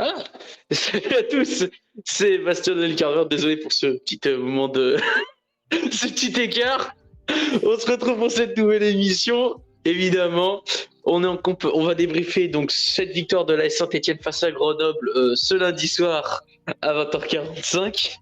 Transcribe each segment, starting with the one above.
Ah, salut à tous, c'est Bastien Delcarver, désolé pour ce petit moment de ce petit écart. On se retrouve pour cette nouvelle émission, évidemment. On va débriefer donc cette victoire de la Saint-Etienne face à Grenoble ce lundi soir à 20h45.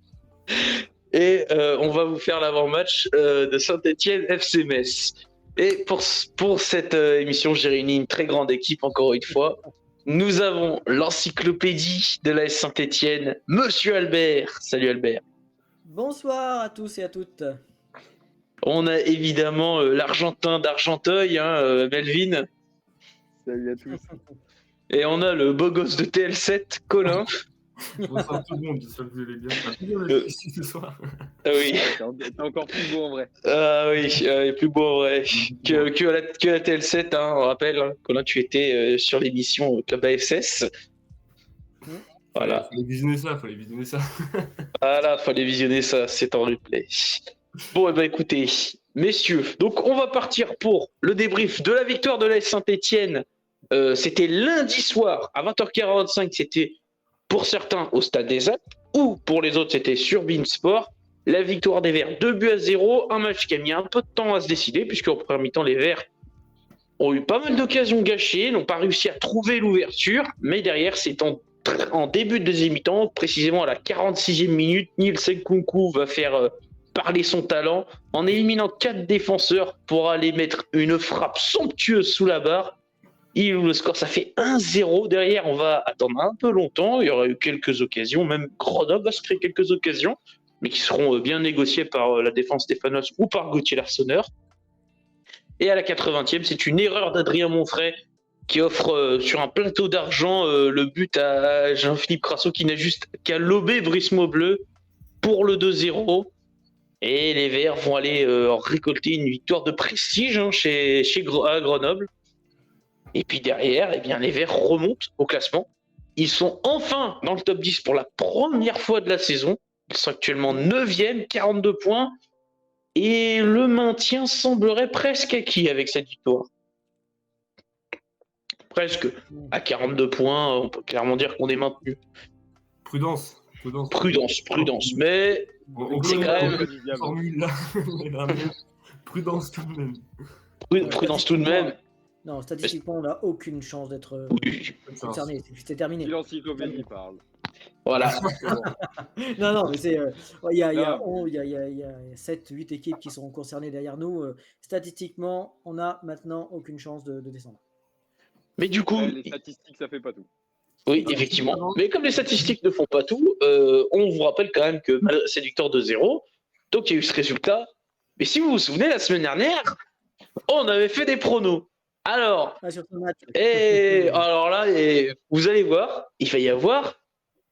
Et on va vous faire l'avant-match de Saint-Etienne FC Metz. Et pour cette émission, j'ai réuni une très grande équipe, encore une fois. Nous avons l'encyclopédie de la Saint-Etienne, Monsieur Albert. Salut Albert. Bonsoir à tous et à toutes. On a évidemment l'Argentin d'Argenteuil, Melvin. Salut à tous. Et on a le beau gosse de TL7, Colin. Bonsoir tout le monde, j'espère que vous allez bien. Ici ce soir. Ah oui. T'es encore plus beau en vrai. Ah oui, plus beau en vrai que la TL7, on rappelle. Colin, tu étais sur l'émission Club AFSS. Voilà. Fallait visionner ça. Voilà, fallait visionner ça, c'est en replay. Bon, et ben écoutez, messieurs, donc on va partir pour le débrief de la victoire de l'AS Saint-Etienne. C'était lundi soir à 20h45, c'était pour certains au Stade des Alpes, ou pour les autres c'était sur Beansport. La victoire des Verts 2-0, un match qui a mis un peu de temps à se décider, puisqu'en première mi-temps les Verts ont eu pas mal d'occasions gâchées, n'ont pas réussi à trouver l'ouverture, mais derrière c'est en début de deuxième mi-temps, précisément à la 46e minute, Nielsen Kunku va faire parler son talent en éliminant 4 défenseurs pour aller mettre une frappe somptueuse sous la barre. Il ouvre le score, ça fait 1-0. Derrière, on va attendre un peu longtemps. Il y aura eu quelques occasions, même Grenoble va se créer quelques occasions, mais qui seront bien négociées par la défense stéphanoise ou par Gauthier Larsonneur. Et à la 80e, c'est une erreur d'Adrien Monfray qui offre sur un plateau d'argent le but à Jean-Philippe Crasso qui n'a juste qu'à lober Brice Maubleu pour le 2-0. Et les Verts vont aller récolter une victoire de prestige à Grenoble. Et puis derrière, eh bien, les Verts remontent au classement. Ils sont enfin dans le top 10 pour la première fois de la saison. Ils sont actuellement 9e, 42 points. Et le maintien semblerait presque acquis avec cette victoire. Presque. À 42 points, on peut clairement dire qu'on est maintenu. Prudence. Mais c'est quand même... Prudence tout de même. Prudence tout de même. Non, statistiquement, on n'a aucune chance d'être concerné. C'est terminé. L'encyclopédie parle. Voilà. non, mais c'est. Il y a 7-8 équipes qui sont concernées derrière nous. Statistiquement, on n'a maintenant aucune chance de descendre. Mais du coup. Les statistiques, ça fait pas tout. Oui, effectivement. Mais comme les statistiques ne font pas tout, on vous rappelle quand même que c'est une victoire de 0. Donc il y a eu ce résultat. Mais si vous vous souvenez, la semaine dernière, on avait fait des pronos. Alors, alors là, vous allez voir, il va y avoir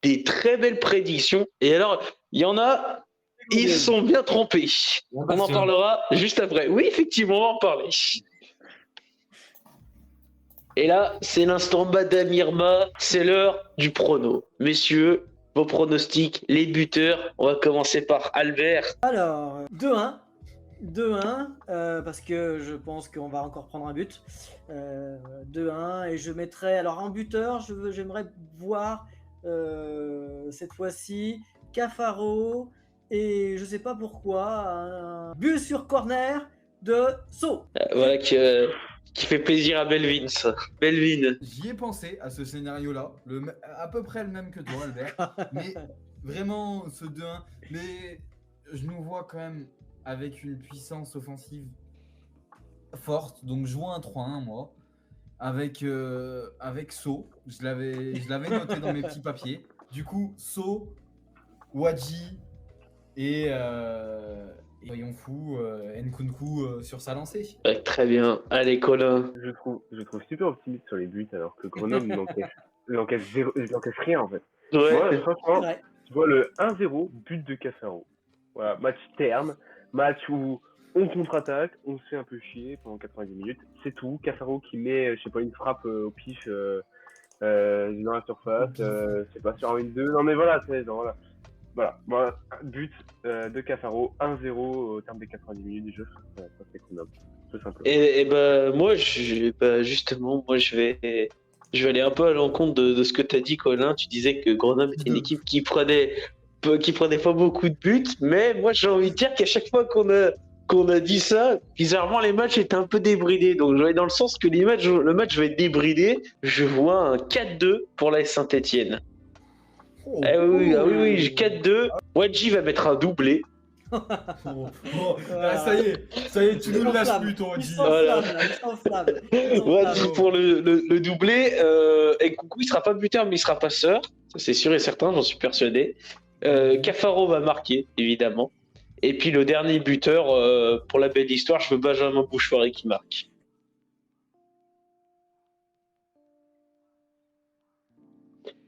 des très belles prédictions. Et alors, il y en a, ils sont bien trompés. On en parlera juste après. Oui, effectivement, on va en parler. Et là, c'est l'instant Madame Irma, c'est l'heure du prono. Messieurs, vos pronostics, les buteurs, on va commencer par Albert. Alors, 2-1. 2-1, parce que je pense qu'on va encore prendre un but. 2-1, et je mettrai... Alors, en buteur, j'aimerais voir cette fois-ci Cafaro, et je sais pas pourquoi, un but sur corner de Sceaux. Voilà qui fait plaisir à Belvin, ça. Belvin. J'y ai pensé à ce scénario-là, à peu près le même que toi, Albert. Mais vraiment, ce 2-1. Mais je nous vois quand même avec une puissance offensive forte. Donc, je vois un 3-1, moi. Avec Sceaux. Je l'avais noté dans mes petits papiers. Du coup, Sceaux, Wadji et voyons fou, Nkunku sur sa lancée. Très bien. Allez, Colin. Je trouve super optimiste sur les buts alors que Grenoble n'encaisse rien en fait. Ouais. Moi, franchement, tu vois le 1-0, but de Cafaro. Voilà, match terme, match où on contre-attaque, on se fait un peu chier pendant 90 minutes, c'est tout. Cafaro qui met, je sais pas, une frappe au pif dans la surface, c'est pas sur un 1-2, non mais voilà, Voilà, moi, but de Cafaro, 1-0 au terme des 90 minutes du jeu, ça c'est Grenoble, tout simplement. Et ben moi, justement, je vais je vais aller un peu à l'encontre de ce que tu as dit, Colin. Tu disais que Grenoble était une équipe qui prenait pas beaucoup de buts, mais moi j'ai envie de dire qu'à chaque fois qu'on a dit ça, bizarrement les matchs étaient un peu débridés. Donc je vais dans le sens que le match va être débridé. Je vois un 4-2 pour la Saint-Etienne. Oh, Oui, 4-2. Wadji va mettre un doublé. ça y est, tu nous le lâches plus, ton Il G. s'enflamme, là, il s'enflamme. Wadji pour le doublé. Et Coucou, il sera pas buteur, mais il sera passeur. Ça, c'est sûr et certain, j'en suis persuadé. Cafaro va marquer, évidemment. Et puis le dernier buteur, pour la belle histoire, je veux Benjamin Bouchoirie qui marque.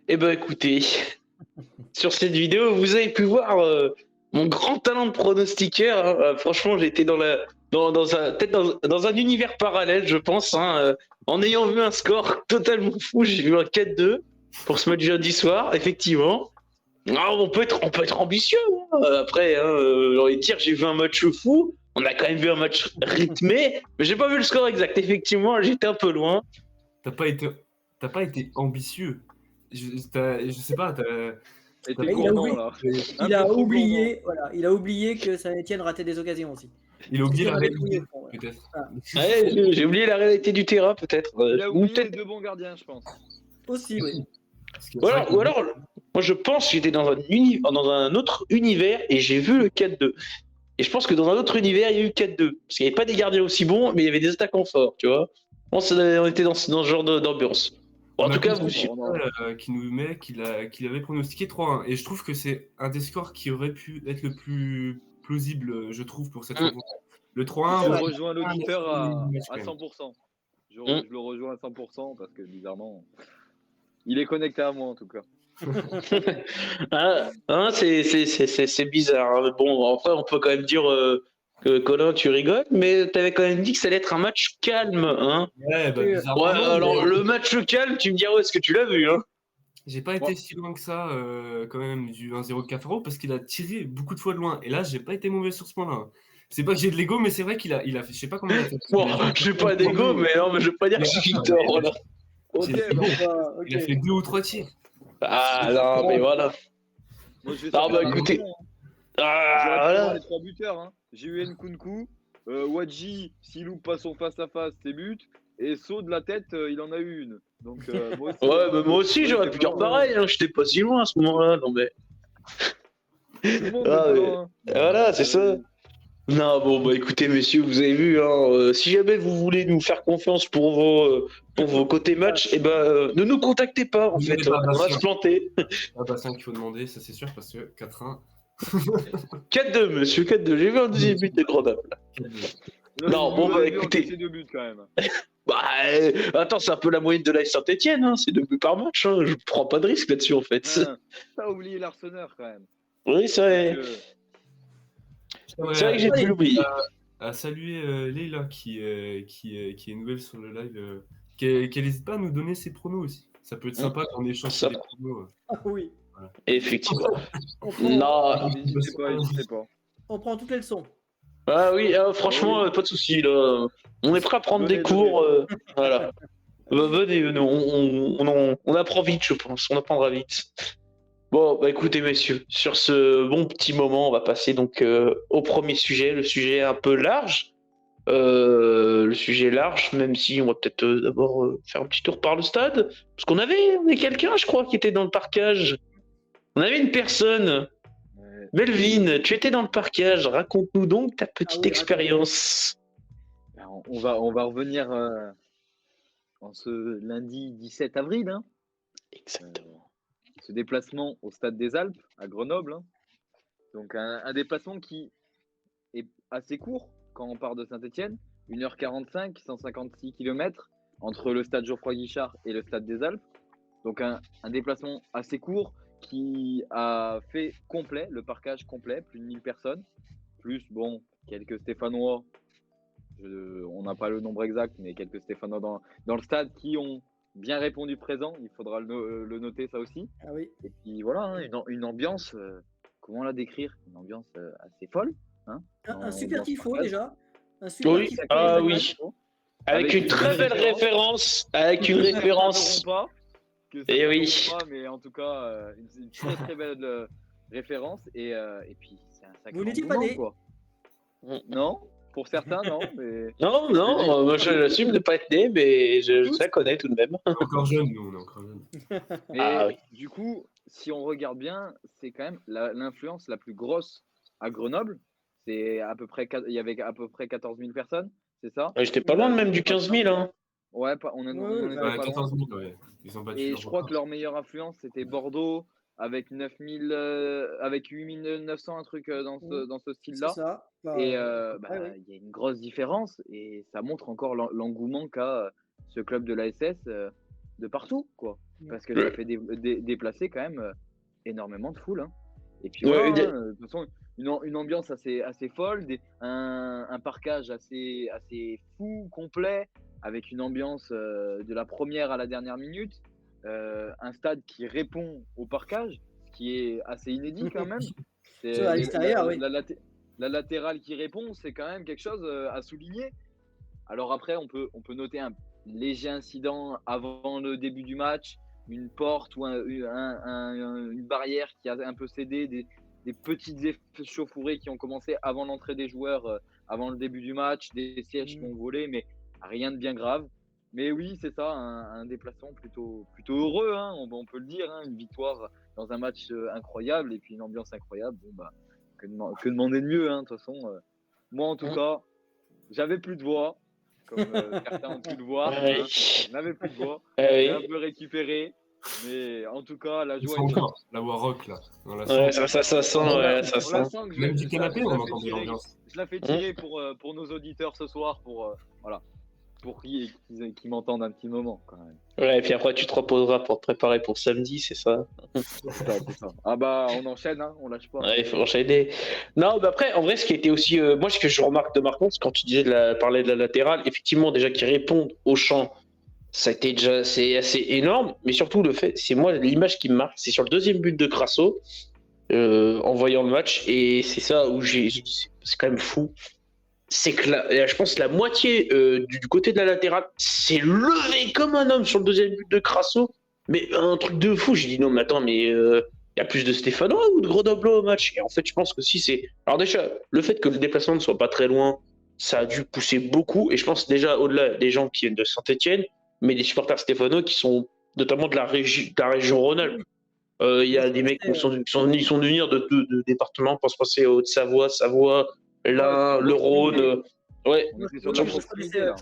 Eh ben écoutez, sur cette vidéo, vous avez pu voir mon grand talent de pronostiqueur. Hein. Franchement, j'étais peut-être dans un univers parallèle, je pense. Hein. En ayant vu un score totalement fou, j'ai vu un 4-2 pour ce match jeudi soir, effectivement. Ah, on peut être ambitieux. Hein. Après, hein, j'ai envie de dire, j'ai vu un match fou. On a quand même vu un match rythmé, mais j'ai pas vu le score exact. Effectivement, j'étais un peu loin. T'as pas été ambitieux. Je sais pas, Et t'as- t'es Il a gourmand, oublié. là. Il a oublié, voilà, il a oublié que Saint-Etienne ratait des occasions aussi. il a oublié la On avait réalité, oublié, ouais. peut-être. Ouais, j'ai oublié la réalité du terrain, peut-être. Il a Ou oublié les peut-être. deux bons gardiens, je pense. Aussi, oui. Parce que Ou c'est vrai alors, moi je pense que j'étais dans un autre univers et j'ai vu le 4-2. Et je pense que dans un autre univers, il y a eu 4-2. Parce qu'il n'y avait pas des gardiens aussi bons, mais il y avait des attaquants forts, tu vois. On était dans ce genre d'ambiance. Bon, en tout cas, vous. qui nous met qu'il avait pronostiqué 3-1. Et je trouve que c'est un des scores qui aurait pu être le plus plausible, je trouve, pour cette rencontre. Le 3-1, Je Ouais. rejoins l'auditeur à quand même. 100%. Je le rejoins à 100% parce que bizarrement, il est connecté à moi en tout cas. C'est bizarre. Hein. Bon, après, on peut quand même dire que Colin, tu rigoles, mais tu avais quand même dit que ça allait être un match calme. Hein. Ouais, bah, Ouais, bizarrement, Ouais, non, alors mais le match calme, tu me diras où est-ce que tu l'as vu. Hein. j'ai pas été si loin que ça, quand même, du 1-0 de Cafaro, parce qu'il a tiré beaucoup de fois de loin. Et là, j'ai pas été mauvais sur ce point-là. Hein. C'est pas que j'ai de l'ego, mais c'est vrai qu'il a fait, je sais pas comment il a fait. Bon, j'ai pas d'ego, mais non, mais je veux pas dire que je suis tort. Là. Ok, J'ai- bon, ok. Il a fait 2 ou 3 tirs. Ah non, mais voilà. moi je vais Ah, sortir bah, la écoutez. maison, hein. Ah, J'aurais pu voilà. prendre les 3 buteurs. Hein. J'ai eu Nkunku, Wadji, s'il loupe pas son face-à-face, c'est but. Et saut de la tête, il en a eu une. Donc, moi aussi, Ouais, bah, moi aussi, j'aurais pu dire pareil. Hein. J'étais pas si loin à ce moment-là. Non, mais. Tout le monde Ah, est mais- dedans, hein. Voilà, c'est ça. Non, bon, bah écoutez, messieurs, vous avez vu, hein, si jamais vous voulez nous faire confiance pour vos côtés match, eh ben, ne nous contactez pas, en Vous fait, n'avez pas on va Bastien. se planter. Ah, Bastien qu'il faut demander, ça c'est sûr, parce que 4-1. 4-2, monsieur, 4-2. J'ai vu un deuxième but de Grenoble. 4-2. Non, bon, Vous bah, avez vu écoutez. encaisser 2 buts quand même. Bah, attends, c'est un peu la moyenne de la Saint-Etienne, hein, c'est 2 buts par match, hein, je prends pas de risque là-dessus, en fait. Hein, T'as oublié l'Arseneur quand même. Oui, c'est vrai. Donc, C'est vrai que j'ai pu l'oublier. À saluer Leïla qui est nouvelle sur le live, qu'elle n'hésite pas à nous donner ses pronos aussi. Ça peut être sympa qu'on échange Ça des pronos. Ah oui. Effectivement. On prend, Non. n'hésitez pas. on prend toutes les leçons. Ah oui, franchement, pas de souci là. On est prêt à prendre Venez, des cours. Voilà. Venez, on apprend vite, je pense. On apprendra vite. Bon, bah écoutez, messieurs, sur ce bon petit moment, on va passer donc au premier sujet, le sujet un peu large. Le sujet large, même si on va peut-être d'abord faire un petit tour par le stade. Parce qu'on avait quelqu'un, je crois, qui était dans le parquage. On avait une personne. Ouais. Melvin, tu étais dans le parquage. Raconte-nous donc ta petite Ah oui, expérience. Alors, on va revenir en ce lundi 17 avril. Hein. Exactement. Ce déplacement au Stade des Alpes, à Grenoble. Hein. Donc un déplacement qui est assez court quand on part de Saint-Etienne. 1h45, 156 km entre le stade Geoffroy Guichard et le Stade des Alpes. Donc un déplacement assez court qui a fait complet, le parquage complet, plus de 1000 personnes. Plus, bon, quelques Stéphanois, on n'a pas le nombre exact, mais quelques Stéphanois dans le stade qui ont bien répondu présent. Il faudra le noter, ça aussi. Ah oui. Et puis voilà, hein, une ambiance, comment la décrire? Une ambiance assez folle. Hein, Un dans super ce tifo parquage. déjà. Un super Oui, tifo. ah dans le oui. match. Avec une très belle référence. Avec une référence. Pas, Eh oui. pas, mais en tout cas, une très très belle référence. Et puis, c'est un sacré Vous n'étiez pas engouement, né. quoi. Non, pour certains, non. Mais... Non, moi j'assume de pas être né, mais je la connais tout de même. On est encore jeune, nous, on est encore jeune. Mais Ah oui. du coup, si on regarde bien, c'est quand même l'influence la plus grosse à Grenoble. C'est à peu près, il y avait à peu près 14 000 personnes, c'est ça? J'étais pas loin même du 15 000. Hein. Ouais, on était pas Ouais, loin. 14 000, ouais. Ils ont battu Et leur je crois record. que leur meilleure influence, c'était Bordeaux, avec 9000, avec 8900, un truc dans ce C'est style-là. ça. Bah, Et ouais, ouais. il y a une grosse différence et ça montre encore l'engouement qu'a ce club de l'ASS de partout, quoi. Parce que ça fait déplacer quand même énormément de foule. Hein. Et puis Ouais, voilà, de toute façon, une ambiance assez folle, un parquage assez fou, complet, avec une ambiance de la première à la dernière minute, un stade qui répond au parquage, ce qui est assez inédit quand même. C'est À l'extérieur, oui. la latérale qui répond, c'est quand même quelque chose à souligner. Alors après, on peut noter un léger incident avant le début du match, une porte ou une barrière qui a un peu cédé, des petites échauffourées qui ont commencé avant l'entrée des joueurs, avant le début du match, des sièges qui ont volé, mais rien de bien grave. Mais oui, c'est ça, un déplacement plutôt heureux, hein, on peut le dire, hein, une victoire dans un match incroyable et puis une ambiance incroyable. Bon, bah, que demander de mieux, hein, de toute façon. Moi, en tout cas, j'avais plus de voix, comme certains ont pu le voir. Ouais. Hein, je n'avais plus de voix. Ouais, J'ai un peu récupéré, mais en tout cas, la Ils joie sont est encore, la voix rock, là. On la Ouais, sent. ça sent, ouais, ça on la sent. sent que Même du canapé, je on la entend fais bien tirer. l'ambiance. Je la fais tirer pour nos auditeurs ce soir, voilà, pour qu'ils m'entendent un petit moment quand même. Ouais, et puis après tu te reposeras pour te préparer pour samedi, c'est ça? C'est ça. Ah bah on enchaîne, hein, on lâche pas. Ouais, il faut enchaîner. Non, mais après, en vrai, ce qui était aussi, moi, ce que je remarque de marquant, c'est quand tu disais parler de la latérale, effectivement, déjà qu'ils répondent au chant, ça a été déjà, c'est assez énorme, mais surtout le fait, c'est moi, l'image qui me marque, c'est sur le deuxième but de Crasso, en voyant le match, et c'est ça où j'ai dit, c'est quand même fou. C'est que je pense que la moitié du côté de la latérale s'est levé comme un homme sur le deuxième but de Crasso, mais un truc de fou. J'ai dit non, mais attends, mais il y a plus de Stéphanois ou de Grenoblois au match? Et en fait, je pense que si c'est. Alors, déjà, le fait que le déplacement ne soit pas très loin, ça a dû pousser beaucoup. Et je pense déjà au-delà des gens qui viennent de Saint-Etienne, mais des supporters stéphanois qui sont notamment de la région Rhône-Alpes. Il y a des mecs qui sont venus venir de départements pour se passer Haute-Savoie, Savoie, l'Ain, le Rhône. Ouais. On était sur Oui, la je proximité, là.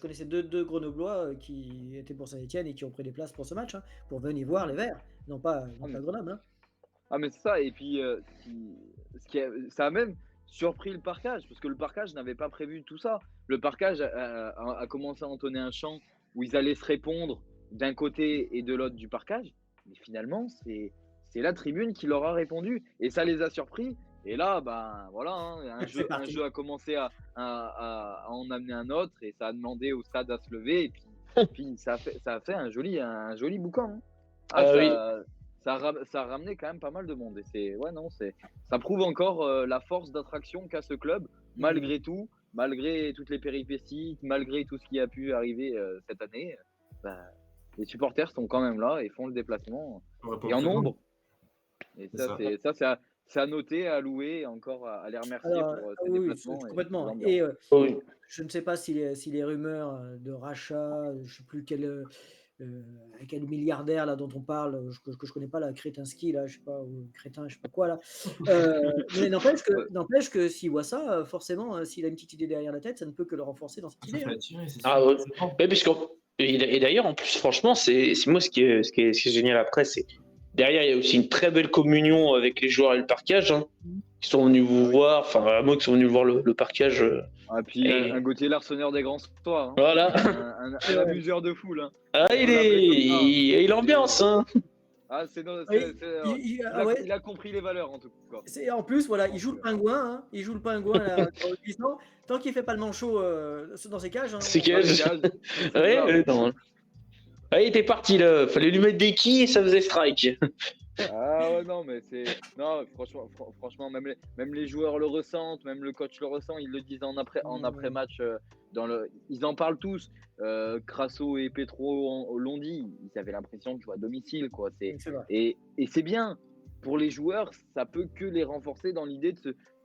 connaissais deux Grenoblois qui étaient pour Saint-Etienne et qui ont pris des places pour ce match, hein, pour venir voir les Verts, non pas Grenoble. Hein. Ah mais c'est ça, et puis ça a même surpris le parquage, parce que le parquage n'avait pas prévu tout ça. Le parquage a commencé à entonner un chant où ils allaient se répondre d'un côté et de l'autre du parquage, mais finalement c'est la tribune qui leur a répondu, et ça les a surpris. Et là, ben voilà, hein, un jeu a commencé à en amener un autre, et ça a demandé au stade à se lever, et puis ça a fait un joli boucan. Hein. Ça a ramené quand même pas mal de monde. Et ça prouve encore la force d'attraction qu'a ce club, malgré tout, malgré toutes les péripéties, malgré tout ce qui a pu arriver cette année. Les supporters sont quand même là et font le déplacement, et en nombre. Et c'est à noter, à louer, et encore à les remercier pour ces déplacements. Complètement. Et je ne sais pas si les rumeurs de rachat, je ne sais plus quel milliardaire là dont on parle, que je connais pas, là, Kretinsky, là, je sais pas, ou Crétin, je sais pas quoi là. Mais n'empêche que s'il voit ça, forcément, s'il a une petite idée derrière la tête, ça ne peut que le renforcer dans cette idée. Ça fait Hein. attirer, c'est Ah ouais. Et d'ailleurs, en plus, franchement, c'est moi ce qui est génial après, c'est derrière, il y a aussi une très belle communion avec les joueurs et le parquage, hein, qui sont venus vous voir, enfin, à moi qui sont venus voir le parquage. Ah, puis un Gauthier Larsonneur des grands soirs. Hein. Voilà. Un abuseur de foule. Hein. Ah, il ambiance, hein. Ah, il a compris les valeurs en tout cas. En plus, voilà, il joue le pingouin. Hein, il joue le pingouin là, tant qu'il fait pas le manchot dans ses cages. Hein, ses cages. Ouais, non. Ah, il était parti là, fallait lui mettre des quilles et ça faisait strike. Ah ouais, non, mais c'est. Non, franchement même les joueurs le ressentent, même le coach le ressent, ils le disent en après-match. Ils en parlent tous. Crasso et Petro l'ont dit, ils avaient l'impression de jouer à domicile, quoi. C'est vrai. Et c'est bien. Pour les joueurs, ça peut que les renforcer dans l'idée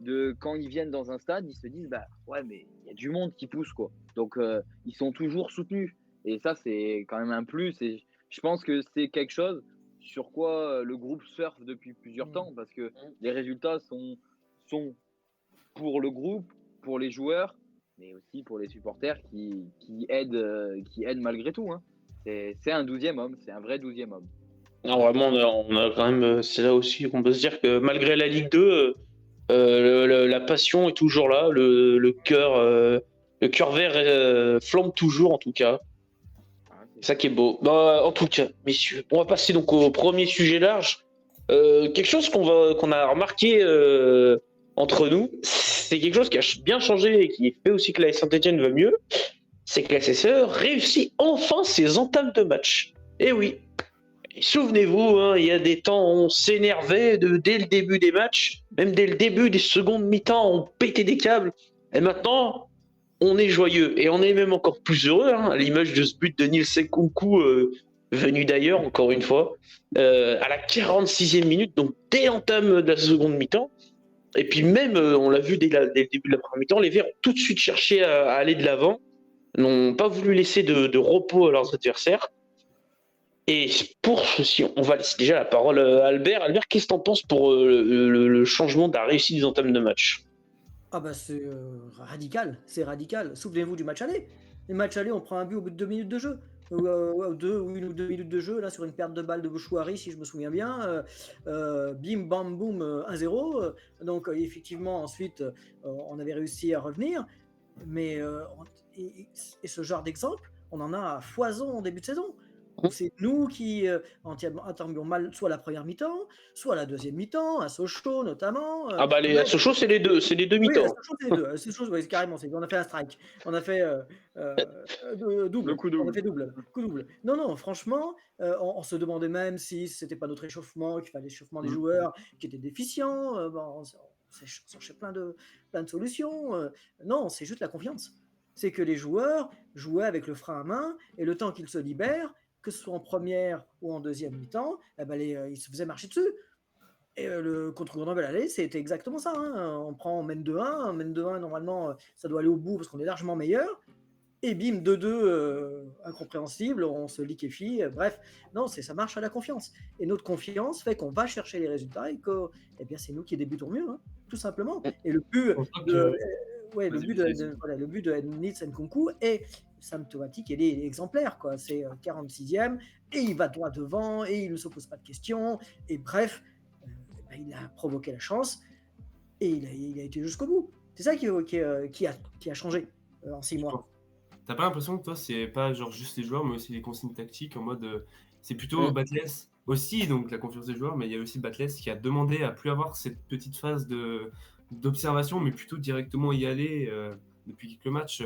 de quand ils viennent dans un stade, ils se disent bah ouais, mais il y a du monde qui pousse, quoi. Donc ils sont toujours soutenus. Et ça, c'est quand même un plus. Et je pense que c'est quelque chose sur quoi le groupe surfe depuis plusieurs temps, parce que les résultats sont pour le groupe, pour les joueurs, mais aussi pour les supporters qui aident malgré tout, hein. C'est un 12e homme, c'est un vrai 12e homme. Non, vraiment, on a quand même. C'est là aussi qu'on peut se dire que malgré la Ligue 2, la passion est toujours là, le cœur vert flambe toujours en tout cas. C'est ça qui est beau. Bah, en tout cas, messieurs, on va passer donc au premier sujet large. Quelque chose qu'on a remarqué entre nous, c'est quelque chose qui a bien changé et qui fait aussi que la Saint-Etienne va mieux, c'est que la SSE réussit enfin ses entames de match. Et oui, et souvenez-vous, hein, il y a des temps où on s'énervait dès le début des matchs, même dès le début des secondes mi-temps, on pétait des câbles. Et maintenant, on est joyeux et on est même encore plus heureux, hein, à l'image de ce but de Nielsen Kunku venu d'ailleurs, encore une fois, à la 46e minute, donc dès l'entame de la seconde mi-temps. Et puis même, on l'a vu dès le début de la première mi-temps, les Verts ont tout de suite cherché à aller de l'avant, n'ont pas voulu laisser de repos à leurs adversaires. Et pour ceci, on va laisser déjà la parole à Albert. Albert, qu'est-ce que tu en penses pour le changement de la réussite des entames de match? Ah bah c'est radical. Souvenez-vous du match aller. Les matchs aller, on prend un but au bout de 2 minutes de jeu. Ou 1 ou 2 minutes de jeu, là, sur une perte de balle de Bouchouari, si je me souviens bien. Bim, bam, boum, 1-0. Donc, effectivement, ensuite, on avait réussi à revenir. Mais et ce genre d'exemple, on en a à foison en début de saison. C'est nous qui entamons mal soit la première mi-temps, soit la deuxième mi-temps, à Sochaux notamment. Ah bah à Sochaux, c'est les deux Oui, mi-temps. à Sochaux, c'est les deux. À Sochaux, ouais, carrément, on a fait un strike. On a fait double. Le coup double. On a fait coup double. Non, franchement, on se demandait même si c'était pas notre échauffement, qu'il fallait l'échauffement des joueurs qui était déficient. On cherchait plein de solutions. Non, c'est juste la confiance. C'est que les joueurs jouaient avec le frein à main et le temps qu'ils se libèrent, que ce soit en première ou en deuxième mi-temps, ils se faisaient marcher dessus. Et le contre Grenoble aller, c'était exactement ça, hein. On mène 2-1, normalement, ça doit aller au bout parce qu'on est largement meilleur. Et bim, 2-2, incompréhensible, on se liquéfie. Bref, non, ça marche à la confiance. Et notre confiance fait qu'on va chercher les résultats et que c'est nous qui débutons mieux, hein, tout simplement. Et le but le but de Nielsen Kunku est symptomatique, il est exemplaire, quoi. C'est 46e et il va droit devant et il ne se pose pas de questions et bref, il a provoqué la chance et il a été jusqu'au bout. C'est ça qui a changé en 6 mois. T'as pas l'impression que toi c'est pas genre juste les joueurs mais aussi les consignes tactiques en mode c'est plutôt Batless aussi, donc la confiance des joueurs, mais il y a aussi Batless qui a demandé à plus avoir cette petite phase d'observation mais plutôt directement y aller depuis quelques matchs.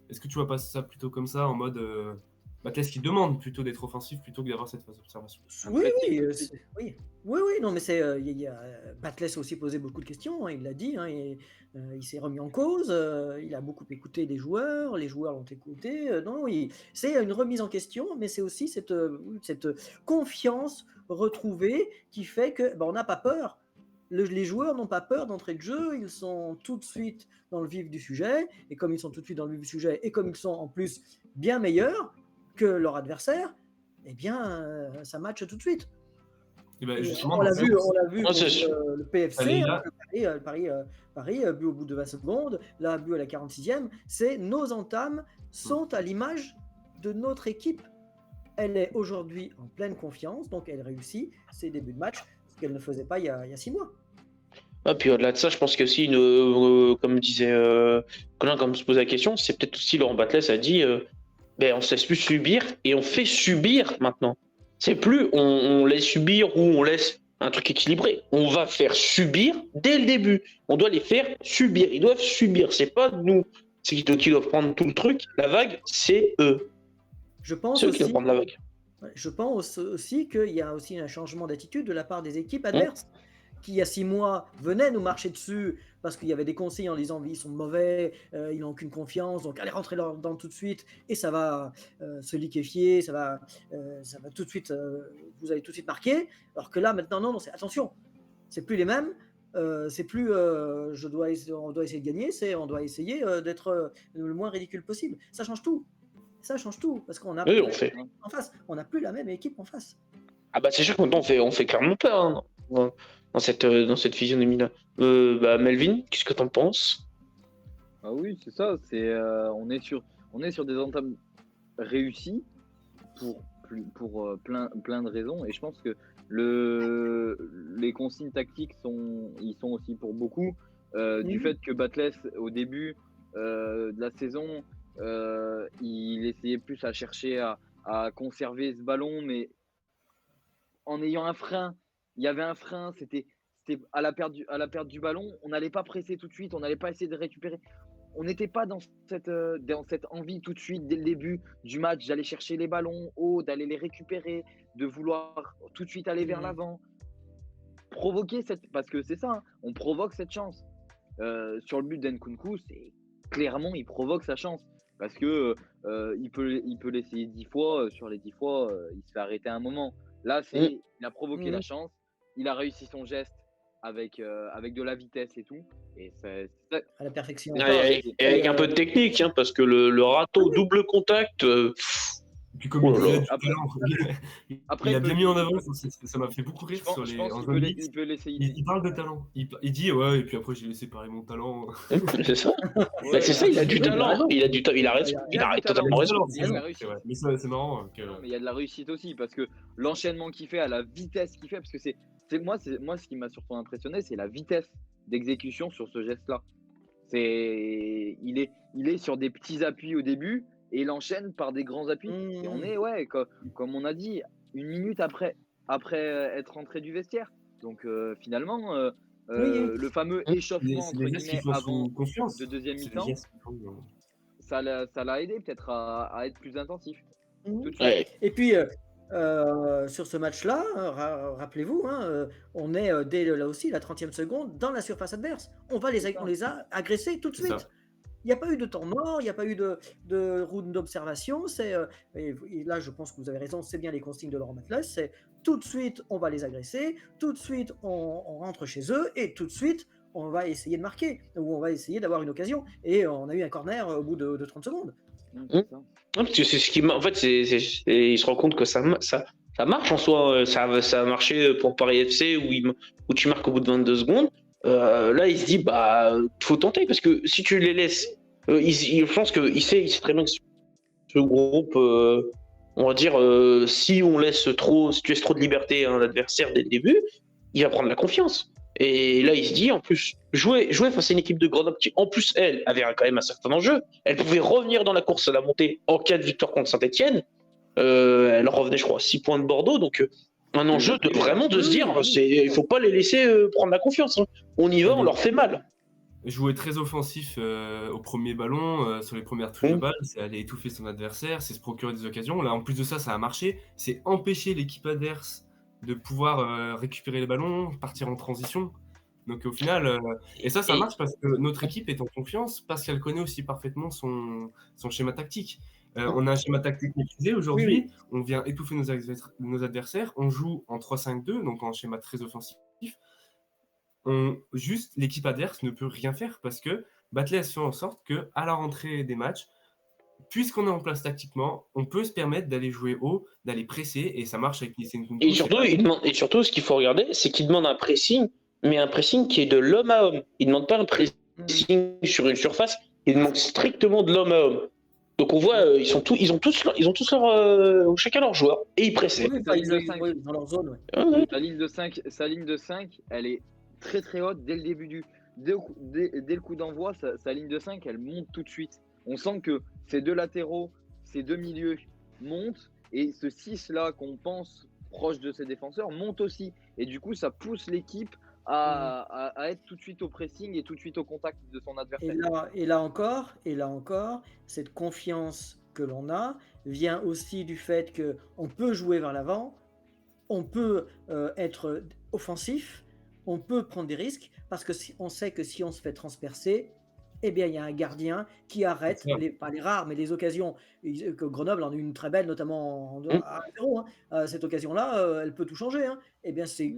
Est-ce que tu vois pas ça plutôt comme ça, en mode Batless qui demande plutôt d'être offensif plutôt que d'avoir cette phase d'observation? Oui, non, mais Batless a aussi posé beaucoup de questions, hein, il l'a dit, hein, il s'est remis en cause, il a beaucoup écouté les joueurs l'ont écouté. C'est une remise en question, mais c'est aussi cette confiance retrouvée qui fait que on n'a pas peur. Les joueurs n'ont pas peur d'entrer de jeu, ils sont tout de suite dans le vif du sujet, et comme ils sont tout de suite dans le vif du sujet, et comme ils sont en plus bien meilleurs que leur adversaire, ça matche tout de suite. Et justement, on l'a vu contre le PFC, Paris, but au bout de 20 secondes, là, but à la 46e, nos entames sont à l'image de notre équipe. Elle est aujourd'hui en pleine confiance, donc elle réussit ses débuts de match, ce qu'elle ne faisait pas il y a 6 mois. Puis au-delà de ça, je pense qu'il y a aussi comme disait Colin, comme se pose la question, c'est peut-être aussi Laurent Batless a dit on se laisse plus subir et on fait subir maintenant. C'est plus on laisse subir ou on laisse un truc équilibré. On va faire subir dès le début. On doit les faire subir. Ils doivent subir. C'est pas nous qui doivent prendre tout le truc. La vague, c'est eux. Je pense c'est eux qui doivent prendre la vague. Ouais, je pense aussi qu'il y a aussi un changement d'attitude de la part des équipes adverses qui, il y a 6 mois, venaient nous marcher dessus parce qu'il y avait des consignes en disant ils sont mauvais, ils n'ont aucune confiance, donc allez rentrer dedans tout de suite et ça va se liquéfier, ça va tout de suite, vous allez tout de suite marquer. Alors que là, maintenant, non, c'est attention, c'est plus les mêmes. C'est plus on doit essayer de gagner, c'est on doit essayer d'être le moins ridicule possible. Ça change tout. Ça change tout parce qu'on a Oui, plus on fait. en face. On n'a plus la même équipe en face. Ah bah c'est sûr que maintenant on fait clairement peur hein, dans cette physionomie-là. Melvin, qu'est-ce que t'en penses? Ah oui, c'est ça. On est sur des entames réussies pour plein de raisons. Et je pense que les consignes tactiques ils sont aussi pour beaucoup. Du fait que Batles, au début de la saison, il essayait plus à chercher à conserver ce ballon, mais en ayant un frein. Il y avait un frein, c'était à la perte du ballon. On n'allait pas presser tout de suite, on n'allait pas essayer de récupérer. On n'était pas dans cette envie tout de suite, dès le début du match, d'aller chercher les ballons hauts, d'aller les récupérer, de vouloir tout de suite aller vers l'avant. Parce que c'est ça, hein, on provoque cette chance. Sur le but d'Nkunku, c'est clairement, il provoque sa chance. Parce que il peut l'essayer 10 fois, sur les 10 fois, il se fait arrêter à un moment. Là, il a provoqué la chance, il a réussi son geste avec de la vitesse et tout. Et c'est À la perfection. Et avec un peu de technique, hein, parce que le râteau double contact. Et puis comme il disait du talent, Après, il a bien mis en avant, ça m'a fait beaucoup rire je sur pense qu'il peut l'essayer. Il parle de talent. Il dit ouais, et puis après j'ai laissé parler mon talent. C'est ça. Ouais, c'est ça, il a du talent. Il a totalement raison. Mais c'est marrant. Non, mais il y a de la réussite aussi parce que l'enchaînement qu'il fait, à la vitesse qu'il fait, parce que moi ce qui m'a surtout impressionné, c'est la vitesse d'exécution sur ce geste-là. Il est sur des petits appuis au début et il enchaîne par des grands appuis. Et on est, comme on a dit, 1 minute après être rentré du vestiaire. Donc finalement, le fameux échauffement entre guillemets avant de deuxième mi-temps, ça l'a aidé peut-être à être plus intensif. Tout de suite. Ouais. Et puis, sur ce match-là, rappelez-vous, hein, on est là aussi la 30e seconde dans la surface adverse. On les a agressés tout de suite. Il n'y a pas eu de temps mort, il n'y a pas eu de round d'observation. Et là, je pense que vous avez raison, c'est bien les consignes de Laurent Matles. C'est tout de suite, on va les agresser, tout de suite, on rentre chez eux, et tout de suite, on va essayer de marquer, ou on va essayer d'avoir une occasion. Et on a eu un corner au bout de 30 secondes. Parce que c'est ce qui en fait, il se rend compte que ça marche en soi. Ça a marché pour Paris FC où tu marques au bout de 22 secondes. Là, il se dit faut tenter parce que si tu les laisses, je pense qu'il sait très bien que ce groupe, on va dire, si tu laisses trop de liberté à un adversaire dès le début, il va prendre la confiance. Et là, il se dit, en plus, jouer face à une équipe de Grenoble qui, en plus, elle, avait quand même un certain enjeu. Elle pouvait revenir dans la course à la montée en cas de victoire contre Saint-Etienne. Elle revenait, je crois, à 6 points de Bordeaux. Donc, un enjeu de se dire, il ne faut pas les laisser prendre la confiance. Hein. On y va, on leur fait mal. Jouer très offensif au premier ballon, sur les premières touches de balle, c'est aller étouffer son adversaire, c'est se procurer des occasions. Là, en plus de ça, ça a marché. C'est empêcher l'équipe adverse de pouvoir récupérer les ballons, partir en transition. Donc au final, et ça marche parce que notre équipe est en confiance, parce qu'elle connaît aussi parfaitement son schéma tactique. On a un schéma tactique maîtrisé aujourd'hui, on vient étouffer nos adversaires, on joue en 3-5-2, donc en schéma très offensif. Juste, l'équipe adverse ne peut rien faire parce que Batles fait en sorte qu'à la rentrée des matchs, puisqu'on est en place tactiquement, on peut se permettre d'aller jouer haut, d'aller presser, et ça marche avec Nissen Kunku. Et surtout, ce qu'il faut regarder, c'est qu'il demande un pressing, mais un pressing qui est de l'homme à homme. Il ne demande pas un pressing sur une surface, il demande strictement de l'homme à homme. Donc on voit, ils ont tous chacun leur joueur, et ils pressaient. Dans leur zone. Sa ligne de 5, elle est très très haute dès le début dès le coup d'envoi, sa ligne de 5, elle monte tout de suite. On sent que ces deux latéraux, ces deux milieux montent, et ce 6 là qu'on pense proche de ses défenseurs monte aussi. Et du coup, ça pousse l'équipe à être tout de suite au pressing et tout de suite au contact de son adversaire. Et là encore, cette confiance que l'on a vient aussi du fait qu'on peut jouer vers l'avant, on peut être offensif, on peut prendre des risques, parce que on sait que si on se fait transpercer, eh bien, il y a un gardien qui arrête, C'est ça. pas les rares, mais les occasions. Que Grenoble en a eu une très belle, notamment à 0. Cette occasion-là, elle peut tout changer. Eh bien, c'est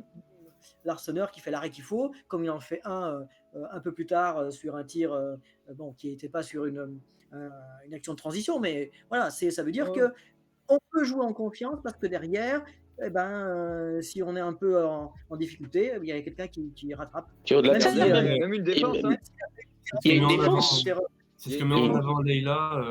l'Arseneur qui fait l'arrêt qu'il faut, comme il en fait un peu plus tard sur un tir qui n'était pas sur une action de transition, mais voilà, ça veut dire Ouais. que on peut jouer en confiance parce que derrière, si on est un peu en difficulté, il y a quelqu'un qui rattrape. Qui est au-delà de Même ça, si, Même une défense, hein. il y a une Mais en défense. C'est ce que met en avant Leïla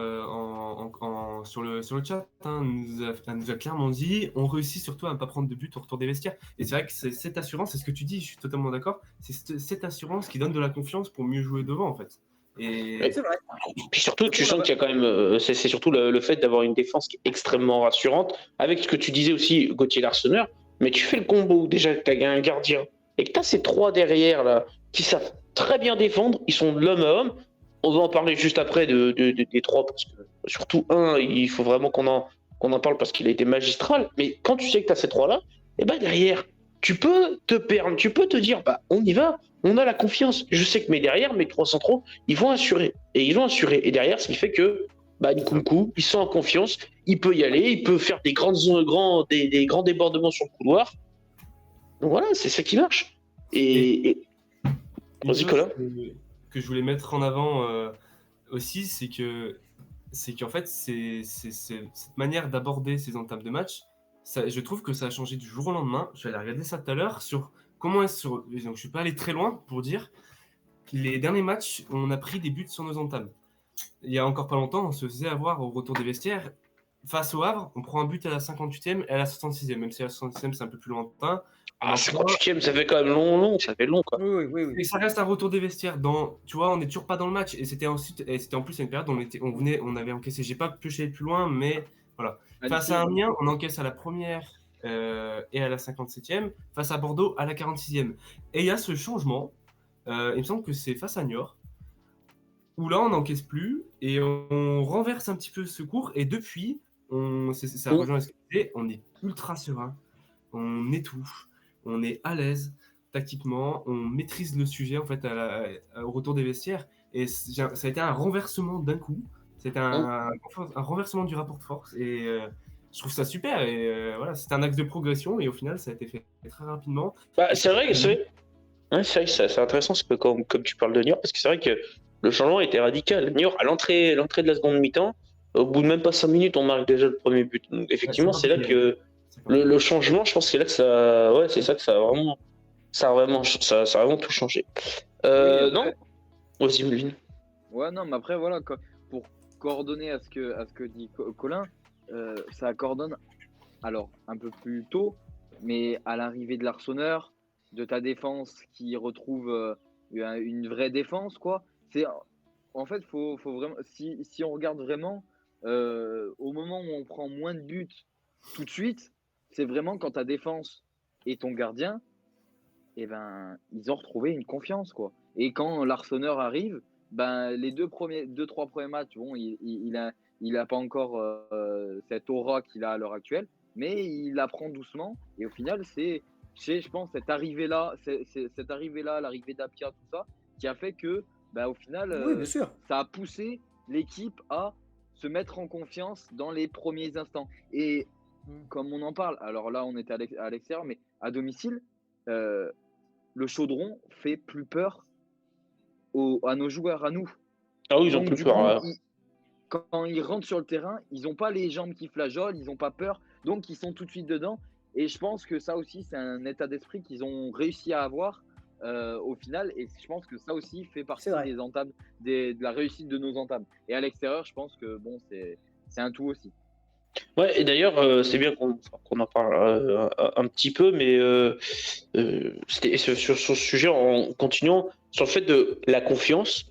sur le chat. Elle nous a clairement dit on réussit surtout à ne pas prendre de but au retour des vestiaires. Et c'est vrai que cette assurance, c'est ce que tu dis, je suis totalement d'accord. C'est cette assurance qui donne de la confiance pour mieux jouer devant, en fait. Et C'est vrai. Puis surtout, tu sens qu'il y a quand même. C'est surtout le fait d'avoir une défense qui est extrêmement rassurante. Avec ce que tu disais aussi, Gauthier Larseneur. Mais tu fais le combo déjà que tu as un gardien et que tu as ces trois derrière là qui savent très bien défendre. Ils sont de l'homme à homme. On va en parler juste après des trois, parce que surtout un, il faut vraiment qu'on en parle parce qu'il a été magistral. Mais quand tu sais que tu as ces trois-là, et derrière, tu peux te perdre, tu peux te dire, on y va, on a la confiance. Je sais que mes trois centraux, ils vont assurer. Et ils ont assuré. Et derrière, ce qui fait que Nkunku, ils sont en confiance, il peut y aller, il peut faire des grands débordements sur le couloir. Donc voilà, c'est ça qui marche. Et vas-y, Colin. Que je voulais mettre en avant aussi, c'est qu'en fait, cette manière d'aborder ces entames de match, je trouve que ça a changé du jour au lendemain. Je vais aller regarder ça tout à l'heure sur comment est-ce. Donc, je ne suis pas allé très loin pour dire que les derniers matchs, on a pris des buts sur nos entames. Il y a encore pas longtemps, on se faisait avoir au retour des vestiaires. Face au Havre, on prend un but à la 58e et à la 66e, même si à la 66e, c'est un peu plus lointain. 58e, ça fait quand même long, ça fait long, quoi. Oui. Et ça reste un retour des vestiaires. Tu vois, on n'est toujours pas dans le match. Et c'était en plus une période où on avait encaissé. J'ai pas pioché plus loin, mais voilà. Face à Amiens, on encaisse à la première et à la 57e. Face à Bordeaux, à la 46e. Et il y a ce changement. Il me semble que c'est face à Niort, où là, on n'encaisse plus et on renverse un petit peu ce cours. Et depuis, ça rejoint ce que tu disais, on est ultra serein. On étouffe. On est à l'aise tactiquement, on maîtrise le sujet en fait au retour des vestiaires et ça a été un renversement d'un coup. C'était un renversement du rapport de force et je trouve ça super et voilà, c'est un axe de progression et au final ça a été fait très rapidement. C'est vrai que c'est intéressant comme tu parles de Niort parce que c'est vrai que le changement était radical. Niort à l'entrée de la seconde mi-temps, au bout de même pas 5 minutes, on marque déjà le premier but. Donc effectivement, c'est là que le changement, je pense que c'est là que ça a vraiment tout changé. Non, vas-y, Melvin. Ouais, non, mais après, voilà, pour coordonner à ce que dit Colin, ça coordonne, alors, un peu plus tôt, mais à l'arrivée de l'Arseneur, de ta défense qui retrouve une vraie défense, quoi. En fait, faut vraiment, si on regarde vraiment, au moment où on prend moins de buts tout de suite, c'est vraiment quand ta défense et ton gardien, ils ont retrouvé une confiance, quoi. Et quand l'Arseneur arrive, les deux, trois premiers matchs, bon, il a pas encore cette aura qu'il a à l'heure actuelle, mais il apprend doucement. Et au final, je pense, cette arrivée-là, l'arrivée d'Apia, tout ça, qui a fait que, au final, Oui, bien sûr. ça a poussé l'équipe à se mettre en confiance dans les premiers instants. Et comme on en parle, alors là, on était à l'extérieur, mais à domicile, le Chaudron fait plus peur à nos joueurs, à nous. Ah oui, ils ont Donc, plus du peur. coup, quand ils rentrent sur le terrain, ils n'ont pas les jambes qui flageolent, ils n'ont pas peur, donc ils sont tout de suite dedans. Et je pense que ça aussi, c'est un état d'esprit qu'ils ont réussi à avoir au final. Et je pense que ça aussi fait partie des entames, de la réussite de nos entames. Et à l'extérieur, je pense que bon, c'est un tout aussi. Ouais, et d'ailleurs, c'est bien qu'on en parle un petit peu, mais c'était sur ce sujet, en continuant sur le fait de la confiance,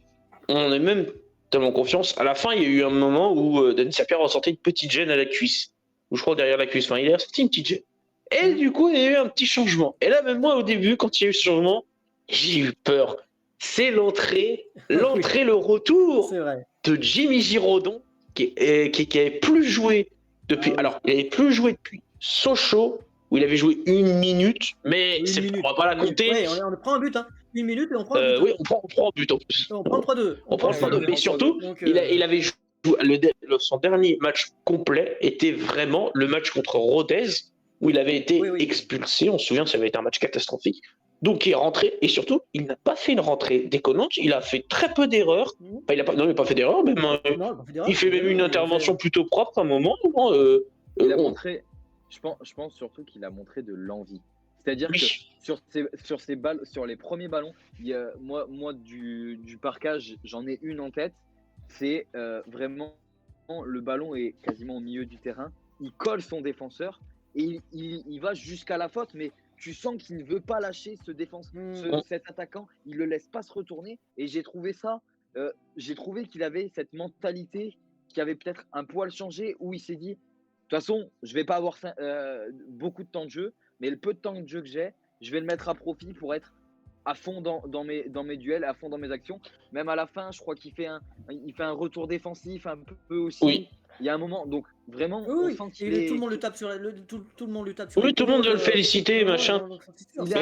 on est même tellement confiance. À la fin, il y a eu un moment où Denis Sapir ressortait une petite gêne à la cuisse, ou je crois derrière la cuisse. Enfin, il a ressorti une petite gêne. Et du coup, il y a eu un petit changement. Et là, même moi, au début, quand il y a eu ce changement, j'ai eu peur. C'est l'entrée, le retour de Jimmy Giraudon. qui avait plus joué depuis. Alors, il avait plus joué depuis Sochaux, où il avait joué 1 minute, mais on va pas la compter. Ouais, on prend un but, hein. 1 minute et on prend un but. Oui, on prend un but en plus. On prend 3-2. On prend 3-2. Mais surtout, il avait joué son dernier match complet était vraiment le match contre Rodez, où il avait été expulsé. On se souvient, ça avait été un match catastrophique. Donc il est rentré, et surtout, il n'a pas fait une rentrée déconnante, il a fait très peu d'erreurs. Enfin, il n'a pas fait d'erreurs, même. Il fait même une intervention plutôt propre à un moment. Il a montré, je pense surtout qu'il a montré de l'envie. C'est-à-dire que sur ces balles, sur les premiers ballons, moi du parcage, j'en ai une en tête. C'est vraiment le ballon est quasiment au milieu du terrain. Il colle son défenseur et il va jusqu'à la faute, mais tu sens qu'il ne veut pas lâcher cet attaquant. Il le laisse pas se retourner. Et j'ai trouvé qu'il avait cette mentalité qui avait peut-être un poil changé, où il s'est dit, de toute façon, je vais pas avoir beaucoup de temps de jeu, mais le peu de temps de jeu que j'ai, je vais le mettre à profit pour être à fond dans mes duels, à fond dans mes actions. Même à la fin, je crois qu'il fait un retour défensif un peu aussi. Oui. Il y a un moment, donc vraiment, on sent qu'il est... Tout le monde le tape sur tout le monde lui tape sur Oui, tout le monde veut le féliciter, machin. On sent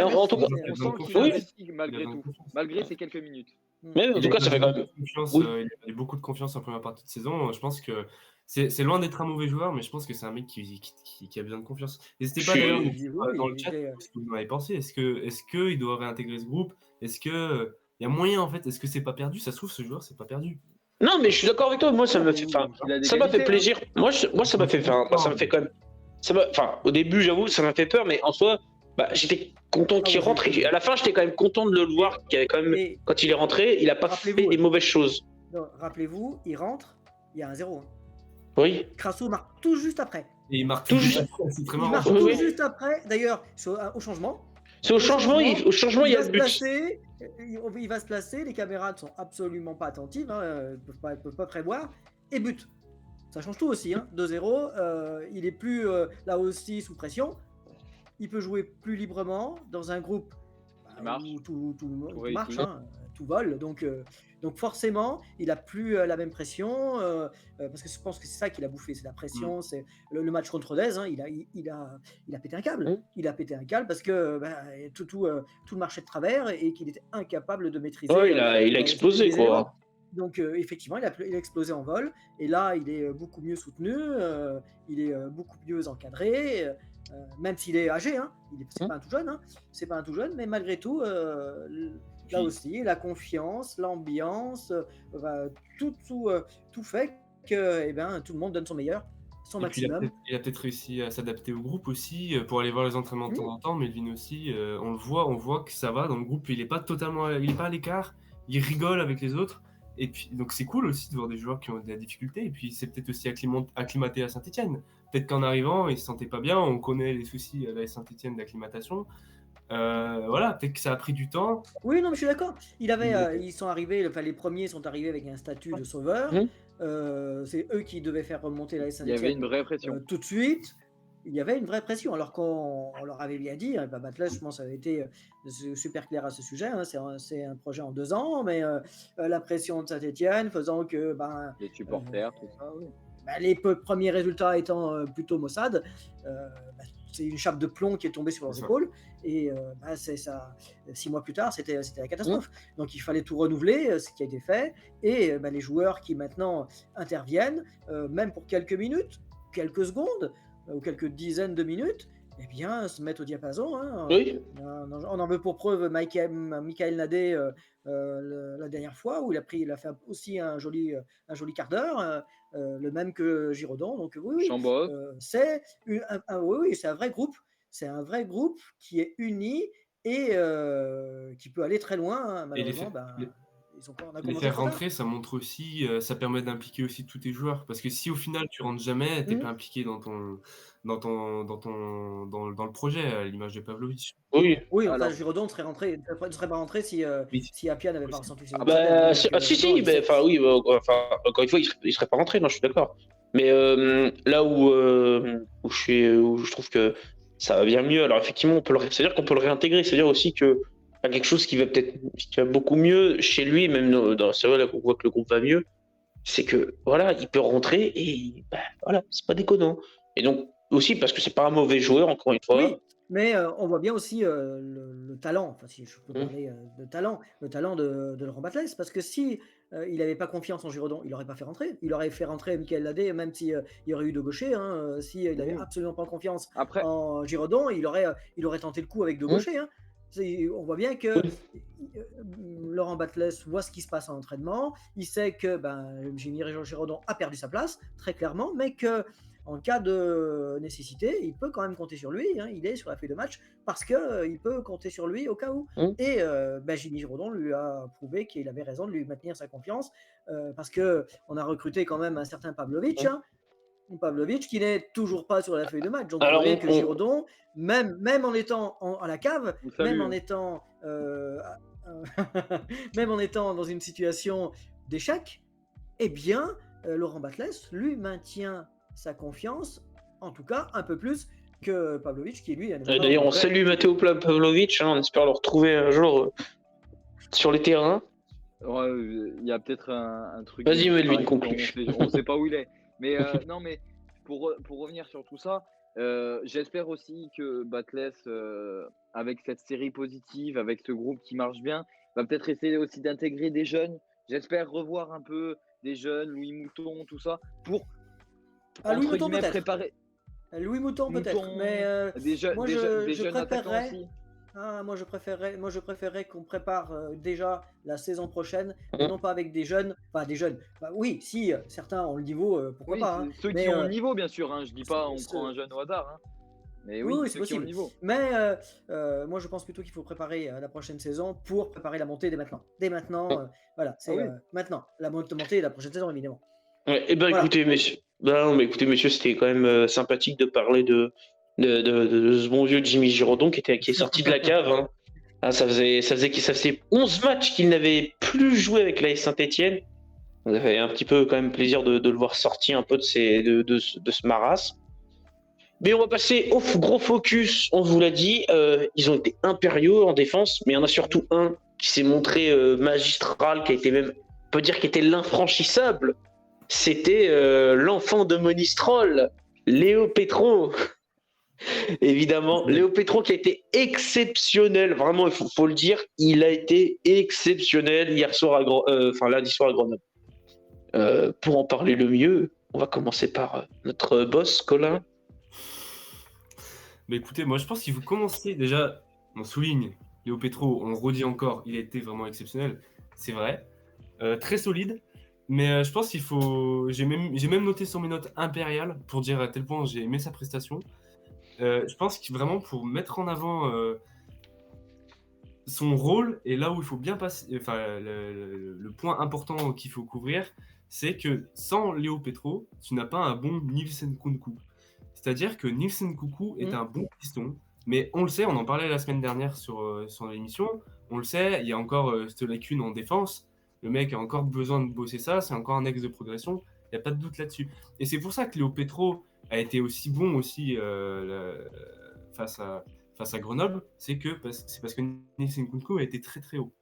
qu'il investit malgré tout, malgré ces quelques minutes. Mais en tout cas, ça fait quand même... Il a eu beaucoup de confiance en première partie de saison. Je pense que c'est loin d'être un mauvais joueur, mais je pense que c'est un mec qui a besoin de confiance. N'hésitez pas d'ailleurs dans le chat ce que vous en avez pensé. Est-ce qu'il doit réintégrer ce groupe? Est-ce qu'il y a moyen, en fait? Est-ce que c'est pas perdu? Ça se trouve, ce joueur, c'est pas perdu. Non, mais je suis d'accord avec toi. Moi, ça m'a fait plaisir. Moi, ça m'a fait quand même. Au début, j'avoue, ça m'a fait peur, mais en soi, j'étais content qu'il rentre. Et à la fin, j'étais quand même content de le voir. Quand il est rentré, il a pas fait des mauvaises choses. Rappelez-vous, il rentre, il y a un 0. Oui. Crasso marque tout juste après. Et il marque tout juste après. C'est très marrant. Il marque tout juste après. D'ailleurs, au changement. C'est au changement, il y a le but. Il va se placer, les caméras ne sont absolument pas attentives, ne peuvent pas prévoir, et but. Ça change tout aussi, 2-0, il est plus là aussi sous pression, il peut jouer plus librement dans un groupe où tout marche, tout vole, donc forcément il a plus la même pression, parce que je pense que c'est ça qu'il a bouffé, c'est la pression, c'est le match contre Rodez, il a pété un câble, il a pété un câble parce que tout marchait de travers et qu'il était incapable de maîtriser. Il a explosé quoi. Donc effectivement il a explosé en vol, et là il est beaucoup mieux soutenu, il est beaucoup mieux encadré, même s'il est âgé, c'est pas un tout jeune, mais malgré tout là aussi, la confiance, l'ambiance, tout fait que tout le monde donne son meilleur, son maximum. Il a peut-être réussi à s'adapter au groupe aussi, pour aller voir les entraînements de temps en temps. Melvin aussi, on voit que ça va dans le groupe. Il est pas à l'écart, il rigole avec les autres. Et puis donc c'est cool aussi de voir des joueurs qui ont des difficultés. Et puis c'est peut-être aussi acclimaté à Saint-Etienne. Peut-être qu'en arrivant, il se sentait pas bien. On connaît les soucis à Saint-Etienne d'acclimatation. Peut-être que ça a pris du temps. Oui, non, mais je suis d'accord. Ils sont arrivés, les premiers sont arrivés avec un statut de sauveur. C'est eux qui devaient faire remonter la Saint-Etienne. Il y avait une vraie pression. Tout de suite, il y avait une vraie pression. Alors qu'on leur avait bien dit, Batles, je pense, avait été super clair à ce sujet. C'est un projet en 2 ans, mais la pression de Saint-Etienne faisant que les supporters, tout ça. Oui. Les premiers résultats étant plutôt maussades, c'est une chape de plomb qui est tombée sur leurs épaules, et c'est ça. 6 mois plus tard, c'était la catastrophe. Donc il fallait tout renouveler, ce qui a été fait, et les joueurs qui maintenant interviennent, même pour quelques minutes, quelques secondes, ou quelques dizaines de minutes, se mettent au diapason. On en veut pour preuve Michael Nadé la dernière fois, où il a fait aussi un joli quart d'heure, le même que Giraudon. Donc c'est un vrai groupe. C'est un vrai groupe qui est uni et qui peut aller très loin. Malheureusement, les faire rentrer, ça montre aussi, ça permet d'impliquer aussi tous tes joueurs. Parce que si au final tu rentres jamais, t'es pas impliqué dans le projet, à l'image de Pavlovic. Oui, Giraudon ne serait pas rentré si Apia n'avait pas ressenti ses encore une fois, il serait pas rentré, non, je suis d'accord. Mais là où je trouve que ça va bien mieux, alors effectivement, c'est-à-dire qu'on peut le réintégrer, c'est-à-dire aussi que quelque chose qui va beaucoup mieux chez lui, même c'est vrai là qu'on voit que le groupe va mieux. c'est que voilà, il peut rentrer et bah, voilà, c'est pas déconnant. Et donc aussi parce que c'est pas un mauvais joueur, encore une Oui, fois. mais on voit bien aussi, le talent, enfin si je peux Mm. parler, de talent, le talent de Laurent Batles. Parce que si, il n'avait pas confiance en Giraudon, il l'aurait pas fait rentrer. Il aurait fait rentrer Mickaël Ladé même si, il y aurait eu 2 gauchers, hein, si, il avait Mmh. absolument pas confiance Après, en Giraudon, il aurait tenté le coup avec 2 Mm. gauchers, hein. On voit bien que, Oui. Laurent Batles voit ce qui se passe en entraînement. Il sait que, Giraudon a perdu sa place, très clairement, mais que en cas de nécessité, il peut quand même compter sur lui, hein. Il est sur la feuille de match parce que, il peut compter sur lui au cas où. Mm. Et Jimmy Giraudon lui a prouvé qu'il avait raison de lui maintenir sa confiance, parce qu'on a recruté quand même un certain Pavlovic, Mm. hein. Pavlovic qui n'est toujours pas sur la feuille de match. Donc Alors vous voyez que Giraudon, même en étant à la cave, on salue, même en hein. étant, même en étant dans une situation d'échec, eh bien, Laurent Batles, lui, maintient sa confiance, en tout cas un peu plus que Pavlovic, qui lui... D'ailleurs, on salue Matteo Pavlovic, hein, on espère le retrouver un jour sur les terrains. Ouais, il y a peut-être un truc. Vas-y, qui Melvin, travaille, conclue. on sait pas où il est. Mais non, mais pour revenir sur tout ça, j'espère aussi que Batles, avec cette série positive, avec ce groupe qui marche bien, va peut-être essayer aussi d'intégrer des jeunes. J'espère revoir un peu des jeunes, Louis Mouton, tout ça, pour Ah, Louis entre Mouton guillemets peut-être. préparer Louis Mouton peut-être, Mouton, mais des jeunes, moi des jeunes, des je jeunes attaquants préférerais, aussi. moi je préférerais qu'on prépare déjà la saison prochaine, mais non pas avec des jeunes, enfin des jeunes. Bah, oui, si certains ont le niveau, pourquoi Oui, pas, hein, ceux mais qui ont le niveau, bien sûr. Hein, je dis pas on ce- prend un jeune au hasard. Hein. Mais oui, oui, oui, c'est ceux qui ont le possible. niveau. Mais moi, je pense plutôt qu'il faut préparer la prochaine saison pour préparer la montée dès maintenant. Dès maintenant, voilà, c'est oui. maintenant la montée et la prochaine saison, évidemment. Ouais, eh ben Voilà. écoutez, messieurs, non, mais écoutez, messieurs, c'était quand même sympathique de parler de ce bon vieux Jimmy Giraudon qui est sorti de la cave. Hein. Ah, ça faisait 11 matchs qu'il n'avait plus joué avec l'AS Saint-Etienne. Ça fait un petit peu quand même plaisir de le voir sortir un peu de ce marasme. Mais on va passer au gros focus, on vous l'a dit. Ils ont été impériaux en défense, mais il y en a surtout un qui s'est montré magistral, qui a été même, on peut dire, qui était l'infranchissable. C'était l'enfant de Monistrol, Léo Petro. Évidemment, Léo Petro qui a été exceptionnel, vraiment, il faut le dire, il a été exceptionnel hier soir lundi soir à Grenoble. Pour en parler le mieux, on va commencer par notre boss, Colin. Mais écoutez, moi je pense qu'il faut commencer déjà, on souligne, Léo Petro, on le redit encore, il a été vraiment exceptionnel, c'est vrai, très solide, mais je pense qu'il faut, j'ai même noté sur mes notes impériales pour dire à tel point j'ai aimé sa prestation. Je pense que vraiment pour mettre en avant son rôle, et là où il faut bien passer, enfin le point important qu'il faut couvrir, c'est que sans Léo Petro, tu n'as pas un bon Nielsen Nkunku. C'est-à-dire que Nielsen Nkunku est un bon piston, mais on le sait, on en parlait la semaine dernière sur l'émission, on le sait, il y a encore cette lacune en défense, le mec a encore besoin de bosser ça, c'est encore un axe de progression, il n'y a pas de doute là-dessus. Et c'est pour ça que Léo Petro a été aussi bon aussi face à Grenoble, c'est parce que Nielsen Nkunku a été très très haut.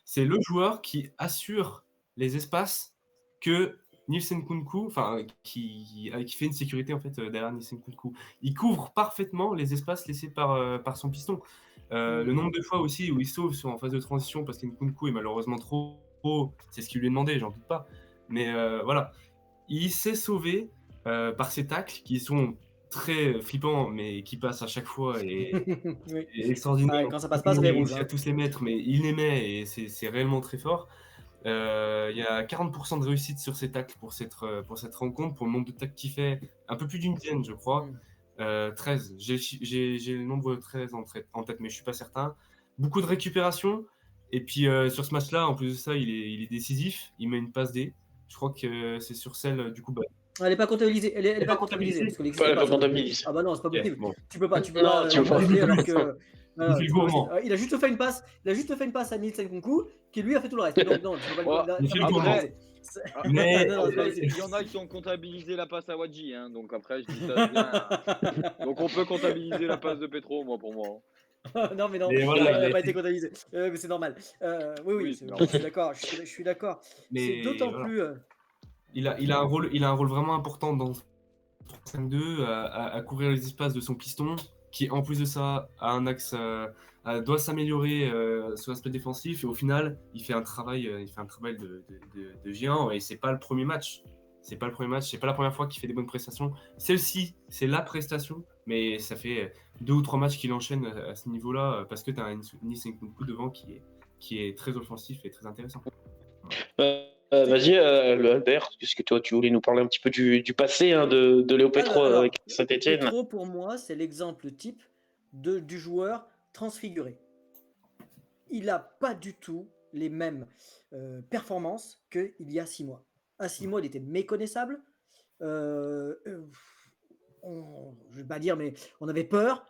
C'est le joueur qui assure les espaces que Nielsen Nkunku, enfin qui fait une sécurité en fait derrière Nielsen Nkunku. Il couvre parfaitement les espaces laissés par son piston. Le nombre de fois aussi où il sauve en phase de transition parce que Nkunku est malheureusement trop haut, c'est ce qu'il lui est demandé, j'en doute pas. Mais voilà, il s'est sauvé par ses tacles qui sont très flippants, mais qui passent à chaque fois et Oui. extraordinaire. Quand ça passe pas, c'est les rouges. Il a tous les mètres, mais il les met et c'est réellement très fort. Il y a 40% de réussite sur ses tacles pour cette rencontre, pour le nombre de tacles qu'il fait, un peu plus d'une dizaine, je crois. 13. J'ai le nombre 13 en tête, mais je suis pas certain. Beaucoup de récupération. Et puis sur ce match-là, en plus de ça, il est décisif. Il met une passe D. Je crois que c'est sur celle du coup. Elle n'est pas comptabilisée. Elle est pas comptabilisée. Parce que l'existe Elle est pas pas. comptabilisée. Ah bah non, c'est pas Ok, possible. bon. Tu peux pas. Non, tu peux pas. compter alors que. Il fait le gourmand. Il a juste fait une passe. Il a juste fait une passe à Nielsen Nkunku qui lui a fait tout le reste. Donc non, tu peux pas Ouais, il fait le pas gourmand. comptabiliser. Mais- Non, c'est pas Après, possible. il y en a qui ont comptabilisé la passe à Wadji, hein, donc après je dis ça bien. Donc on peut comptabiliser la passe de Petro, moi pour moi. Non, mais non, Mais voilà, il il n'a a pas été- été comptabilisé. Mais c'est normal. Oui, Oui, c'est je normal. suis d'accord. Je suis d'accord. C'est Mais d'autant voilà. plus. Il a un rôle vraiment important dans 3-5-2 à couvrir les espaces de son piston, qui en plus de ça a un axe, doit s'améliorer sur l'aspect défensif et au final il fait un travail de géant et c'est pas le premier match. C'est pas la première fois qu'il fait des bonnes prestations. Celle-ci, c'est la prestation, mais ça fait 2 ou 3 matchs qu'il enchaîne à ce niveau-là parce que tu as un Nice Nkunku devant qui est très offensif et très intéressant. Vas-y, Albert, parce que toi, tu voulais nous parler un petit peu du passé de Léo Petro Alors, avec Saint-Etienne. Petro, pour moi, c'est l'exemple type du joueur transfiguré. Il n'a pas du tout les mêmes performances qu'il y a 6 mois. À 6 mois, il était méconnaissable. Je ne vais pas dire, mais on avait peur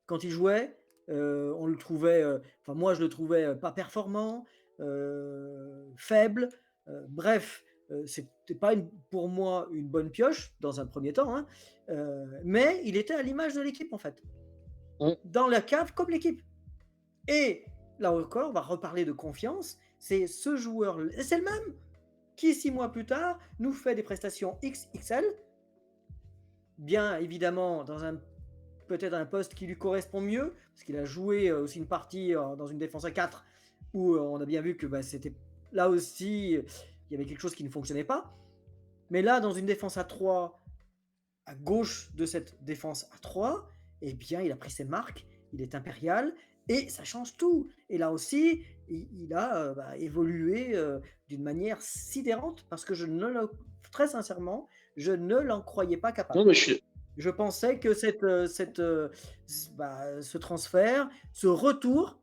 quand il jouait. On le trouvait, moi je le trouvais pas performant, faible. Bref, c'était pas pour moi une bonne pioche dans un premier temps, hein, mais il était à l'image de l'équipe en fait. Dans la cave comme l'équipe. Et là encore, on va reparler de confiance. C'est ce joueur, c'est le même, qui 6 mois plus tard nous fait des prestations XXL, bien évidemment dans peut-être un poste qui lui correspond mieux, parce qu'il a joué aussi une partie dans une défense à 4 où on a bien vu que c'était là aussi, il y avait quelque chose qui ne fonctionnait pas. Mais là, dans une défense à 3, à gauche de cette défense à 3, eh bien, il a pris ses marques, il est impérial, et ça change tout. Et là aussi, il a évolué d'une manière sidérante, parce que très sincèrement, je ne l'en croyais pas capable. Non, mais Je pensais que ce transfert, ce retour,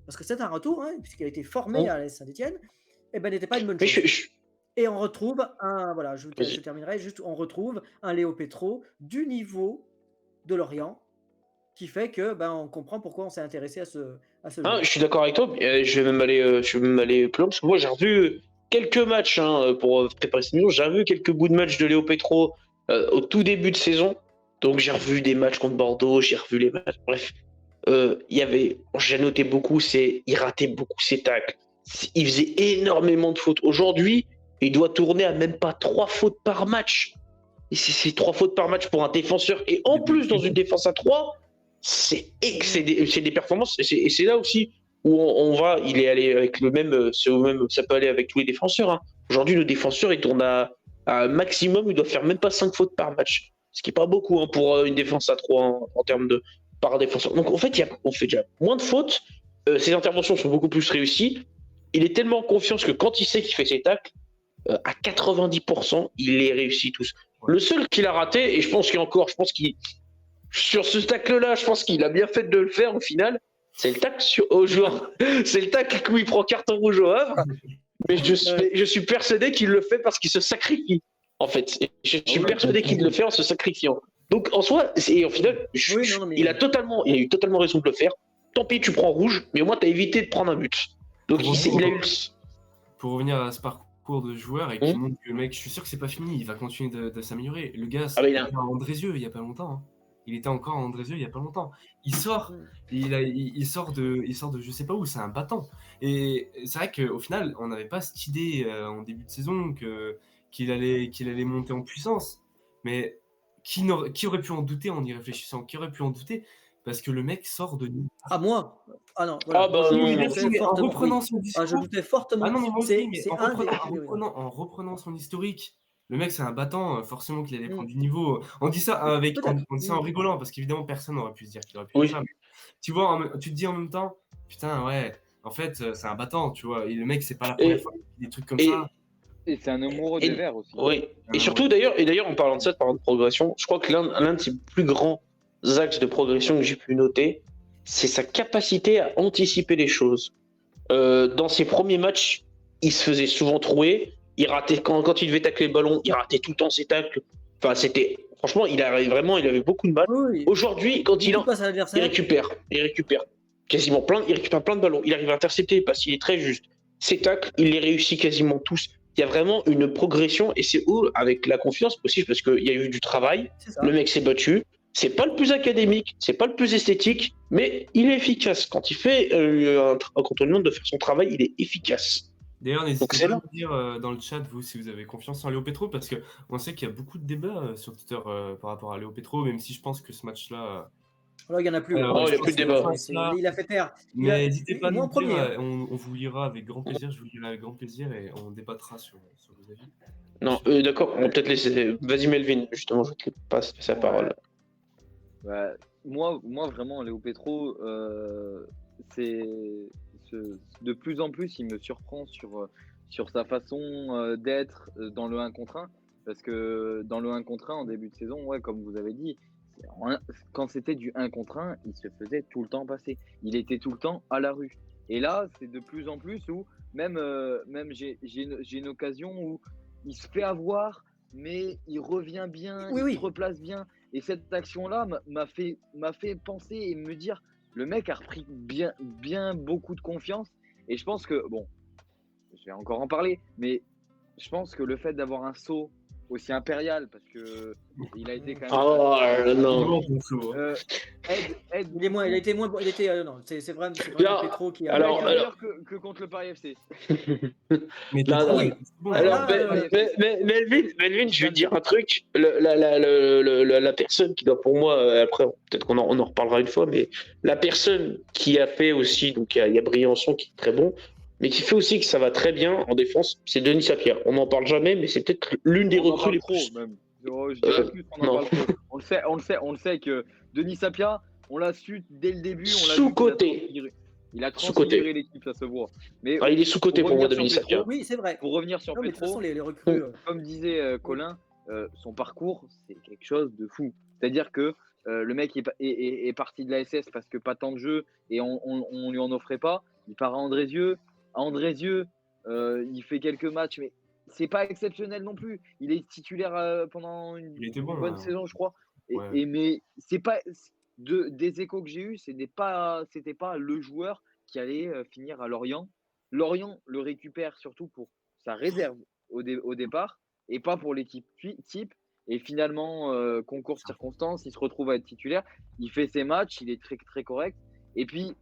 parce que c'est un retour, hein, puisqu'il a été formé à l'AS Saint-Etienne, n'était pas une bonne chose. Et on retrouve je terminerai juste, on retrouve un Léo Petro du niveau de Lorient, qui fait que on comprend pourquoi on s'est intéressé à ce jeu. Je suis d'accord avec toi, mais je vais même aller plus loin, parce que moi j'ai revu quelques matchs pour préparer cette émission, j'ai revu quelques bouts de matchs de Léo Petro au tout début de saison. Donc j'ai revu des matchs contre Bordeaux, j'ai revu les matchs, bref. J'ai noté beaucoup, il ratait beaucoup ses tacles. Il faisait énormément de fautes. Aujourd'hui, il doit tourner à même pas 3 fautes par match. Et c'est 3 fautes par match pour un défenseur. Et en plus, dans une défense à 3, c'est des performances. Et c'est là aussi où on va, il est allé avec le même, ça peut aller avec tous les défenseurs. Hein. Aujourd'hui, le défenseur, il tourne à maximum, il doit faire même pas 5 fautes par match. Ce qui n'est pas beaucoup pour une défense à 3 en termes de par défenseur. Donc en fait, on fait déjà moins de fautes. Ses interventions sont beaucoup plus réussies. Il est tellement en confiance que quand il sait qu'il fait ses tacles, à 90%, il les réussit tous. Le seul qu'il a raté, et je pense qu'il sur ce tacle-là, je pense qu'il a bien fait de le faire au final, c'est le tacle au joueur. C'est le tacle où il prend carton rouge au Havre. Mais je suis persuadé qu'il le fait parce qu'il se sacrifie. En fait, je suis persuadé qu'il le fait en se sacrifiant. Donc en soi, au final, il a eu totalement raison de le faire. Tant pis, tu prends rouge, mais au moins tu as évité de prendre un but. Donc il a eu. Pour revenir à ce parcours de joueur et qui montre que le mec, je suis sûr que c'est pas fini, il va continuer de s'améliorer. Le gars, il était à Andrézieux il y a pas longtemps. Hein. Il était encore à Andrézieux il y a pas longtemps. Il sort de je sais pas où, c'est un battant. Et c'est vrai qu'au final, on n'avait pas cette idée en début de saison qu'il allait monter en puissance. Mais qui aurait pu en douter en y réfléchissant? Qui aurait pu en douter? Parce que le mec sort de... Ah, moi? Ah non, voilà. En reprenant son discours... je doutais fortement. Ah non, mais moi aussi, mais en reprenant son historique, le mec, c'est un battant, forcément qu'il allait prendre du niveau. On dit ça en rigolant, parce qu'évidemment, personne n'aurait pu se dire qu'il aurait pu faire ça. Tu vois, tu te dis en même temps, putain, ouais, en fait, c'est un battant, tu vois. Et le mec, c'est pas la première fois qu'il fait des trucs comme ça. Et c'est un amoureux des Verts aussi. Oui, et surtout, d'ailleurs, en parlant de ça, de progression, je crois que l'un de ses plus grands axes de progression que j'ai pu noter, c'est sa capacité à anticiper les choses. Dans ses premiers matchs, il se faisait souvent trouer. Il ratait quand il devait tacler le ballon, il ratait tout le temps ses tacles. Enfin, franchement, il avait beaucoup de mal. Oui. Aujourd'hui, quand il récupère quasiment plein de ballons. Il arrive à intercepter parce qu'il est très juste. Ses tacles, il les réussit quasiment tous. Il y a vraiment une progression et c'est avec la confiance aussi parce qu'il y a eu du travail. Le mec s'est battu. C'est pas le plus académique, c'est pas le plus esthétique, mais il est efficace. Quand il fait quand on lui demande de faire son travail, il est efficace. D'ailleurs, Donc, n'hésitez c'est pas à là. me dire dans le chat, vous, si vous avez confiance en Léo Petro, parce qu'on sait qu'il y a beaucoup de débats sur Twitter par rapport à Léo Petro, même si je pense que ce match-là. Alors, il n'y en a plus. Alors, Oh, il y a je plus de pense débat. que ça, Il a fait taire. mais n'hésitez pas à moi nous en premier. dire, on vous lira avec grand plaisir, je vous lirai avec grand plaisir et on débattra sur vos avis. Non, d'accord, on va peut-être laisser. Vas-y, Melvin, justement, je te passe sa parole. Ouais, moi, vraiment, Léo Petro, de plus en plus, il me surprend sur sa façon d'être dans le 1 contre 1. Parce que dans le 1 contre 1, en début de saison, ouais, comme vous avez dit, quand c'était du 1 contre 1, il se faisait tout le temps passer. Il était tout le temps à la rue. Et là, c'est de plus en plus où, même j'ai une occasion où il se fait avoir, mais il revient bien, Oui, il oui. se replace bien. Et cette action-là m'a fait penser et me dire, le mec a repris bien beaucoup de confiance. Et je pense que, bon, je vais encore en parler, mais je pense que le fait d'avoir un saut aussi impérial, parce que il a été quand même. Oh non. Aide. Il est moins, il a été moins. Il était, non, c'est vraiment Là, Petro qui a. alors, meilleur que contre le Paris FC. Mais Là, Petro, oui. c'est bon, Alors, là, Melvin, je vais te dire un truc. La personne qui doit, pour moi, après, peut-être qu'on en reparlera une fois, mais la personne qui a fait aussi, donc il y a Briançon qui est très bon, mais qui fait aussi que ça va très bien en défense, c'est Denis Sapierre. On n'en parle jamais, mais c'est peut-être l'une des On en recrues parle les trop, plus. même. Je dirais plus qu'on en non. parle trop. On le sait que Denis Sapia, on l'a su dès le début. On l'a Sous-coté. Il a Sous-coté. transféré l'équipe, ça se voit. Mais Ah, il est sous-côté pour moi, Denis Sapierre. Oui, c'est vrai. pour revenir sur Non, mais de toute Petro, façon, les recrues. comme disait Colin, son parcours, c'est quelque chose de fou. C'est-à-dire que le mec est parti de la SS parce que pas tant de jeux et on lui en offrait pas. Il part à Andrézieux. À Andrézieux, il fait quelques matchs, mais c'est pas exceptionnel non plus. Il est titulaire pendant une bonne saison, je crois. Mais c'est pas des échos que j'ai eus, c'était pas le joueur qui allait finir à Lorient. Lorient le récupère surtout pour sa réserve au départ et pas pour l'équipe type. Et finalement, concours circonstances, il se retrouve à être titulaire. Il fait ses matchs, il est très, très correct. Et puis,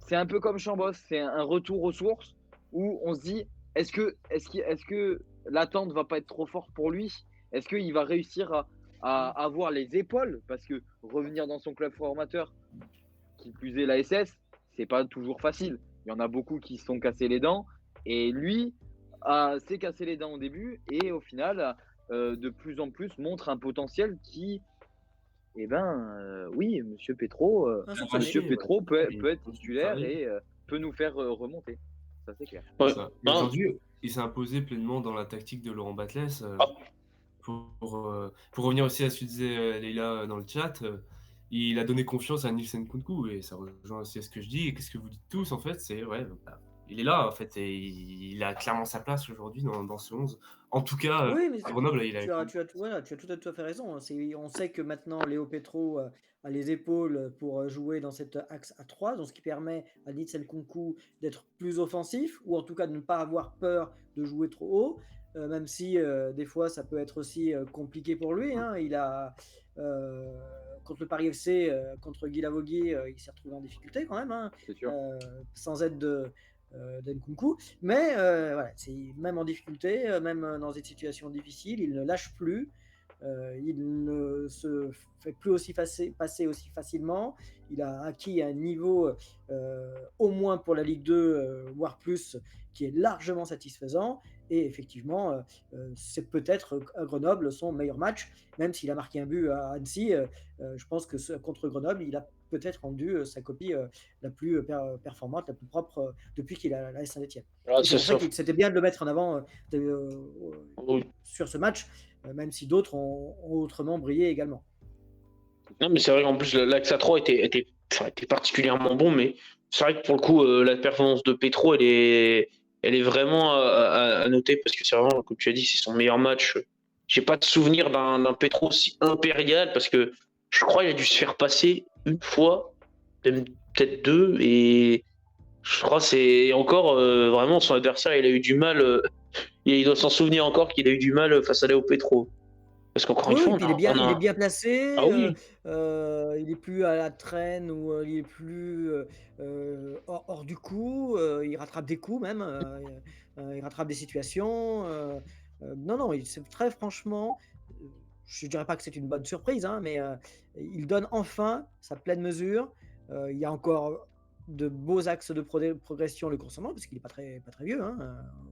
c'est un peu comme Chambos, c'est un retour aux sources où on se dit, est-ce que l'attente va pas être trop forte pour lui? Est-ce qu'il va réussir à avoir les épaules? Parce que revenir dans son club formateur, qui plus est la SS, c'est pas toujours facile. Il y en a beaucoup qui se sont cassés les dents. Et lui s'est cassé les dents au début et au final, de plus en plus, montre un potentiel qui... Eh ben, oui, Monsieur Petro, peut être titulaire et peut nous faire remonter. Ça, c'est clair. Ouais. Aujourd'hui, il s'est imposé pleinement dans la tactique de Laurent Batles. Pour revenir aussi à ce que disait Leïla dans le chat, il a donné confiance à Nielsen Kounkou et ça rejoint aussi à ce que je dis et qu'est-ce que vous dites tous en fait, c'est il est là en fait et il a clairement sa place aujourd'hui dans ce 11. En tout cas, oui, mais à Grenoble, il a. tu as tout à fait raison. On sait que maintenant Léo Petro a les épaules pour jouer dans cet axe à 3, donc ce qui permet à Nielsen Kounkou d'être plus offensif ou en tout cas de ne pas avoir peur de jouer trop haut. Même si des fois ça peut être aussi compliqué pour lui. Hein. Il a contre le Paris FC, contre Guy Lavogui, il s'est retrouvé en difficulté quand même, hein, C'est sûr. sans aide d'Nkunku. Mais voilà, même en difficulté, même dans des situations difficiles, il ne lâche plus. Il ne se fait plus aussi passer aussi facilement. Il a acquis un niveau, au moins pour la Ligue 2, voire plus, qui est largement satisfaisant. Et effectivement, c'est peut-être à Grenoble son meilleur match, même s'il a marqué un but à Annecy. Je pense que contre Grenoble, il a peut-être rendu sa copie la plus performante, la plus propre depuis qu'il a la Saint-Etienne. C'était bien de le mettre en avant sur ce match, même si d'autres ont autrement brillé également. Non, mais c'est vrai qu'en plus, l'axe A3 était particulièrement bon, mais c'est vrai que pour le coup, la performance de Petro, elle est vraiment à noter parce que c'est vraiment, comme tu as dit, c'est son meilleur match. J'ai pas de souvenir d'un Petro aussi impérial parce que je crois qu'il a dû se faire passer une fois, même peut-être deux, et je crois que c'est encore vraiment son adversaire, il a eu du mal. Il doit s'en souvenir encore qu'il a eu du mal face à Léo Petro. Parce qu'encore une Oui, fois, et puis il est bien placé, Ah oui, il est plus à la traîne ou, il est plus, hors du coup, il rattrape des coups même, il rattrape des situations, non, non, il c'est très franchement, je dirais pas que c'est une bonne surprise, hein, mais, il donne enfin sa pleine mesure. Il y a encore de beaux axes de progression le concernant, parce qu'il est pas très vieux, hein,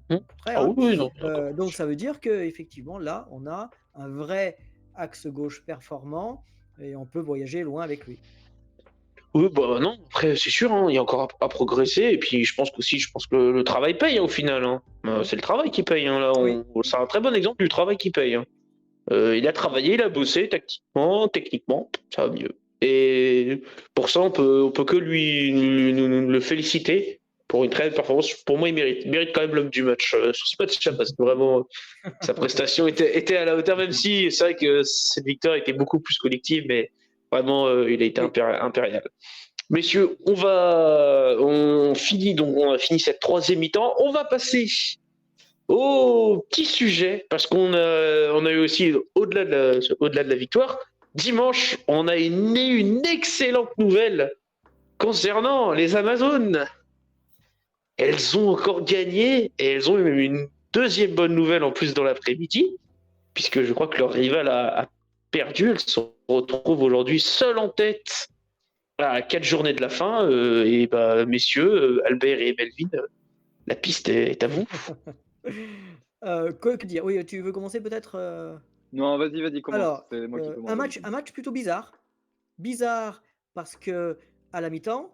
mmh. au contraire, Ah hein. oui, oui, non, d'accord. Donc ça veut dire qu'effectivement là, on a un vrai axe gauche performant et on peut voyager loin avec lui. Oui, bah, non, après, c'est sûr, hein, il y a encore à progresser et puis je pense que le travail paye, hein, au final, hein. C'est le travail qui paye, hein, là, Oui, c'est un très bon exemple du travail qui paye, hein. Il a travaillé, il a bossé tactiquement, techniquement, ça va mieux. Et pour ça, on peut que le féliciter pour une très belle performance. Pour moi, il mérite quand même l'homme du match sur ce match-là parce que vraiment, sa prestation était à la hauteur, même si c'est vrai que cette victoire était beaucoup plus collective, mais vraiment, il a été oui. impérial. Messieurs, on a fini cette troisième mi-temps. On va passer au petit sujet, parce on a eu aussi, au-delà de la victoire, dimanche, on a une excellente nouvelle concernant les Amazones. Elles ont encore gagné et elles ont eu une deuxième bonne nouvelle en plus dans l'après-midi, puisque je crois que leur rival a perdu. Elles se retrouvent aujourd'hui seules en tête à 4 journées de la fin. Et bah, messieurs, Albert et Melvin, la piste est à vous. Que dire? Oui, tu veux commencer peut-être, Non, vas-y, commence. Alors, C'est moi qui un commande match d'habitude. un match plutôt bizarre. Bizarre parce qu'à la mi-temps,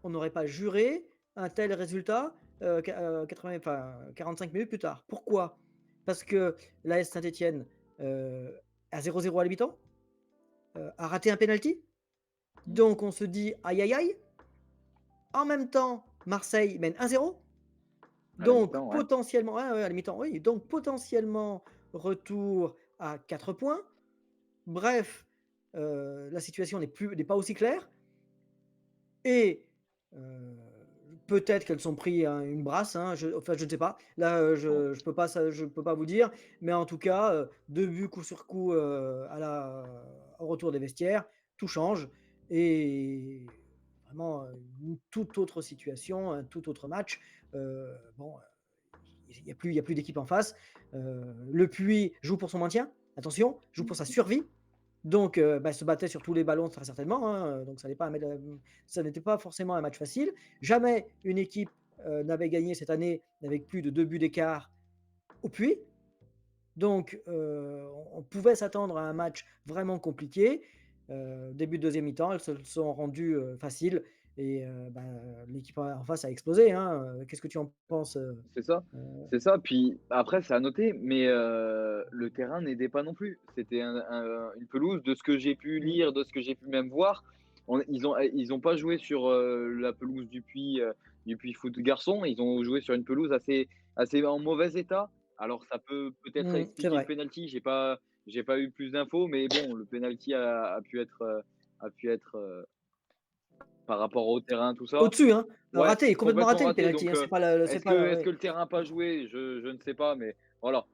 on n'aurait pas juré un tel résultat, 80 enfin 45 minutes plus tard. Pourquoi? Parce que l'AS Saint-Étienne, à 0-0 à la mi-temps, a raté un penalty. Donc on se dit: «Aïe, aïe, aïe». En même temps, Marseille mène 1-0. À la Donc mi-temps, ouais. potentiellement, ouais, ouais, à la mi-temps, oui, donc potentiellement retour à 4 points. Bref, la situation n'est pas aussi claire et heu, peut-être qu'elles sont pris une brasse, hein, je ne sais pas. Là, Bon. je peux pas vous dire, mais en tout cas, 2 buts coup sur coup, au retour des vestiaires, tout change et vraiment, une toute autre situation, un tout autre match. Bon, il y a plus d'équipe en face. Le Puy joue pour son maintien, attention, joue pour sa survie. Donc, bah, se battait sur tous les ballons très certainement, hein, donc ça n'était pas forcément un match facile. Jamais une équipe, n'avait gagné cette année avec plus de 2 buts d'écart au Puy. Donc, on pouvait s'attendre à un match vraiment compliqué. Début de deuxième mi-temps, elles se sont rendues, faciles et bah, l'équipe en face a explosé, hein, qu'est-ce que tu en penses, C'est ça, heu? c'est ça. Puis après, c'est à noter, mais le terrain n'aidait pas non plus. C'était une pelouse, de ce que j'ai pu Mmh, lire, de ce que j'ai pu même voir. Ils ont pas joué sur la pelouse du Puy Foot Garçon. Ils ont joué sur une pelouse assez en mauvais état. Alors ça peut peut-être mmh, c'est expliquer le vrai. penalty. J'ai pas eu plus d'infos, mais bon, le penalty a pu être par rapport au terrain, tout ça. Au-dessus, hein, Ouais, raté, complètement complètement raté le raté. penalty, Donc, hein, c'est pas le est-ce que ouais. le terrain a pas joué? Je ne sais pas, mais voilà.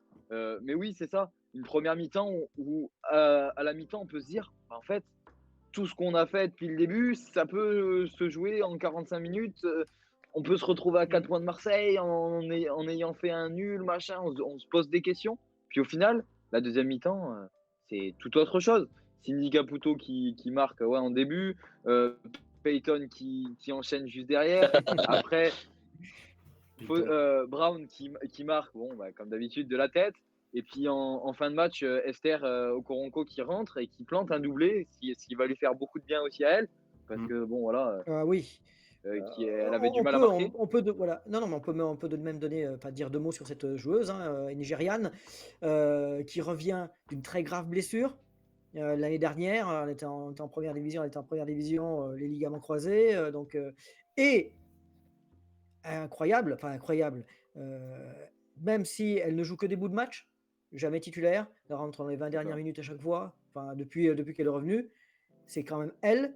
Mais oui, c'est ça. Une première mi-temps où, à la mi-temps, on peut se dire: «Bah, en fait, tout ce qu'on a fait depuis le début, ça peut se jouer en 45 minutes, on peut se retrouver à 4 Mmh. points de Marseille en ayant fait un nul, machin». On se pose des questions. Puis au final, la deuxième mi-temps, c'est tout autre chose. Cindy Caputo qui marque, ouais, en début, Payton qui enchaîne juste derrière. Après, Payton. Brown qui marque, bon, bah, comme d'habitude, de la tête. Et puis en fin de match, Esther Okoronkwo qui rentre et qui plante un doublé, ce qui va lui faire beaucoup de bien aussi à elle. Parce Mm. que bon, voilà, Ah oui, elle avait du mal à marquer. on peut de voilà, non, non, mais on peut de même donner, enfin dire 2 mots sur cette, joueuse, hein, nigériane, qui revient d'une très grave blessure. L'année dernière, elle était en 1re division, les ligaments croisés, et incroyable, enfin incroyable, même si elle ne joue que des bouts de match, jamais titulaire, elle rentre dans les 20 C'est dernières ça. minutes à chaque fois, enfin depuis qu'elle est revenue. C'est quand même elle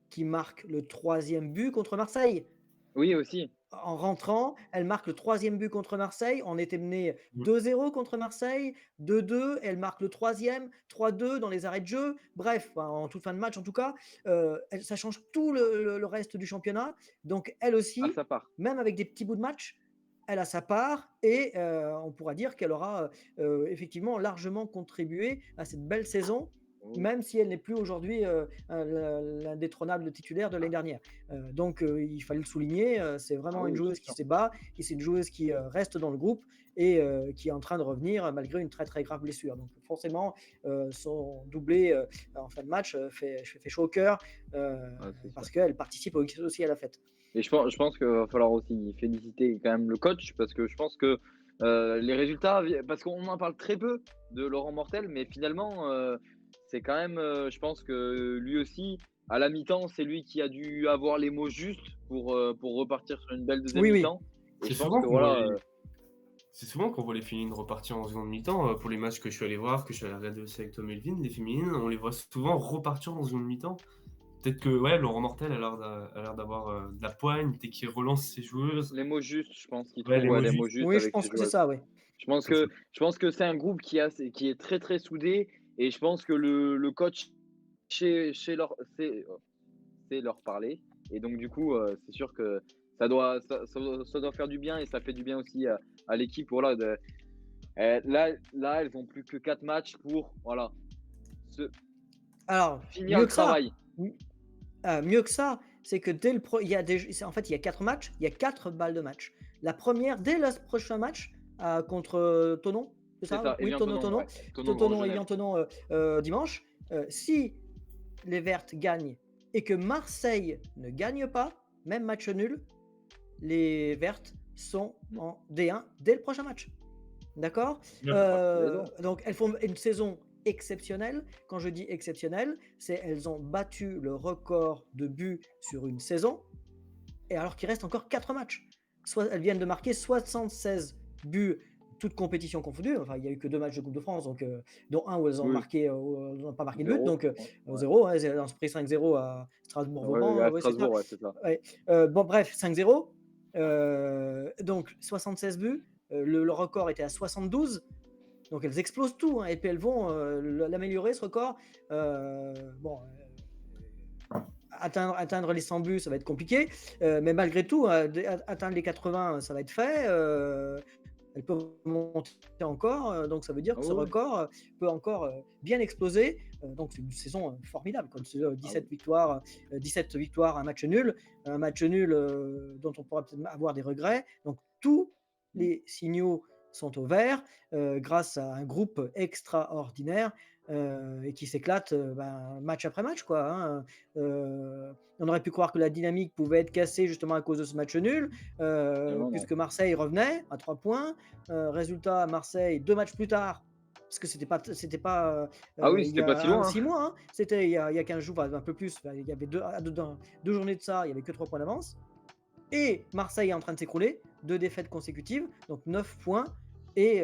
qui marque le 3e but contre Marseille. Oui, aussi. en rentrant, elle marque le 3e but contre Marseille. On était mené Mm. 2-0 contre Marseille, 2-2. Elle marque le 3e, 3-2 dans les arrêts de jeu. Bref, en toute fin de match en tout cas, ça change tout le reste du championnat. Donc elle à aussi, sa part. même avec des petits bouts de match, elle a sa part et on pourra dire qu'elle aura effectivement largement contribué à cette belle saison, Oui. même si elle n'est plus aujourd'hui l'indétrônable titulaire de l'année dernière. Donc il fallait le souligner, c'est vraiment Ah oui, une joueuse bien qui sûr. se bat et c'est une joueuse qui reste dans le groupe et qui est en train de revenir malgré une très très grave blessure. Donc forcément, son doublé en fin de match fait chaud au cœur Ouais, c'est parce sûr. qu'elle participe aussi à la fête. Et je pense qu'il va falloir aussi féliciter quand même le coach parce que je pense que les résultats, parce qu'on en parle très peu de Laurent Mortel, mais finalement, c'est quand même, je pense que lui aussi, à la mi-temps, c'est lui qui a dû avoir les mots justes pour repartir sur une belle deuxième Oui, oui. mi-temps. Et C'est je pense souvent que qu'on voit voilà, les- C'est souvent qu'on voit les féminines repartir en seconde mi-temps. Pour les matchs que je suis allé voir, que je suis allé regarder aussi avec Tom Melvin, les féminines, on les voit souvent repartir en seconde mi-temps. Peut-être que ouais, Laurent Mortel a l'air d'avoir de la poigne, dès qu'il relance ses joueuses. les mots justes, je pense qu'il Ouais, trouve les mots les mots justes. justes Oui, je avec ses pense que c'est joueuses. ça, oui. Ça, c'est- Je pense que c'est un groupe qui est très très soudé et je pense que le coach c'est leur parler. Et donc, du coup, c'est sûr que ça doit faire du bien et ça fait du bien aussi à l'équipe. Voilà, là, elles ont plus que 4 matchs pour voilà, Alors, finir mieux le que ça, travail. mieux que ça, c'est que dès le pro- il y a en fait, il y a 4 matchs, il y a 4 balles de match. La première, dès le prochain match contre Thonon, c'est C'est ça? ça, Oui, Evian Thonon, Tonon, ouais. Tonon, Grand Thonon, Genève. Evian Thonon dimanche. Si les Vertes gagnent et que Marseille ne gagne pas, même match nul, les Vertes sont en D1 dès le prochain match. D'accord? Donc elles font une saison exceptionnelle. Quand je dis exceptionnelle, c'est elles ont battu le record de buts sur une saison et alors qu'il reste encore 4 matchs. Soit elles viennent de marquer 76 buts, toutes compétitions confondues. Enfin, il n'y a eu que 2 matchs de Coupe de France, donc, dont un où elles ont Oui. marqué, où elles n'ont pas marqué de but, 0. donc Ouais. 0. Hein, elles ont pris 5-0 à Strasbourg-Vauban. À Ouais, c'est ça. Strasbourg, ouais, c'est ça. Bon, bref, 5-0. Donc 76 buts. Le record était à 72. Donc elles explosent tout, hein, et puis elles vont l'améliorer ce record. Atteindre les 100 buts, ça va être compliqué, mais malgré tout, atteindre les 80, ça va être fait. Elles peuvent monter encore, donc ça veut dire que ce Ouais. record peut encore bien exploser. Donc c'est une saison formidable, comme 17 victoires, 17 victoires, un match nul dont on pourra peut-être avoir des regrets. Donc tous les signaux sont au vert grâce à un groupe extraordinaire et qui s'éclate match après match, quoi, hein. On aurait pu croire que la dynamique pouvait être cassée justement à cause de ce match nul, Non. puisque Marseille revenait à 3 points. Résultat, Marseille, 2 matchs plus tard, parce que c'était pas Ah oui, il y c'était pas si a loin, hein. 6 mois, hein. C'était il y a 15 jours, un peu plus. Il y avait deux journées de ça, il n'y avait que 3 points d'avance. Et Marseille est en train de s'écrouler, 2 défaites consécutives, donc 9 points. Et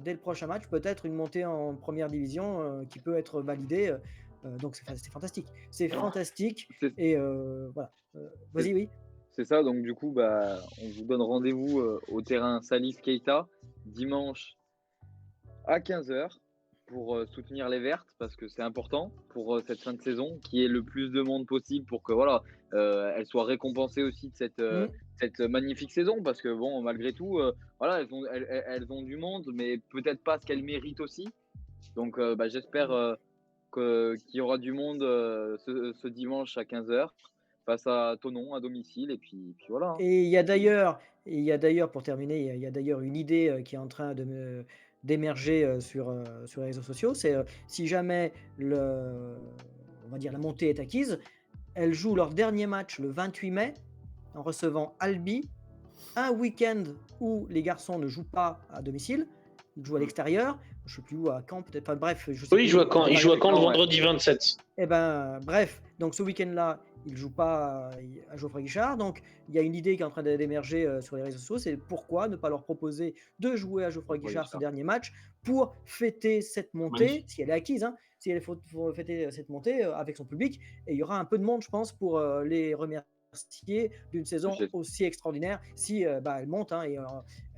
dès le prochain match, peut-être une montée en première division qui peut être validée. Donc c'est fantastique. C'est fantastique. C'est- Et voilà. Vas-y, oui. C'est ça, donc du coup, bah, on vous donne rendez-vous au terrain Salif Keita dimanche à 15h pour soutenir les Vertes parce que c'est important pour cette fin de saison qu'il y ait le plus de monde possible pour que voilà, elles soient récompensées aussi de cette magnifique saison parce que bon, malgré tout, voilà, elles ont du monde, mais peut-être pas ce qu'elles méritent aussi. Donc j'espère qu'il y aura du monde ce dimanche à 15h face à Thonon à domicile et puis voilà, hein. Et il y a d'ailleurs, pour terminer, il y a d'ailleurs une idée qui est en train d'émerger sur les réseaux sociaux. C'est si jamais on va dire la montée est acquise, elles jouent leur dernier match le 28 mai en recevant Albi, un week-end où les garçons ne jouent pas à domicile, ils jouent à l'extérieur. Je ne sais plus où, à Caen peut-être. Enfin, bref, je sais Oui, plus. il joue à Caen. Il joue à Caen le Ouais. vendredi 27. Eh ben, bref, donc ce week-end-là, il ne joue pas à Geoffroy Guichard. Donc, il y a une idée qui est en train d'émerger sur les réseaux sociaux, c'est pourquoi ne pas leur proposer de jouer à Geoffroy Guichard ce dernier match pour fêter cette montée, Magnifique. si elle est acquise, hein, si elle faut fêter cette montée avec son public. Et il y aura un peu de monde, je pense, pour les remercier remercier d'une saison J'ai- aussi extraordinaire si elles montent hein, et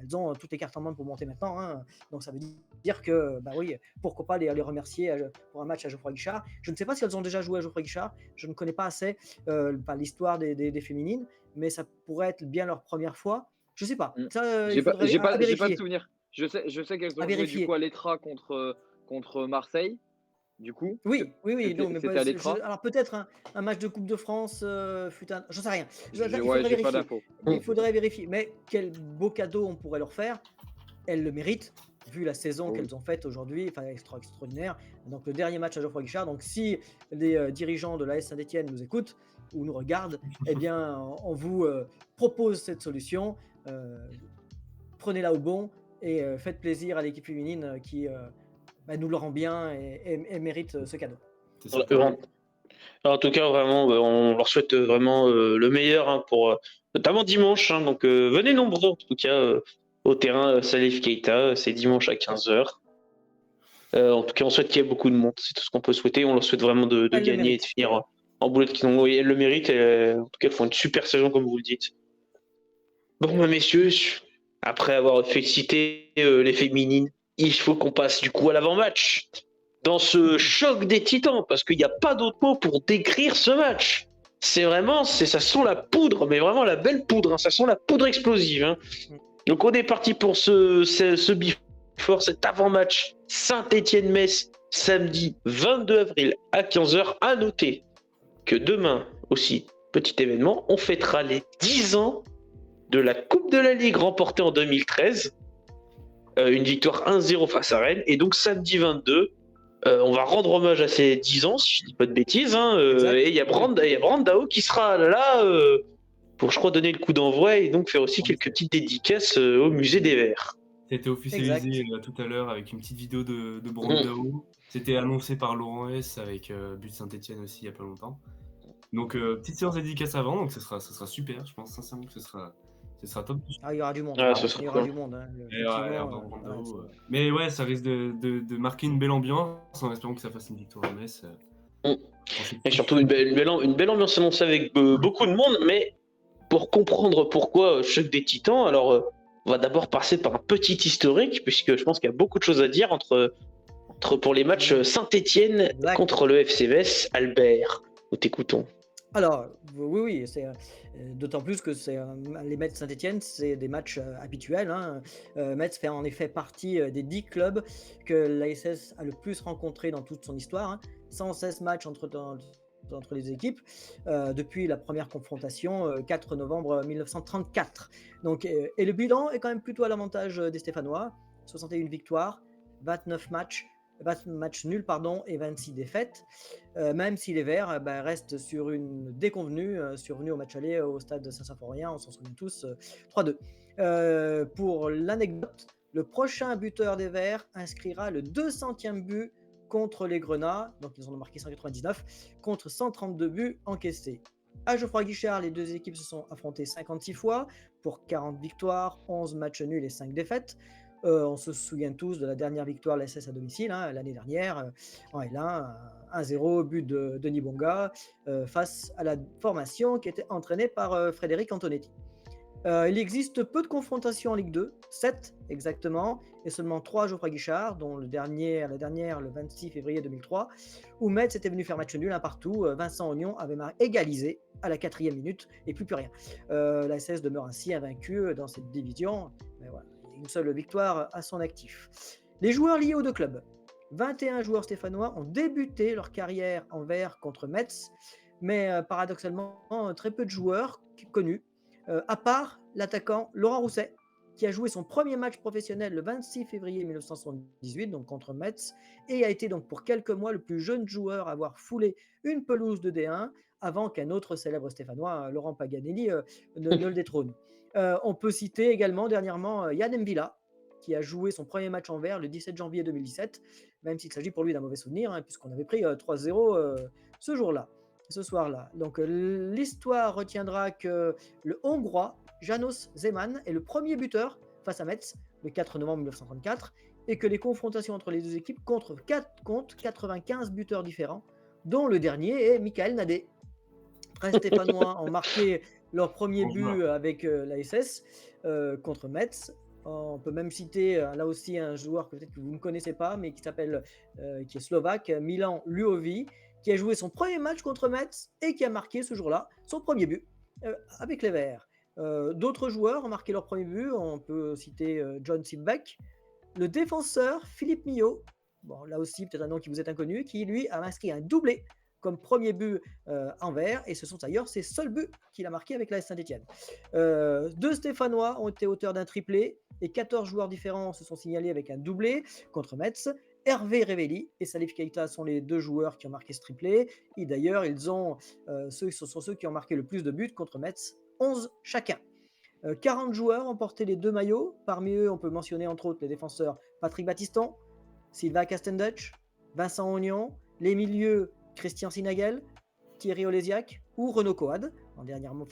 elles ont toutes les cartes en main pour monter maintenant. Hein. Donc ça veut dire que, oui, pourquoi pas les remercier pour un match à Geoffroy Guichard. Je ne sais pas si elles ont déjà joué à Geoffroy Guichard, je ne connais pas assez l'histoire des féminines, mais ça pourrait être bien leur première fois. Je sais pas. Mm. Ça, il J'ai pas, faudrait j'ai à pas, j'ai pas de vérifier. souvenir. Je sais qu'elles À ont joué du vérifier. coup à l'Etra contre Marseille. Du coup, Oui. Non, mais c'était à l'Etra. alors peut-être un match de Coupe de France, j'en sais rien. Il Ouais, faudrait j'ai pas vérifier. d'infos. Il faudrait vérifier. Mais quel beau cadeau on pourrait leur faire. Elles le méritent, vu la saison Oui. qu'elles ont faite aujourd'hui, enfin extraordinaire. Donc le dernier match à Geoffroy Guichard. Donc si les dirigeants de l'AS Saint-Etienne nous écoutent ou nous regardent, eh bien on vous propose cette solution. Prenez-la au bon et faites plaisir à l'équipe féminine qui nous le rend bien et mérite ce cadeau. C'est ça. En tout cas, vraiment, on leur souhaite vraiment le meilleur hein, pour notamment dimanche. Hein, donc venez nombreux en tout cas au terrain Salif Keita, c'est dimanche à 15h. En tout cas, on souhaite qu'il y ait beaucoup de monde, c'est tout ce qu'on peut souhaiter. On leur souhaite vraiment de Elles le gagner et de méritent. finir en boulette. Elles le méritent et en tout cas, elles font une super saison comme vous le dites. Bon, messieurs, après avoir fait citer les féminines, il faut qu'on passe du coup à l'avant-match. Dans ce choc des titans, parce qu'il n'y a pas d'autre mot pour décrire ce match. C'est vraiment, ça sent la poudre, mais vraiment la belle poudre, hein, ça sent la poudre explosive. Hein. Donc on est parti pour ce before, cet avant-match Saint-Étienne-Metz, samedi 22 avril à 15h. À noter que demain aussi, petit événement, on fêtera les 10 ans de la Coupe de la Ligue remportée en 2013. Une victoire 1-0 face à Rennes. Et donc samedi 22, on va rendre hommage à ces 10 ans, si je dis pas de bêtises. Hein, et il y a Brandao qui sera là pour, je crois, donner le coup d'envoi et donc faire aussi quelques petites dédicaces au musée des Verts. C'était officialisé tout à l'heure avec une petite vidéo de Brandao. C'était annoncé par Laurent S avec But Saint-Etienne aussi il n'y a pas longtemps. Donc petite séance de dédicace avant, donc ça sera super. Je pense sincèrement que ce sera top. Ah, il y aura du monde. Ah, ce sera Il y aura cool. du monde. Hein, Brandao, mais ouais, ça risque de marquer une belle ambiance en espérant que ça fasse une victoire à Metz. Et surtout une belle ambiance annoncée avec beaucoup de monde, mais pour comprendre pourquoi choc des titans, alors on va d'abord passer par un petit historique, puisque je pense qu'il y a beaucoup de choses à dire entre pour les matchs Saint-Étienne contre le FC Metz. Albert, nous t'écoutons. Alors, oui, c'est d'autant plus que les Metz Saint-Etienne, c'est des matchs habituels. Hein. Metz fait en effet partie des 10 clubs que l'ASS a le plus rencontré dans toute son histoire. Hein. 116 matchs entre les équipes depuis la première confrontation 4 novembre 1934. Donc, et le bilan est quand même plutôt à l'avantage des Stéphanois. 61 victoires, 29 matchs nuls et 26 défaites, même si les Verts restent sur une déconvenue survenue au match aller au stade Saint-Symphorien, on s'en souvient tous, 3-2. Pour l'anecdote, le prochain buteur des Verts inscrira le 200e but contre les Grenats, donc ils en ont marqué 199, contre 132 buts encaissés. À Geoffroy Guichard, les deux équipes se sont affrontées 56 fois, pour 40 victoires, 11 matchs nuls et 5 défaites. On se souvient tous de la dernière victoire de l'ASS à domicile, hein, l'année dernière, en L1, 1-0, but de Denis Bonga, face à la formation qui était entraînée par Frédéric Antonetti. Il existe peu de confrontations en Ligue 2, 7 exactement, et seulement 3 à Geoffroy Guichard, dont la dernière le 26 février 2003, où Metz était venu faire match nul un partout. Vincent Ognon avait égalisé à la 4e minute et plus rien. L'ASS demeure ainsi invaincu dans cette division, mais voilà, une seule victoire à son actif. Les joueurs liés aux deux clubs. 21 joueurs stéphanois ont débuté leur carrière en vert contre Metz, mais paradoxalement, très peu de joueurs connus, à part l'attaquant Laurent Rousset, qui a joué son premier match professionnel le 26 février 1978, donc contre Metz, et a été donc pour quelques mois le plus jeune joueur à avoir foulé une pelouse de D1 avant qu'un autre célèbre stéphanois, Laurent Paganelli, ne le détrône. On peut citer également dernièrement Yann M'Vila, qui a joué son premier match en vert le 17 janvier 2017, même s'il s'agit pour lui d'un mauvais souvenir, hein, puisqu'on avait pris 3-0 ce soir-là. Donc l'histoire retiendra que le Hongrois János Zeman est le premier buteur face à Metz le 4 novembre 1934 et que les confrontations entre les deux équipes comptent 95 buteurs différents, dont le dernier est Michael Nadé. 13 Stéphanois ont marqué leur premier Bon but joueur. avec l'ASS contre Metz. On peut même citer là aussi un joueur que peut-être que vous ne connaissez pas, mais qui s'appelle, qui est slovaque, Milan Luhovi, qui a joué son premier match contre Metz et qui a marqué ce jour-là son premier but avec les Verts. D'autres joueurs ont marqué leur premier but. On peut citer John Silbeck, le défenseur Philippe Millot, bon, là aussi peut-être un nom qui vous est inconnu, qui lui a inscrit un doublé comme premier but en vert, et ce sont d'ailleurs ses seuls buts qu'il a marqués avec l'AS Saint-Etienne. 2 Stéphanois ont été auteurs d'un triplé, et 14 joueurs différents se sont signalés avec un doublé contre Metz. Hervé Révelli et Salif Keita sont les 2 joueurs qui ont marqué ce triplé, et d'ailleurs ce sont ceux qui ont marqué le plus de buts contre Metz, 11 chacun. 40 joueurs ont porté les 2 maillots. Parmi eux, on peut mentionner entre autres les défenseurs Patrick Battiston, Sylvain Castendutch, Vincent Ognon, les milieux Christian Sinagel, Thierry Olesiak ou Renaud Coad, dernièrement,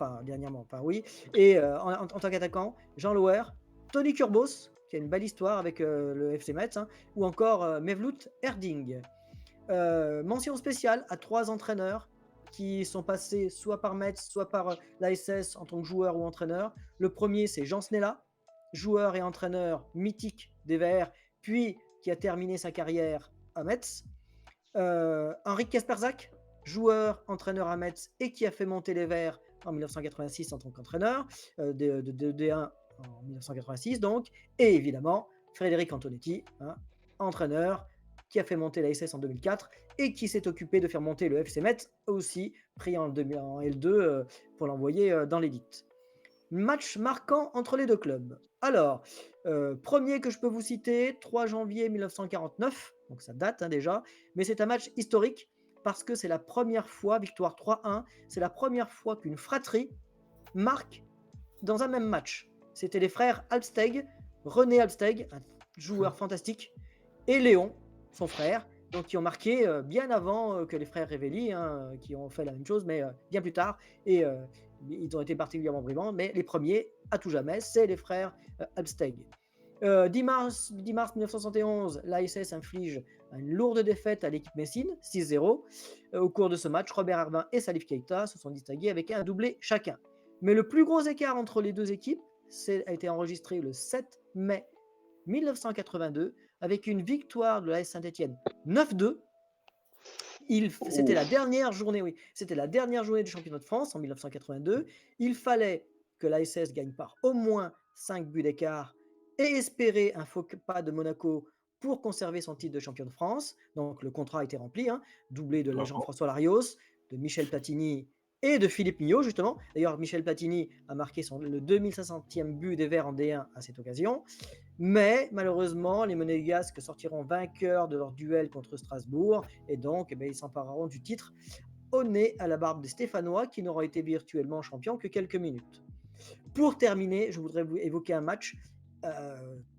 et en tant qu'attaquant, Jean Lauer, Tony Kurbos, qui a une belle histoire avec le FC Metz, ou encore Mevlut Erding. Mention spéciale à 3 entraîneurs qui sont passés soit par Metz, soit par l'ASS en tant que joueur ou entraîneur. Le premier, c'est Jean Snella, joueur et entraîneur mythique des Verts, puis qui a terminé sa carrière à Metz. Henrik Kasperzak, joueur, entraîneur à Metz et qui a fait monter les Verts en 1986 en tant qu'entraîneur de D1 en 1986 donc, et évidemment Frédéric Antonetti, entraîneur qui a fait monter la SS en 2004 et qui s'est occupé de faire monter le FC Metz aussi, pris en L2 pour l'envoyer dans l'élite. Match marquant entre les deux clubs. Alors, premier que je peux vous citer, 3 janvier 1949, donc ça date déjà, mais c'est un match historique parce que c'est la première fois, victoire 3-1, c'est la première fois qu'une fratrie marque dans un même match. C'était les frères Alpsteg, René Alpsteg, un joueur fantastique, et Léon, son frère, donc qui ont marqué bien avant que les frères Révelli, qui ont fait la même chose, mais bien plus tard, et ils ont été particulièrement brillants, mais les premiers, à tout jamais, c'est les frères Alpsteg. 10 mars 1971, l'ASS inflige une lourde défaite à l'équipe Messine, 6-0. Au cours de ce match, Robert Arvin et Salif Keita se sont distingués avec un doublé chacun. Mais le plus gros écart entre les deux équipes a été enregistré le 7 mai 1982 avec une victoire de l'AS Saint-Etienne 9-2. C'était la dernière journée, c'était la dernière journée du championnat de France en 1982. Il fallait que l'ASS gagne par au moins 5 buts d'écart et espérer un faux pas de Monaco pour conserver son titre de champion de France. Donc le contrat a été rempli, doublé de Jean-François Larios, de Michel Platini et de Philippe Millot, justement. D'ailleurs, Michel Platini a marqué le 2500e but des Verts en D1 à cette occasion. Mais malheureusement, les Monégasques sortiront vainqueurs de leur duel contre Strasbourg et donc ils s'empareront du titre au nez à la barbe des Stéphanois qui n'auront été virtuellement champions que quelques minutes. Pour terminer, je voudrais vous évoquer un match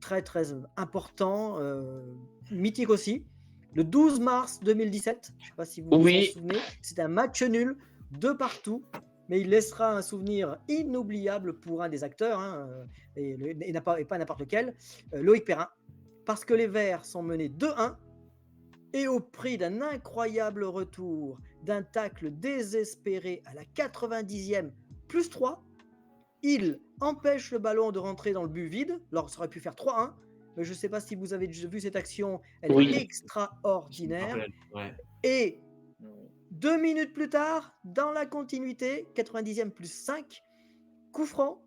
très très important, mythique aussi. Le 12 mars 2017, je ne sais pas si vous vous en souvenez, c'est un match nul de partout, mais il laissera un souvenir inoubliable pour un des acteurs, et pas n'importe lequel, Loïc Perrin, parce que les Verts sont menés 2-1, et au prix d'un incroyable retour, d'un tacle désespéré à la 90e plus 3, il empêche le ballon de rentrer dans le but vide, alors ça aurait pu faire 3-1, mais je ne sais pas si vous avez vu cette action, elle est extraordinaire, et 2 minutes plus tard, dans la continuité, 90e plus 5, coup franc,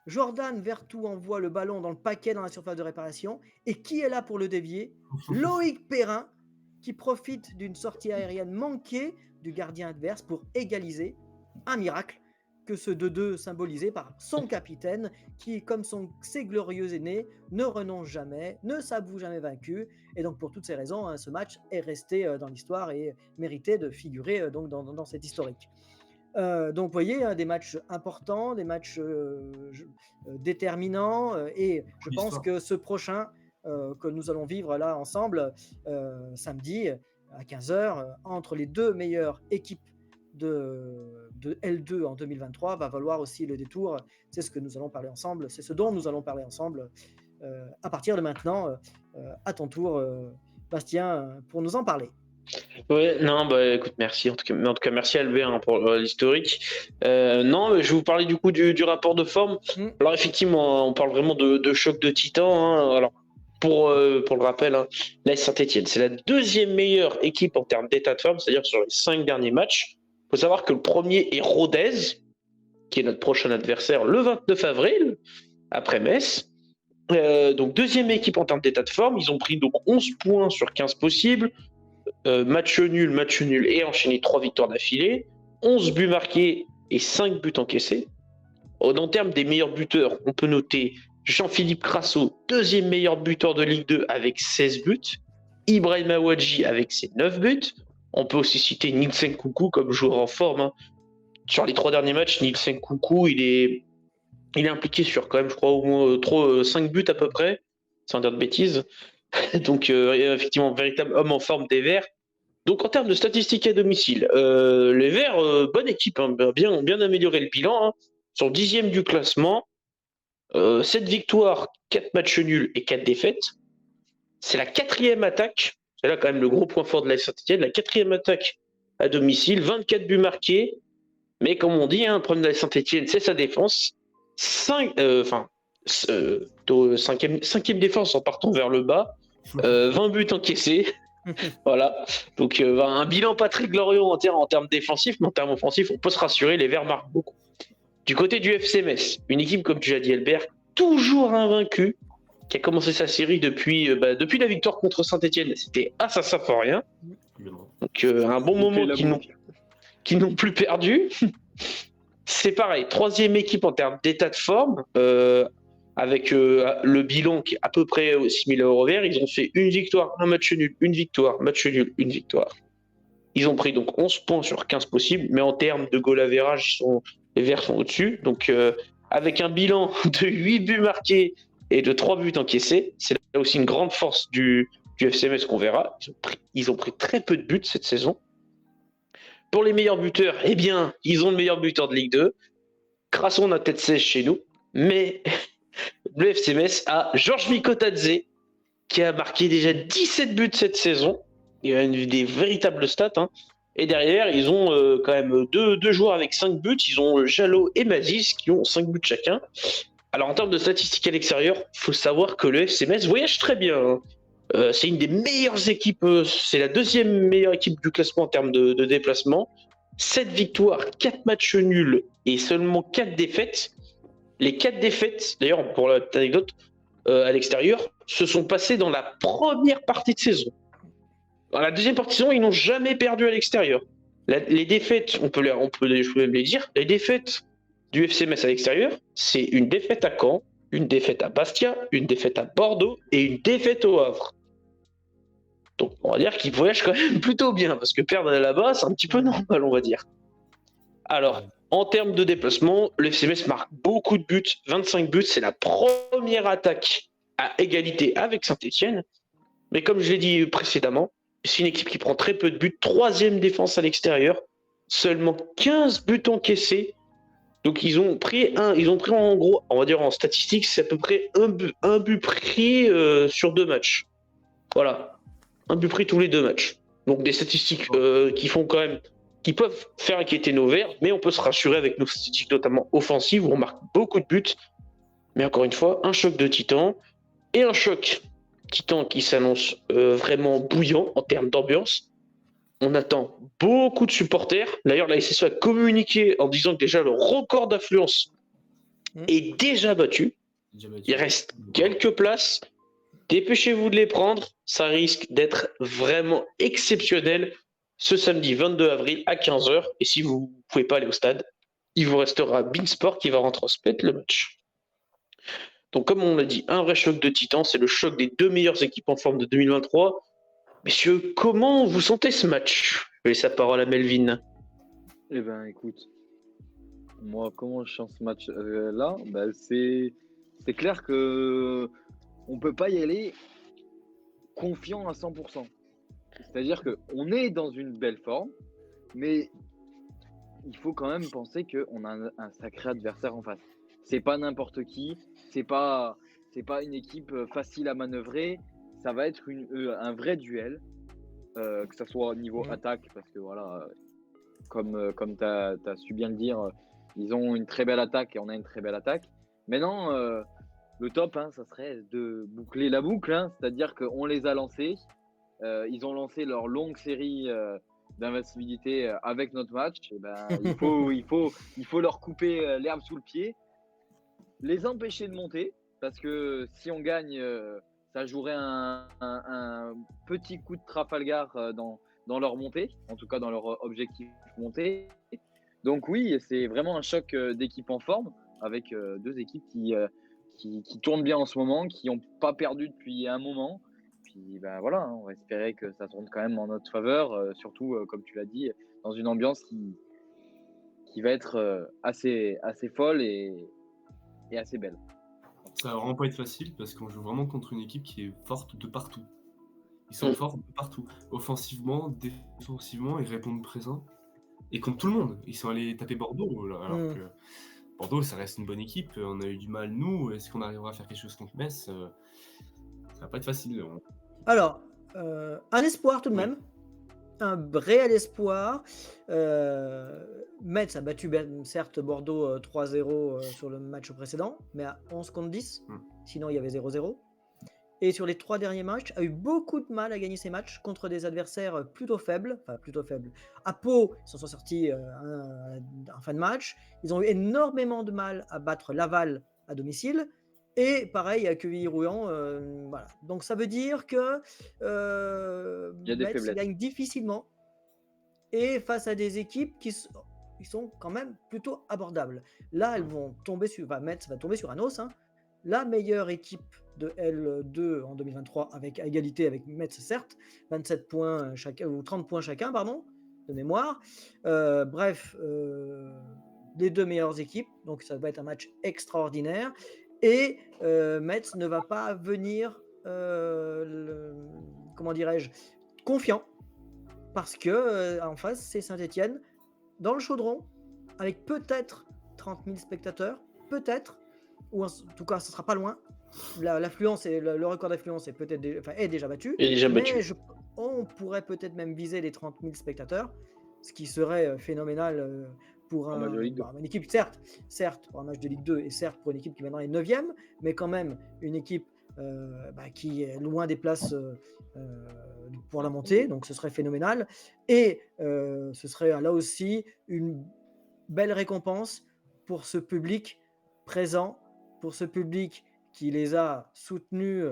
Jordan Vertou envoie le ballon dans le paquet dans la surface de réparation. Et qui est là pour le dévier? Loïc Perrin, qui profite d'une sortie aérienne manquée du gardien adverse pour égaliser. Un miracle que ce 2-2 symbolisé par son capitaine qui, comme ses glorieux aînés, ne renonce jamais, ne s'avoue jamais vaincu. Et donc pour toutes ces raisons, ce match est resté dans l'histoire et méritait de figurer donc dans cette historique. Donc vous voyez, des matchs importants, des matchs déterminants, et je pense que ce prochain que nous allons vivre là ensemble samedi à 15h entre les deux meilleures équipes de L2 en 2023 va valoir aussi le détour. C'est ce que nous allons parler ensemble, c'est ce dont nous allons parler ensemble à partir de maintenant. À ton tour, Bastien, pour nous en parler. Ouais, non, bah écoute, merci. En tout cas, merci Albert hein, pour l'historique. Non, mais je vais vous parler du coup du rapport de forme. Mm. Alors effectivement, on parle vraiment de choc de titan. Hein. Alors pour le rappel, hein, l'AS Saint-Etienne, c'est la deuxième meilleure équipe en termes d'état de forme, c'est-à-dire sur les 5 derniers matchs. Il faut savoir que le premier est Rodez, qui est notre prochain adversaire le 29 avril, après Metz. Donc deuxième équipe en termes d'état de forme, ils ont pris donc 11 points sur 15 possibles. Match nul et enchaîné 3 victoires d'affilée, 11 buts marqués et 5 buts encaissés. En termes des meilleurs buteurs, on peut noter Jean-Philippe Crasso, deuxième meilleur buteur de Ligue 2 avec 16 buts, Ibrahim Awadji avec ses 9 buts. On peut aussi citer Nielsen Koukou comme joueur en forme. Hein. Sur les 3 derniers matchs, Nielsen Koukou, il est impliqué sur quand même, je crois, au moins 5 buts à peu près, sans dire de bêtises. Donc, effectivement, véritable homme en forme des Verts. Donc, en termes de statistiques à domicile, les Verts, bonne équipe, hein, bien amélioré le bilan. Hein, sont 10e du classement, 7 victoires, 4 matchs nuls et 4 défaites. C'est la 4e attaque. C'est là quand même le gros point fort de la Saint-Etienne. La 4e attaque à domicile, 24 buts marqués. Mais comme on dit, hein, le problème de la Saint-Etienne, c'est sa défense. 5e défense en partant vers le bas. 20 buts encaissés. Voilà. Donc un bilan pas très glorieux en termes défensifs, mais en termes offensifs, on peut se rassurer, les Verts marquent beaucoup. Du côté du FC Metz, une équipe, comme tu l'as dit Albert, toujours invaincue, qui a commencé sa série depuis la victoire contre Saint-Etienne. C'était ça pour rien. Donc un bon moment qu'ils n'ont plus perdu. C'est pareil, 3e équipe en termes d'état de forme, avec le bilan qui est à peu près similaire au Vert. Ils ont fait une victoire, un match nul, une victoire, match nul, une victoire. Ils ont pris donc 11 points sur 15 possibles, mais en termes de goal average, les Verts sont au-dessus. Donc avec un bilan de 8 buts marqués et de 3 buts encaissés, c'est là aussi une grande force du FC Metz qu'on verra. Ils ont pris très peu de buts cette saison. Pour les meilleurs buteurs, eh bien, ils ont le meilleur buteur de Ligue 2. Crasso, on a peut-être 16 chez nous, mais le FC Metz a Georges Mikotadze, qui a marqué déjà 17 buts cette saison. Il a des véritables stats. Hein. Et derrière, ils ont quand même deux joueurs avec 5 buts. Ils ont Jalot et Mazis qui ont 5 buts chacun. Alors en termes de statistiques à l'extérieur, il faut savoir que le FC Metz voyage très bien. Hein. C'est une des meilleures équipes, c'est la 2e meilleure équipe du classement en termes de déplacement. 7 victoires, 4 matchs nuls et seulement 4 défaites. Les 4 défaites, d'ailleurs pour l'anecdote, à l'extérieur, se sont passées dans la première partie de saison. Dans la deuxième partie de saison, ils n'ont jamais perdu à l'extérieur. Les défaites, on peut les dire, les défaites du FC Metz à l'extérieur, c'est une défaite à Caen, une défaite à Bastia, une défaite à Bordeaux et une défaite au Havre. Donc on va dire qu'ils voyagent quand même plutôt bien, parce que perdre là-bas, c'est un petit peu normal, on va dire. Alors, en termes de déplacement, le FC Metz marque beaucoup de buts, 25 buts, c'est la première attaque à égalité avec Saint-Etienne. Mais comme je l'ai dit précédemment, c'est une équipe qui prend très peu de buts, 3e défense à l'extérieur, seulement 15 buts encaissés. Donc ils ont pris en gros, on va dire en statistique, c'est à peu près un but pris sur 2 matchs. Voilà, un but pris tous les 2 matchs. Donc des statistiques qui peuvent faire inquiéter nos Verts, mais on peut se rassurer avec nos statistiques notamment offensives où on marque beaucoup de buts. Mais encore une fois, un choc de titan et un choc titan qui s'annonce vraiment bouillant en termes d'ambiance. On attend beaucoup de supporters. D'ailleurs, la SSE a communiqué en disant que déjà le record d'affluence est déjà battu. Il reste quelques places. Dépêchez-vous de les prendre. Ça risque d'être vraiment exceptionnel ce samedi 22 avril à 15h. Et si vous ne pouvez pas aller au stade, il vous restera Beansport qui va retransmettre le match. Donc, comme on l'a dit, un vrai choc de titans. C'est le choc des 2 meilleures équipes en forme de 2023. Messieurs, comment vous sentez ce match? Je vais laisser la parole à Melvin. Eh ben, écoute, moi, comment je sens ce match-là? C'est clair que on peut pas y aller confiant à 100%. C'est-à-dire qu'on est dans une belle forme, mais il faut quand même penser qu'on a un sacré adversaire en face. C'est pas n'importe qui, c'est pas une équipe facile à manœuvrer. Ça va être un vrai duel. que ça soit au niveau attaque, parce que voilà, comme tu as su bien le dire, ils ont une très belle attaque et on a une très belle attaque. Maintenant, le top, hein, ça serait de boucler la boucle, hein, c'est-à-dire qu'on les a lancés, ils ont lancé leur longue série d'invincibilité avec notre match. Et ben, il faut leur couper l'herbe sous le pied, les empêcher de monter, parce que si on gagne, ça jouerait un petit coup de Trafalgar dans leur montée, en tout cas dans leur objectif montée. Donc oui, c'est vraiment un choc d'équipes en forme, avec deux équipes qui tournent bien en ce moment, qui n'ont pas perdu depuis un moment. Puis ben voilà, hein, on va espérer que ça tourne quand même en notre faveur, surtout comme tu l'as dit, dans une ambiance qui va être assez folle et assez belle. Ça va vraiment pas être facile parce qu'on joue vraiment contre une équipe qui est forte de partout. Ils sont forts de partout. Offensivement, défensivement, ils répondent présent. Et contre tout le monde. Ils sont allés taper Bordeaux. Là, alors que Bordeaux, ça reste une bonne équipe. On a eu du mal, nous. Est-ce qu'on arrivera à faire quelque chose contre Metz? Ça va pas être facile. Alors, un espoir tout de même. Un réel espoir. Metz a battu certes Bordeaux 3-0 sur le match précédent, mais à 11 contre 10. Sinon, il y avait 0-0. Et sur les 3 derniers matchs, a eu beaucoup de mal à gagner ses matchs contre des adversaires plutôt faibles. À Pau, ils s'en sont sortis en fin de match. Ils ont eu énormément de mal à battre Laval à domicile. Et pareil à Quevilly-Rouen. Voilà. Donc ça veut dire que Metz gagne difficilement. Et face à des équipes qui sont quand même plutôt abordables. Là, elles vont tomber Metz va tomber sur un os. Hein. La meilleure équipe de L2 en 2023 avec à égalité avec Metz, certes, 27 points chacun, ou 30 points chacun, pardon, de mémoire. Bref, les deux meilleures équipes, donc ça va être un match extraordinaire. Et Metz ne va pas venir, comment dirais-je, confiant, parce que en face, c'est Saint-Étienne, dans le chaudron, avec peut-être 30 000 spectateurs, peut-être, ou en tout cas, ce ne sera pas loin. L'affluence et le record d'affluence est peut-être est déjà battu. On pourrait peut-être même viser les 30 000 spectateurs, ce qui serait phénoménal pour une équipe, certes, pour un match de Ligue 2 et certes pour une équipe qui maintenant est 9e, mais quand même une équipe qui est loin des places pour la montée, donc ce serait phénoménal. Et ce serait là aussi une belle récompense pour ce public présent, pour ce public qui les a soutenus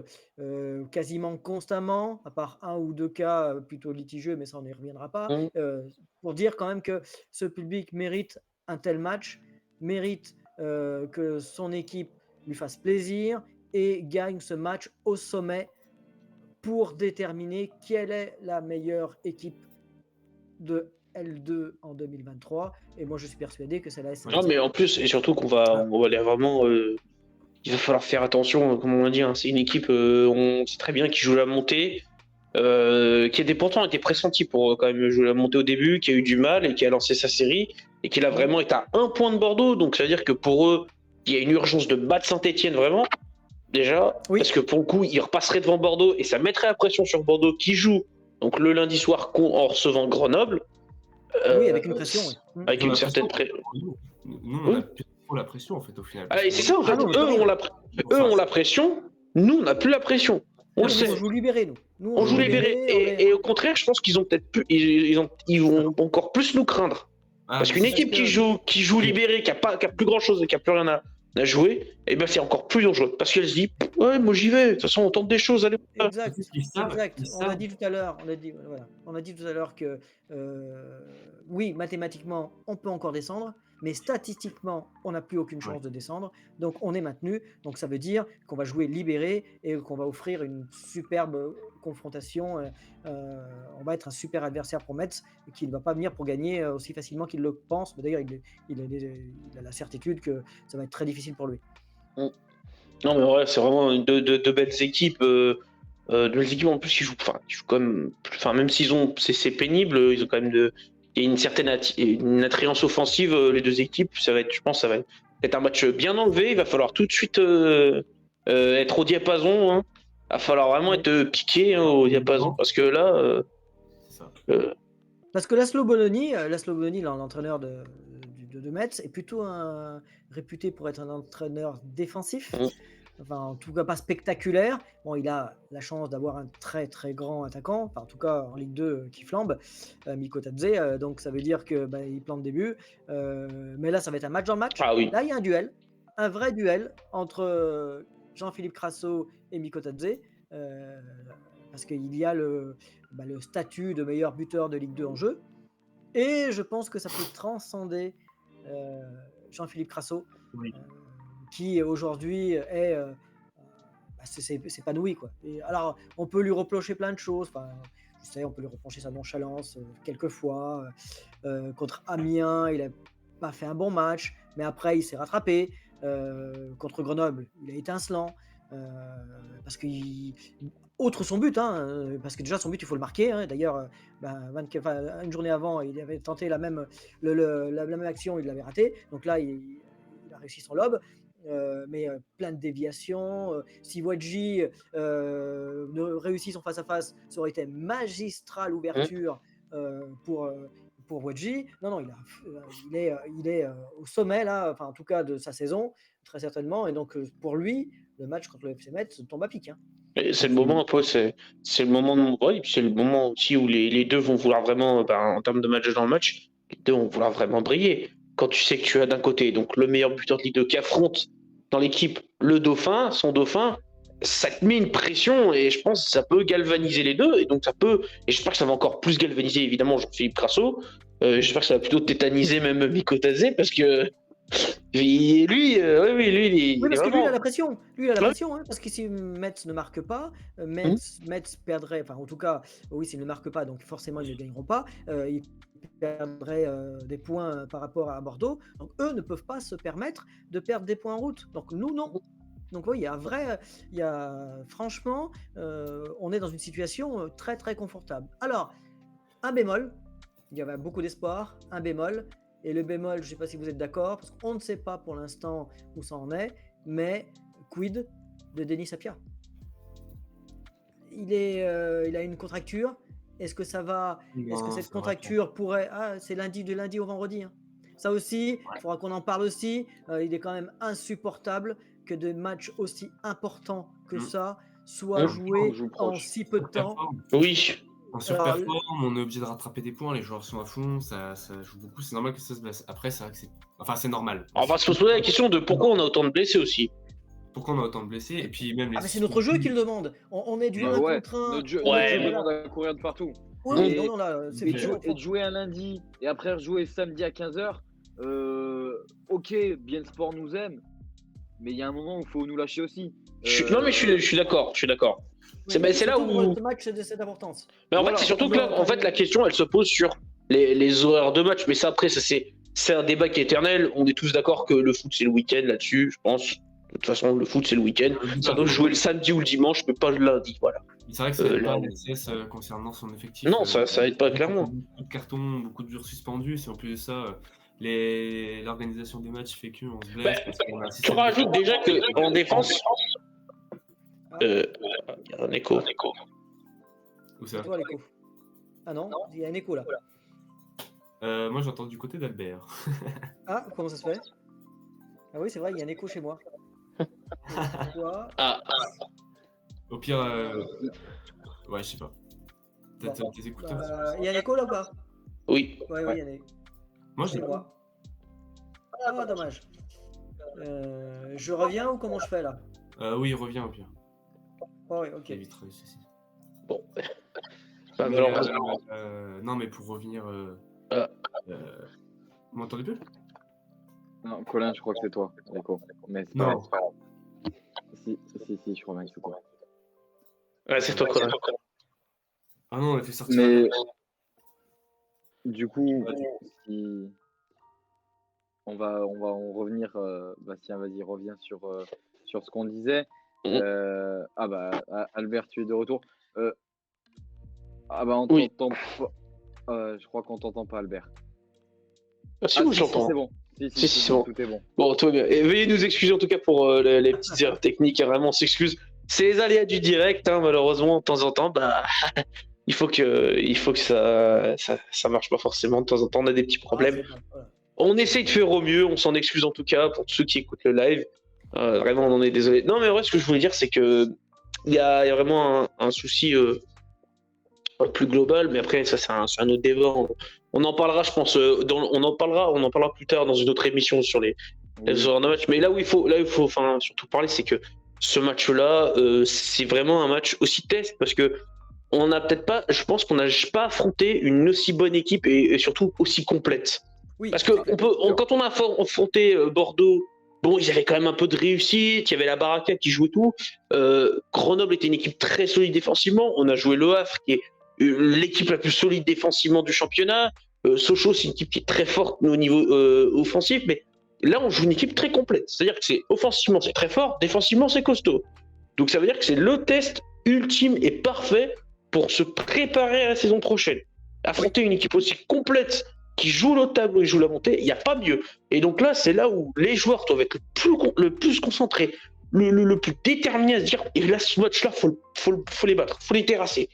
quasiment constamment, à part un ou deux cas plutôt litigieux, mais ça on n'y reviendra pas, pour dire quand même que ce public mérite un tel match, mérite que son équipe lui fasse plaisir et gagne ce match au sommet pour déterminer quelle est la meilleure équipe de L2 en 2023. Et moi je suis persuadé que c'est la SNCF. Non mais en plus, et surtout qu'on va aller vraiment... il va falloir faire attention, comme on l'a dit, hein, c'est une équipe, on sait très bien, qui joue la montée, qui pourtant été pressenti pour quand même jouer la montée au début, qui a eu du mal et qui a lancé sa série, et qui là vraiment est à 1 point de Bordeaux, donc ça veut dire que pour eux, il y a une urgence de battre Saint-Étienne vraiment, déjà, parce que pour le coup, ils repasseraient devant Bordeaux, et ça mettrait la pression sur Bordeaux qui joue, donc le lundi soir en recevant Grenoble. Oui, avec une pression. Oui. Avec une certaine pression. Nous, on a plus trop la pression en fait au final. Et c'est ça en fait, eux ont la pression, nous on n'a plus la pression. On le sait. On joue libéré, nous. On joue libéré. Et au contraire, je pense qu'ils ont peut-être plus, ils vont encore plus nous craindre. Parce qu'une équipe qui joue libéré, qui a plus grand chose et qui a plus rien à jouer, et ben c'est encore plus dangereux. Parce qu'elle se dit, ouais, moi j'y vais. De toute façon, on tente des choses. Allez. Exact. On a dit tout à l'heure que oui, mathématiquement, on peut encore descendre, mais statistiquement, on n'a plus aucune chance de descendre. Donc, on est maintenu. Donc, ça veut dire qu'on va jouer libéré et qu'on va offrir une superbe confrontation. On va être un super adversaire pour Metz, qui ne va pas venir pour gagner aussi facilement qu'il le pense. Mais d'ailleurs, il a la certitude que ça va être très difficile pour lui. Non, mais ouais, c'est vraiment deux belles équipes. Deux équipes en plus qui jouent quand même. Même s'ils ont. C'est pénible, ils ont quand même il y a une certaine attrayance offensive, les deux équipes. Je pense que ça va être un match bien enlevé. Il va falloir tout de suite être au diapason. Hein. Il va falloir vraiment être piqué au diapason parce que là, ça. Parce que Laszlo Bologna, l'entraîneur de Metz, est plutôt réputé pour être un entraîneur défensif. Enfin, en tout cas, pas spectaculaire. Bon, il a la chance d'avoir un très très grand attaquant, enfin, en tout cas en Ligue 2 qui flambe, Miko Tadze. Donc ça veut dire que il plante des buts. Mais là, ça va être un match dans le match. Ah oui. Là, il y a un duel, un vrai duel entre Jean-Philippe Crasso et Miko Tadze. Parce qu'il y a le statut de meilleur buteur de Ligue 2 en jeu. Et je pense que ça peut transcender Jean-Philippe Crasso, Oui. qui aujourd'hui s'est épanoui, quoi. Et alors, on peut lui reprocher plein de choses. Enfin, je sais, on peut lui reprocher sa nonchalance quelquefois. Contre Amiens, il n'a pas fait un bon match, mais après, il s'est rattrapé. Contre Grenoble, il a étincelant. Parce que outre son but, parce que déjà son but il faut le marquer. D'ailleurs, une journée avant, il avait tenté la même action, il l'avait raté. Donc là, il a réussi son lob. Mais plein de déviations. Si Wadji réussit son face-à-face, ça aurait été magistral l'ouverture pour Wadji. Non, il est au sommet là, enfin en tout cas de sa saison, très certainement. Et donc pour lui, le match contre le FC Metz tombe à pic. Et c'est le moment, c'est le moment c'est le moment aussi où les deux vont vouloir vraiment, en termes de match dans le match, les deux vont vouloir vraiment briller. Quand tu sais que tu as d'un côté donc le meilleur buteur de Ligue 2 qui affronte dans l'équipe le dauphin, son dauphin, ça te met une pression et je pense que ça peut galvaniser les deux et donc j'espère que ça va encore plus galvaniser évidemment Jean-Philippe Crasso. J'espère que ça va plutôt tétaniser même Miko Tadze parce que lui, Oui, parce que lui, vraiment... il a la pression. Lui, il a la pression, parce que si Metz ne marque pas, Metz perdrait. Enfin, en tout cas, oui, s'ils ne marquent pas, donc forcément, ils ne gagneront pas. Ils perdraient des points par rapport à Bordeaux. Donc, eux ne peuvent pas se permettre de perdre des points en route. Donc, nous, non. Donc, oui, franchement, on est dans une situation très, très confortable. Alors, un bémol, il y avait beaucoup d'espoir, un bémol. Et le bémol, je ne sais pas si vous êtes d'accord, parce qu'on ne sait pas pour l'instant où ça en est, mais quid de Denis Sapia ? Il a une contracture. Est-ce que ça va ? Est-ce que cette contracture pourrait... c'est de lundi au vendredi. Ça aussi, il faudra qu'on en parle aussi. Il est quand même insupportable que des matchs aussi importants que ça soient joués en si peu de temps. Oui. En surperforme, on est obligé de rattraper des points, les joueurs sont à fond, ça joue beaucoup, c'est normal que ça se blesse. Après, c'est vrai que c'est normal. On va se poser la question de pourquoi on a autant de blessés aussi. Pourquoi on a autant de blessés et puis même mais c'est notre jeu qui le demande. On est du 1 contre 1. Notre jeu demande à courir de partout. Oui, et de jouer un lundi et après jouer samedi à 15h, ok, bien sport nous aime, mais il y a un moment où il faut nous lâcher aussi. Non, mais je suis d'accord. C'est là où ce match de cette importance. Mais en fait, c'est surtout que là, la question, elle se pose sur les horaires de match. Mais ça, après, c'est un débat qui est éternel. On est tous d'accord que le foot, c'est le week-end là-dessus, je pense. De toute façon, le foot, c'est le week-end. Ça doit jouer le samedi ou le dimanche, mais pas le lundi. Voilà. C'est vrai que ça aide pas l'SS concernant son effectif. Non, ça aide pas clairement. Beaucoup de cartons, beaucoup de jours suspendus. Si en plus de ça, l'organisation des matchs fait qu'on se blesse. Tu rajoutes déjà qu'en défense. Il y a un écho. Où ça ? Toi, l'écho. Ah non, il y a un écho là. Moi j'entends du côté d'Albert. Ah, comment ça se fait ? Ah oui, c'est vrai, il y a un écho chez moi. Au pire, ouais, je sais pas. Peut-être tes écouteurs. Il y a un écho là ou pas ? Oui. Ouais, il y en a. Moi je vois. Ah, dommage. Je reviens ou comment je fais là ? Oui, reviens au pire. Oh, oui, ok. Bon. Non, mais pour revenir. Vous m'entendez plus ? Non, Colin, je crois que c'est toi, l'écho. Mais c'est non. Pas si, je crois bien que c'est toi. Ouais, c'est toi, Colin. Ah non, on a fait sortir. Mais du coup, si on va revenir. Bastien, vas-y, reviens sur ce qu'on disait. Albert, tu es de retour. On t'entend pas. Je crois qu'on t'entend pas, Albert. Si, j'entends. C'est bon. Si, c'est bon. Tout est bon. Bon, tout va bien. Et veuillez nous excuser en tout cas pour les petites erreurs techniques. Vraiment, on s'excuse. C'est les aléas du direct, malheureusement, de temps en temps. il faut que ça marche pas forcément. De temps en temps, on a des petits problèmes. Voilà. On essaye de faire au mieux, on s'en excuse en tout cas pour ceux qui écoutent le live. Vraiment, on en est désolé. Non, mais en vrai, ce que je voulais dire, c'est que il y a vraiment un souci plus global, mais après, ça, c'est un autre débat. On en parlera, je pense, on en parlera plus tard dans une autre émission sur les heures de match. Mais là où il faut surtout parler, c'est que ce match-là, c'est vraiment un match aussi test parce que on n'a peut-être pas, je pense qu'on n'a pas affronté une aussi bonne équipe et surtout aussi complète. Oui, Parce que quand on a affronté Bordeaux, bon, ils avaient quand même un peu de réussite, il y avait la Baraka qui jouait tout. Grenoble était une équipe très solide défensivement. On a joué Le Havre, qui est l'équipe la plus solide défensivement du championnat. Sochaux, c'est une équipe qui est très forte au niveau offensif, mais là, on joue une équipe très complète. C'est-à-dire que c'est offensivement, c'est très fort, défensivement, c'est costaud. Donc ça veut dire que c'est le test ultime et parfait pour se préparer à la saison prochaine. Affronter une équipe aussi complète qui joue le tableau et joue la montée, il n'y a pas mieux. Et donc là, c'est là où les joueurs doivent être le plus concentrés, le plus déterminés à se dire, et là, ce match-là, faut les battre, faut les terrasser.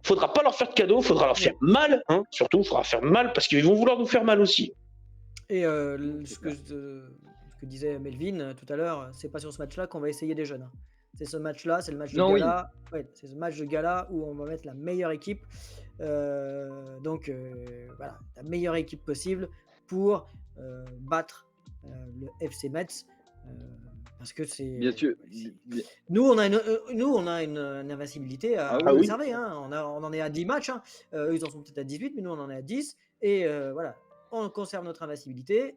Faudra pas leur faire de cadeaux, faudra leur faire mal, hein, surtout, faudra faire mal parce qu'ils vont vouloir nous faire mal aussi. Et ce que disait Melvin tout à l'heure, c'est pas sur ce match-là qu'on va essayer des jeunes. C'est ce match-là, c'est le match de gala. Ouais, c'est ce match de gala où on va mettre la meilleure équipe. Donc voilà, la meilleure équipe possible pour battre le FC Metz. Parce que c'est. Bien sûr. Nous, on a une invincibilité à conserver. Hein. On en est à 10 matchs. Hein. Ils en sont peut-être à 18, mais nous, on en est à 10. Et voilà, on conserve notre invincibilité.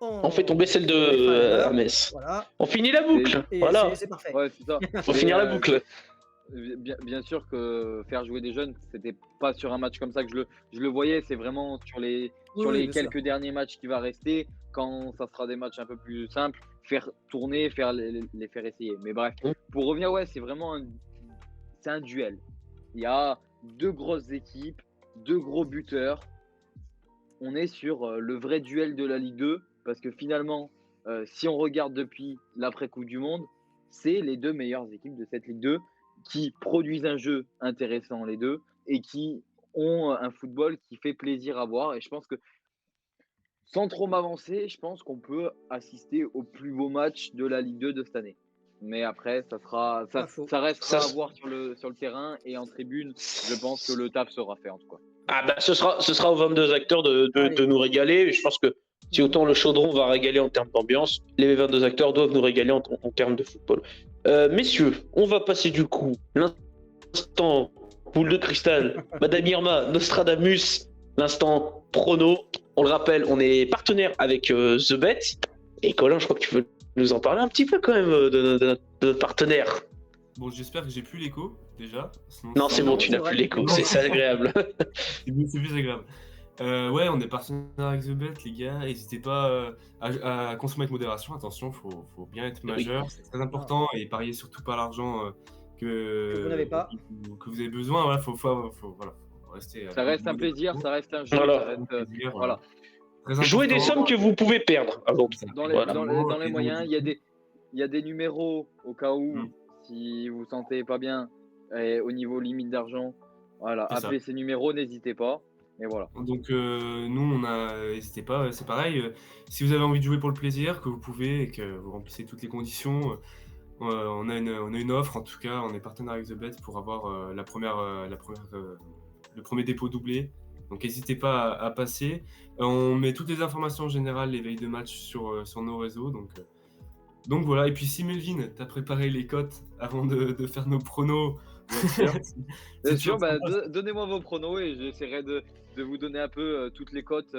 On fait tomber celle de Metz. Voilà. On finit la boucle. Et voilà. c'est parfait. Ouais, c'est ça. Faut finir la boucle. Bien sûr que faire jouer des jeunes, c'était pas sur un match comme ça que je le voyais. C'est vraiment sur les quelques derniers matchs qui va rester. Quand ça sera des matchs un peu plus simples, faire tourner, les faire essayer. Mais bref, pour revenir, c'est vraiment c'est un duel. Il y a deux grosses équipes, deux gros buteurs. On est sur le vrai duel de la Ligue 2 parce que finalement, si on regarde depuis l'après-Coupe du Monde, c'est les deux meilleures équipes de cette Ligue 2 qui produisent un jeu intéressant les deux et qui ont un football qui fait plaisir à voir. Et je pense que, sans trop m'avancer, je pense qu'on peut assister au plus beau match de la Ligue 2 de cette année. Mais après, ça restera à voir sur le terrain et en tribune. Je pense que le taf sera fait en tout cas. Ah bah ce sera aux 22 acteurs de nous régaler. Je pense que si autant le Chaudron va régaler en termes d'ambiance, les 22 acteurs doivent nous régaler en termes de football. Messieurs, on va passer du coup l'instant boule de cristal, Madame Irma, Nostradamus, l'instant prono. On le rappelle, on est partenaire avec The Bet. Et Colin, je crois que tu veux nous en parler un petit peu quand même de notre partenaire. Bon, j'espère que j'ai plus l'écho déjà. Non, c'est bon, tu n'as plus l'écho, c'est agréable. C'est plus agréable. Ouais, on est partenaire avec The Bet, les gars. N'hésitez pas à consommer avec modération. Attention, faut bien être majeur, c'est très important. Et parier surtout pas l'argent que vous n'avez pas, que vous avez besoin. Voilà, faut rester. Ça reste un plaisir, ça reste un jeu. Voilà. Voilà. Jouez des sommes que vous pouvez perdre. Dans les moyens, il y a des numéros au cas où, si vous sentez pas bien au niveau limite d'argent. Voilà, appelez ces numéros, n'hésitez pas. Et voilà. Donc nous, n'hésitez pas, c'est pareil. Si vous avez envie de jouer pour le plaisir, que vous pouvez et que vous remplissez toutes les conditions, on a une offre. En tout cas, on est partenaire avec The Bet pour avoir le premier dépôt doublé. Donc n'hésitez pas à passer. On met toutes les informations générales, les veilles de match sur nos réseaux. Donc voilà. Et puis si Melvin, t'as préparé les cotes avant de faire nos pronos. Bien sûr, donnez-moi vos pronos et j'essaierai de vous donner un peu toutes les cotes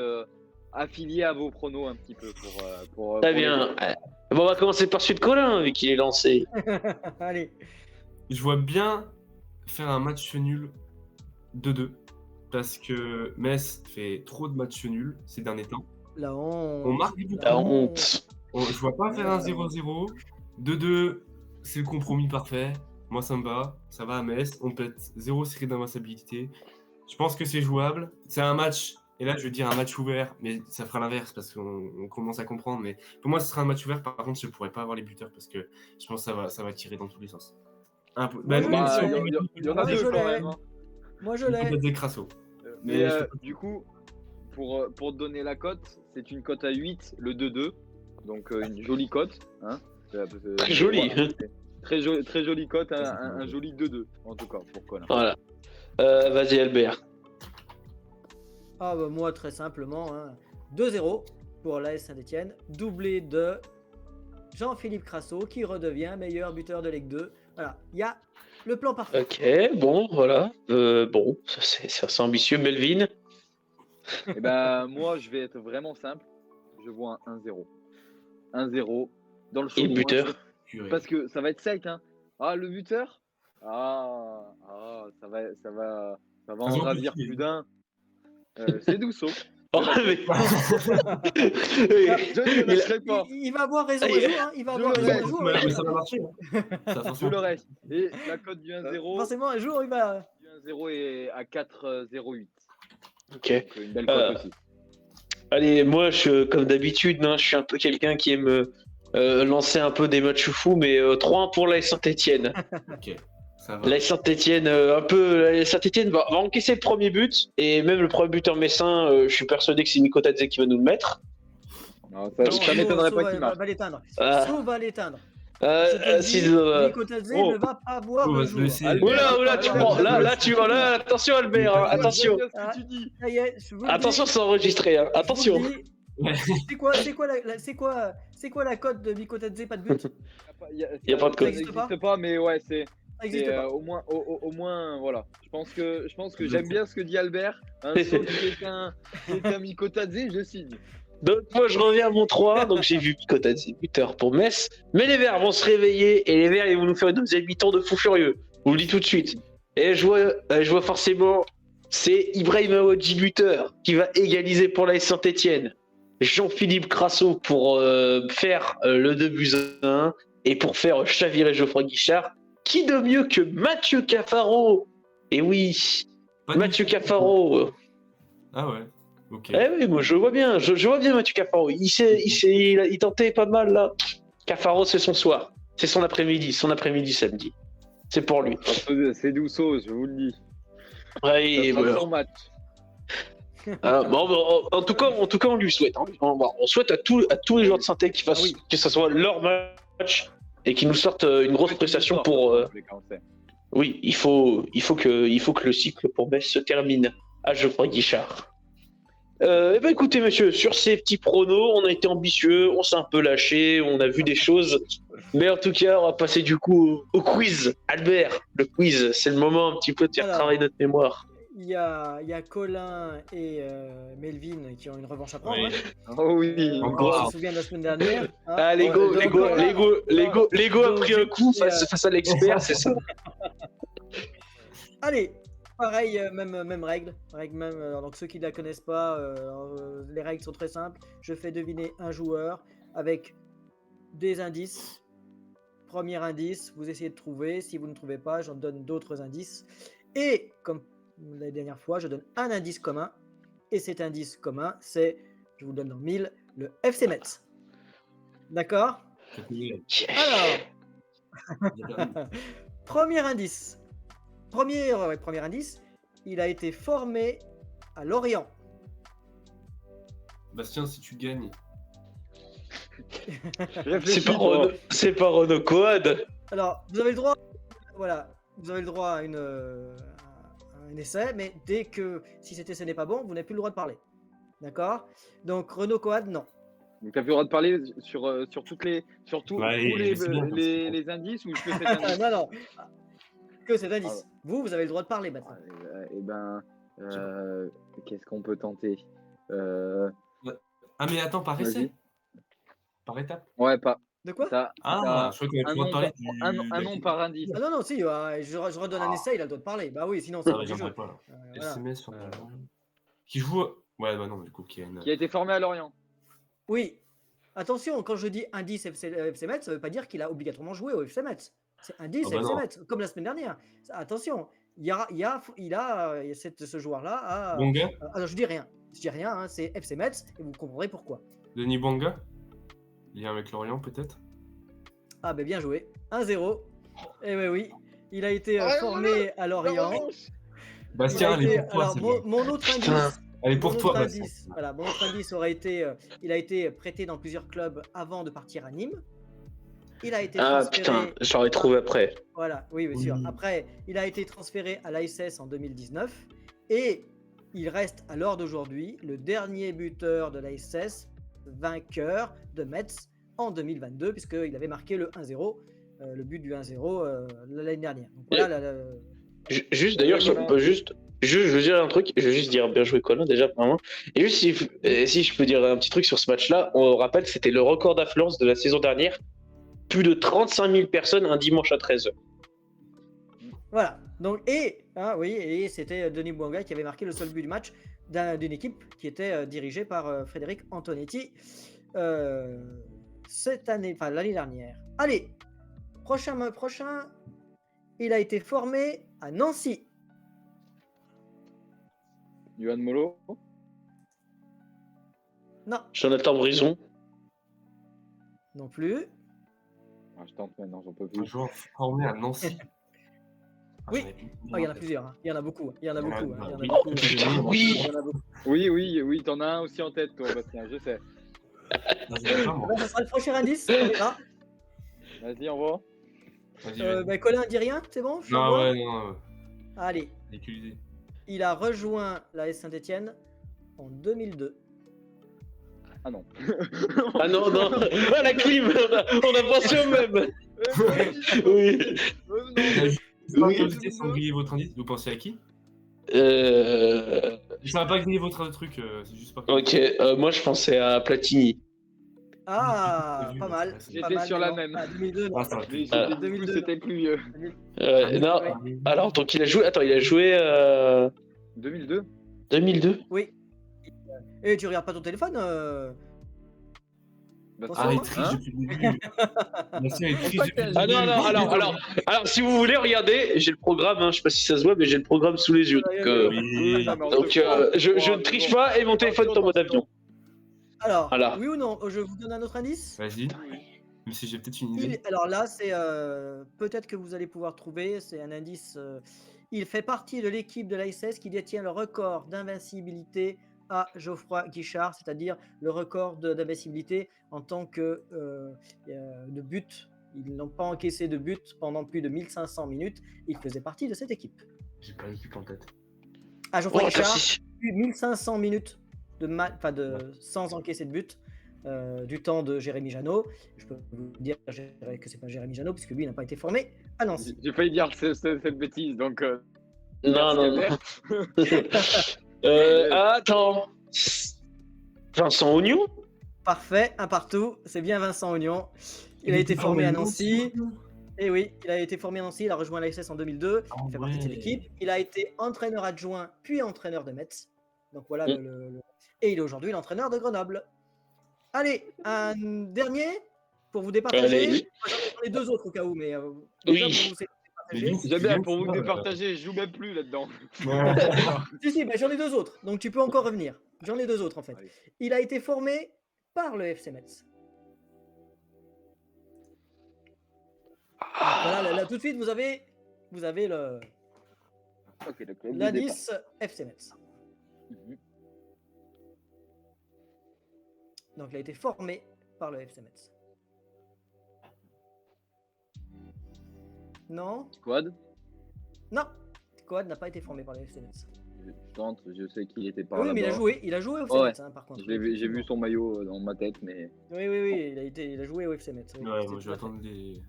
affiliées à vos pronos un petit peu pour Très bien. Bon, on va commencer par celui de Colin vu qu'il est lancé. Allez. Je vois bien faire un match nul 2-2 parce que Metz fait trop de matchs nuls ces derniers temps. La honte. On marque des buts. La honte. Je vois pas faire un 0-0. 2-2, c'est le compromis parfait. Moi, ça me va. Ça va à Metz. On pète 0 série d'invincibilité. Je pense que c'est jouable. C'est un match, et là, je veux dire un match ouvert, mais ça fera l'inverse parce qu'on commence à comprendre. Mais pour moi, ce sera un match ouvert. Par contre, je ne pourrais pas avoir les buteurs parce que je pense que ça va tirer dans tous les sens. Il y en a deux quand même. Moi, je l'ai. Des Crasso. Mais Mais du coup, pour te donner la cote, c'est une cote à 8, le 2-2. Donc une jolie cote. Hein. Très jolie. Voilà. Très jolie cote, un joli 2-2 en tout cas pour Colin. Voilà. Vas-y, Albert. Ah bah moi très simplement, hein, 2-0 pour l'AS Saint-Etienne, doublé de Jean-Philippe Crasso qui redevient meilleur buteur de Ligue 2. Voilà, il y a le plan parfait. Ok, bon, voilà. Bon, ça, c'est assez ambitieux. Melvin. Et ben moi je vais être vraiment simple. Je vois un 1-0. 1-0 dans le Et le chaud. buteur. Parce que ça va être sec, hein. Ah, le buteur. Ça va en Faisons ravir petit. plus d'un. C'est Douceau. Oh, mais... Je ne le laisserai pas. Il va avoir raison Ah, un jour, hein, il va je avoir le raison un reste. jour. Mais ça va marcher. Hein. Ça Je fonctionne. le reste. Et la cote du 1-0. Forcément un jour il va... Du 1-0 est à 4,08. Ok. Donc, une belle cote aussi. Allez, moi, comme d'habitude, hein, je suis un peu quelqu'un qui aime lancer un peu des matchs fous, mais 3-1 pour l'AS Saint-Etienne. Ok, ça va. L'AS Saint-Etienne, l'AS Saint-Etienne va encaisser le premier but, et même le premier buteur messin, je suis persuadé que c'est Mikotadze qui va nous le mettre. Non, ça m'étonnerait pas qu'il marque. va l'éteindre. Ah. So va l'éteindre. Je te le Si, dis, Mikotadze oh. ne va pas voir Oh, le va se jour. laisser. Oula, tu prends. Là, tu vois, là, attention, Albert, hein, attention. J'aime bien ce que tu dis. Ça y est, je vous le Attention, dis, c'est enregistré, hein. je vous Attention. le dis. Ouais. C'est quoi la cote de Mikotadze, pas de but? Ça Il Y a pas de cote. Ça n'existe pas, mais ouais, c'est existe pas. au moins, voilà. Je pense que j'aime bien ce que dit Albert. Un saut qui est un Mikotadze, je signe. Donc moi je reviens à mon 3, donc j'ai vu Mikotadze buteur pour Metz, mais les Verts vont se réveiller et les Verts ils vont nous faire une deuxième mi-temps de fou furieux, je vous le dis tout de suite. Et je vois forcément, c'est Ibrahim Awadji buteur qui va égaliser pour l'AS Saint-Etienne. Jean-Philippe Crasso pour faire le 2-1 et pour faire chavirer Geoffroy Guichard. Qui de mieux que Mathieu Cafaro? Et oui, Pas Mathieu du tout. Cafaro. Ah ouais. Ok. Eh oui, moi je vois bien, je vois bien Mathieu Cafaro. Il tentait pas mal là. Cafaro, c'est son soir, c'est son après-midi samedi. C'est pour lui. C'est Douceau, je vous le dis. Ouais, et Ça sera voilà. son match. En tout cas, on lui souhaite. Hein. On souhaite à tous les joueurs de Saint-Étienne qu'ils fassent, que ce soit leur match et qu'ils nous sortent une grosse prestation pour. Oui, il faut que le cycle pour Metz se termine à Geoffroy Guichard. Eh ben écoutez monsieur, sur ces petits pronos, on a été ambitieux, on s'est un peu lâché, on a vu des choses, mais en tout cas, on va passer du coup au quiz. Albert, le quiz, c'est le moment un petit peu de faire Alors. travailler notre mémoire. Il y a Colin et Melvin qui ont une revanche à prendre. Oui. hein. Oh oui. Encore. On se souvient de la semaine dernière. hein. Ah, Lego a pris un coup face à l'expert, c'est ça. Allez, pareil, même règle. Donc ceux qui ne la connaissent pas, les règles sont très simples. Je fais deviner un joueur avec des indices. Premier indice, vous essayez de trouver. Si vous ne trouvez pas, j'en donne d'autres indices. Et comme la dernière fois, je donne un indice commun. Et cet indice commun, c'est, je vous le donne dans 1000, le FC Metz. D'accord? Alors, premier indice. Premier indice, il a été formé à Lorient. Bastien, si tu gagnes. C'est pas Renaud Coad. Alors, vous avez le droit, voilà, vous avez le droit à un essai, mais dès que si cet essai n'est pas bon, vous n'avez plus le droit de parler. D'accord? Donc Renaud Coad, non. Donc t'as plus le droit de parler sur tous Ouais, tous c'est bien, les indices ou je peux cet indice? non, que cet indice. Vous avez le droit de parler maintenant. Eh ben, qu'est-ce qu'on peut tenter? Ah, mais attends, par Vas-y. essai? Par étape? Ouais, pas. De quoi? Ça, Ah, je crois qu'on a un le droit de parler un nom par indice. Ah non, si, je redonne un essai, il a le droit de parler. Bah oui, sinon c'est Ah, pas ouais, du jeu. j'aimerais pas, là. Voilà. SMS sur qui joue. Ouais, bah non, du coup, qui a une. Qui a été formé à Lorient. Oui, attention, quand je dis indice FC Metz, ça veut pas dire qu'il a obligatoirement joué au FC Metz. C'est indice Ah bah FC non. Metz, comme la semaine dernière. Attention, ce joueur-là a. Bonga? Alors je dis rien, hein, c'est FC Metz et vous comprendrez pourquoi. Denis Bonga? Lien avec Lorient, peut-être? Ah ben bien joué, 1-0. Et oui, il a été Ah, formé à Lorient. Bastien, elle est pour toi. alors, celle-là. mon autre Putain. indice. Elle est pour Mon toi, autre Bastien. indice, voilà, mon autre indice aurait été, il a été prêté dans plusieurs clubs avant de partir à Nîmes. Il a été Ah transféré, putain, j'aurais trouvé après. voilà, oui, bien sûr. Oui. Après, il a été transféré à l'ASS en 2019 et il reste à l'heure d'aujourd'hui le dernier buteur de l'ASS, vainqueur de Metz en 2022, puisqu'il avait marqué le 1-0, le but du 1-0 l'année dernière. Donc voilà, Juste d'ailleurs, je veux dire un truc, je veux juste dire bien joué Colin déjà premièrement. Et juste si je peux dire un petit truc sur ce match-là, on rappelle c'était le record d'affluence de la saison dernière, plus de 35 000 personnes un dimanche à 13h. Voilà. Donc, oui, et c'était Denis Bouanga qui avait marqué le seul but du match d'une équipe qui était dirigée par Frédéric Antonetti cette année, enfin l'année dernière. Allez, prochain, il a été formé à Nancy. Johan Molo. Non, Jonathan Brison. non plus. Ah, je tente maintenant, j'en peux Un plus. joueur formé à Nancy. Ah, Oui. j'en ai plus Oh, il y en a tête. plusieurs. Hein. Il y en a beaucoup. Il y en a Ouais, beaucoup. bah Il y en a oui. beaucoup. Oui. Il y en a beaucoup. Oui, t'en as un aussi en tête, toi, Bastien, je sais. Non, je l'ai pas, moi. Là, ça sera le prochain indice. On verra. Vas-y, au revoir. Vas-y, vas-y. Colin dit rien, c'est bon? Je Non, l'envoie ouais, non. Allez, Ridiculisé. il a rejoint la S Saint-Etienne en 2002. Ah non. Ah non, non. Ah la clim, on a pensé au même. Oui. Par Oui. curiosité, sans griller votre indice, vous pensez à qui? Ça va pas griller votre truc, c'est juste pas. Ok, moi je pensais à Platini. Ah, J'ai pas vu, mal. ouais, c'est J'étais pas mal, sur mais la non. même. Ah, 2002, non. Ah, ça va Mais plus. j'ai Ah. dit, du coup, 2002. c'était plus vieux. Non. Oui. Alors donc il a joué. Attends, il a joué 2002. 2002. Oui. Et tu regardes pas ton téléphone Bastien, Ah, il Hein triche depuis le début. Bastien, il triche depuis le Ah début. non, alors si vous voulez regarder, j'ai le programme. Hein, je sais pas si ça se voit, mais j'ai le programme sous les yeux. Oui. non, mais on Donc se croit, je on se croit, ne triche mais bon. pas et mon téléphone est en mode Attention. avion. Alors, Voilà. oui ou non? Je vous donne un autre indice. Vas-y. Même si j'ai peut-être une idée. Alors là, c'est peut-être que vous allez pouvoir trouver. C'est un indice. Il fait partie de l'équipe de l'ASS qui détient le record d'invincibilité à Geoffroy Guichard, c'est-à-dire le record d'invincibilité en tant que de but. Ils n'ont pas encaissé de but pendant plus de 1500 minutes. Il faisait partie de cette équipe. J'ai pas l'équipe en tête. À Geoffroy Oh, Guichard, si. plus de 1500 minutes sans encaisser de but. Du temps de Jérémy Janot. Je peux vous dire que c'est pas Jérémy Janot puisque lui n'a pas été formé à Nancy. J'ai failli dire cette bêtise, donc. Non. Attends. Vincent Oignon. Parfait, un partout. C'est bien Vincent Oignon. Il a été formé à Nancy. Et oui, il a été formé à Nancy. Il a rejoint l'ASS en 2002. Il fait partie de cette équipe. Il a été entraîneur adjoint puis entraîneur de Metz. Donc voilà Et il est aujourd'hui l'entraîneur de Grenoble. Allez, un dernier pour vous départager. Allez. J'en ai deux autres au cas où, mais Oui. déjà pour vous départager. J'aime bien pour vous départager, je joue même plus là-dedans. Si, mais j'en ai deux autres, donc tu peux encore revenir. J'en ai deux autres en fait. Allez. Il a été formé par le FC Metz. Voilà, là, tout de suite, vous avez le Ok, le club l'indice FC Metz. Mhm. Donc, il a été formé par le FC Metz. Non, Squad. non. Quad n'a pas été formé par le FC Metz. Je tente, je sais qu'il était pas Oui, là. mais il a joué au FC Ouais. Metz, hein, par contre. J'ai vu son maillot dans ma tête, mais. Oui, il a joué au FC Metz. Oui, Ouais, c'est moi tout je vais à fait. attendre des.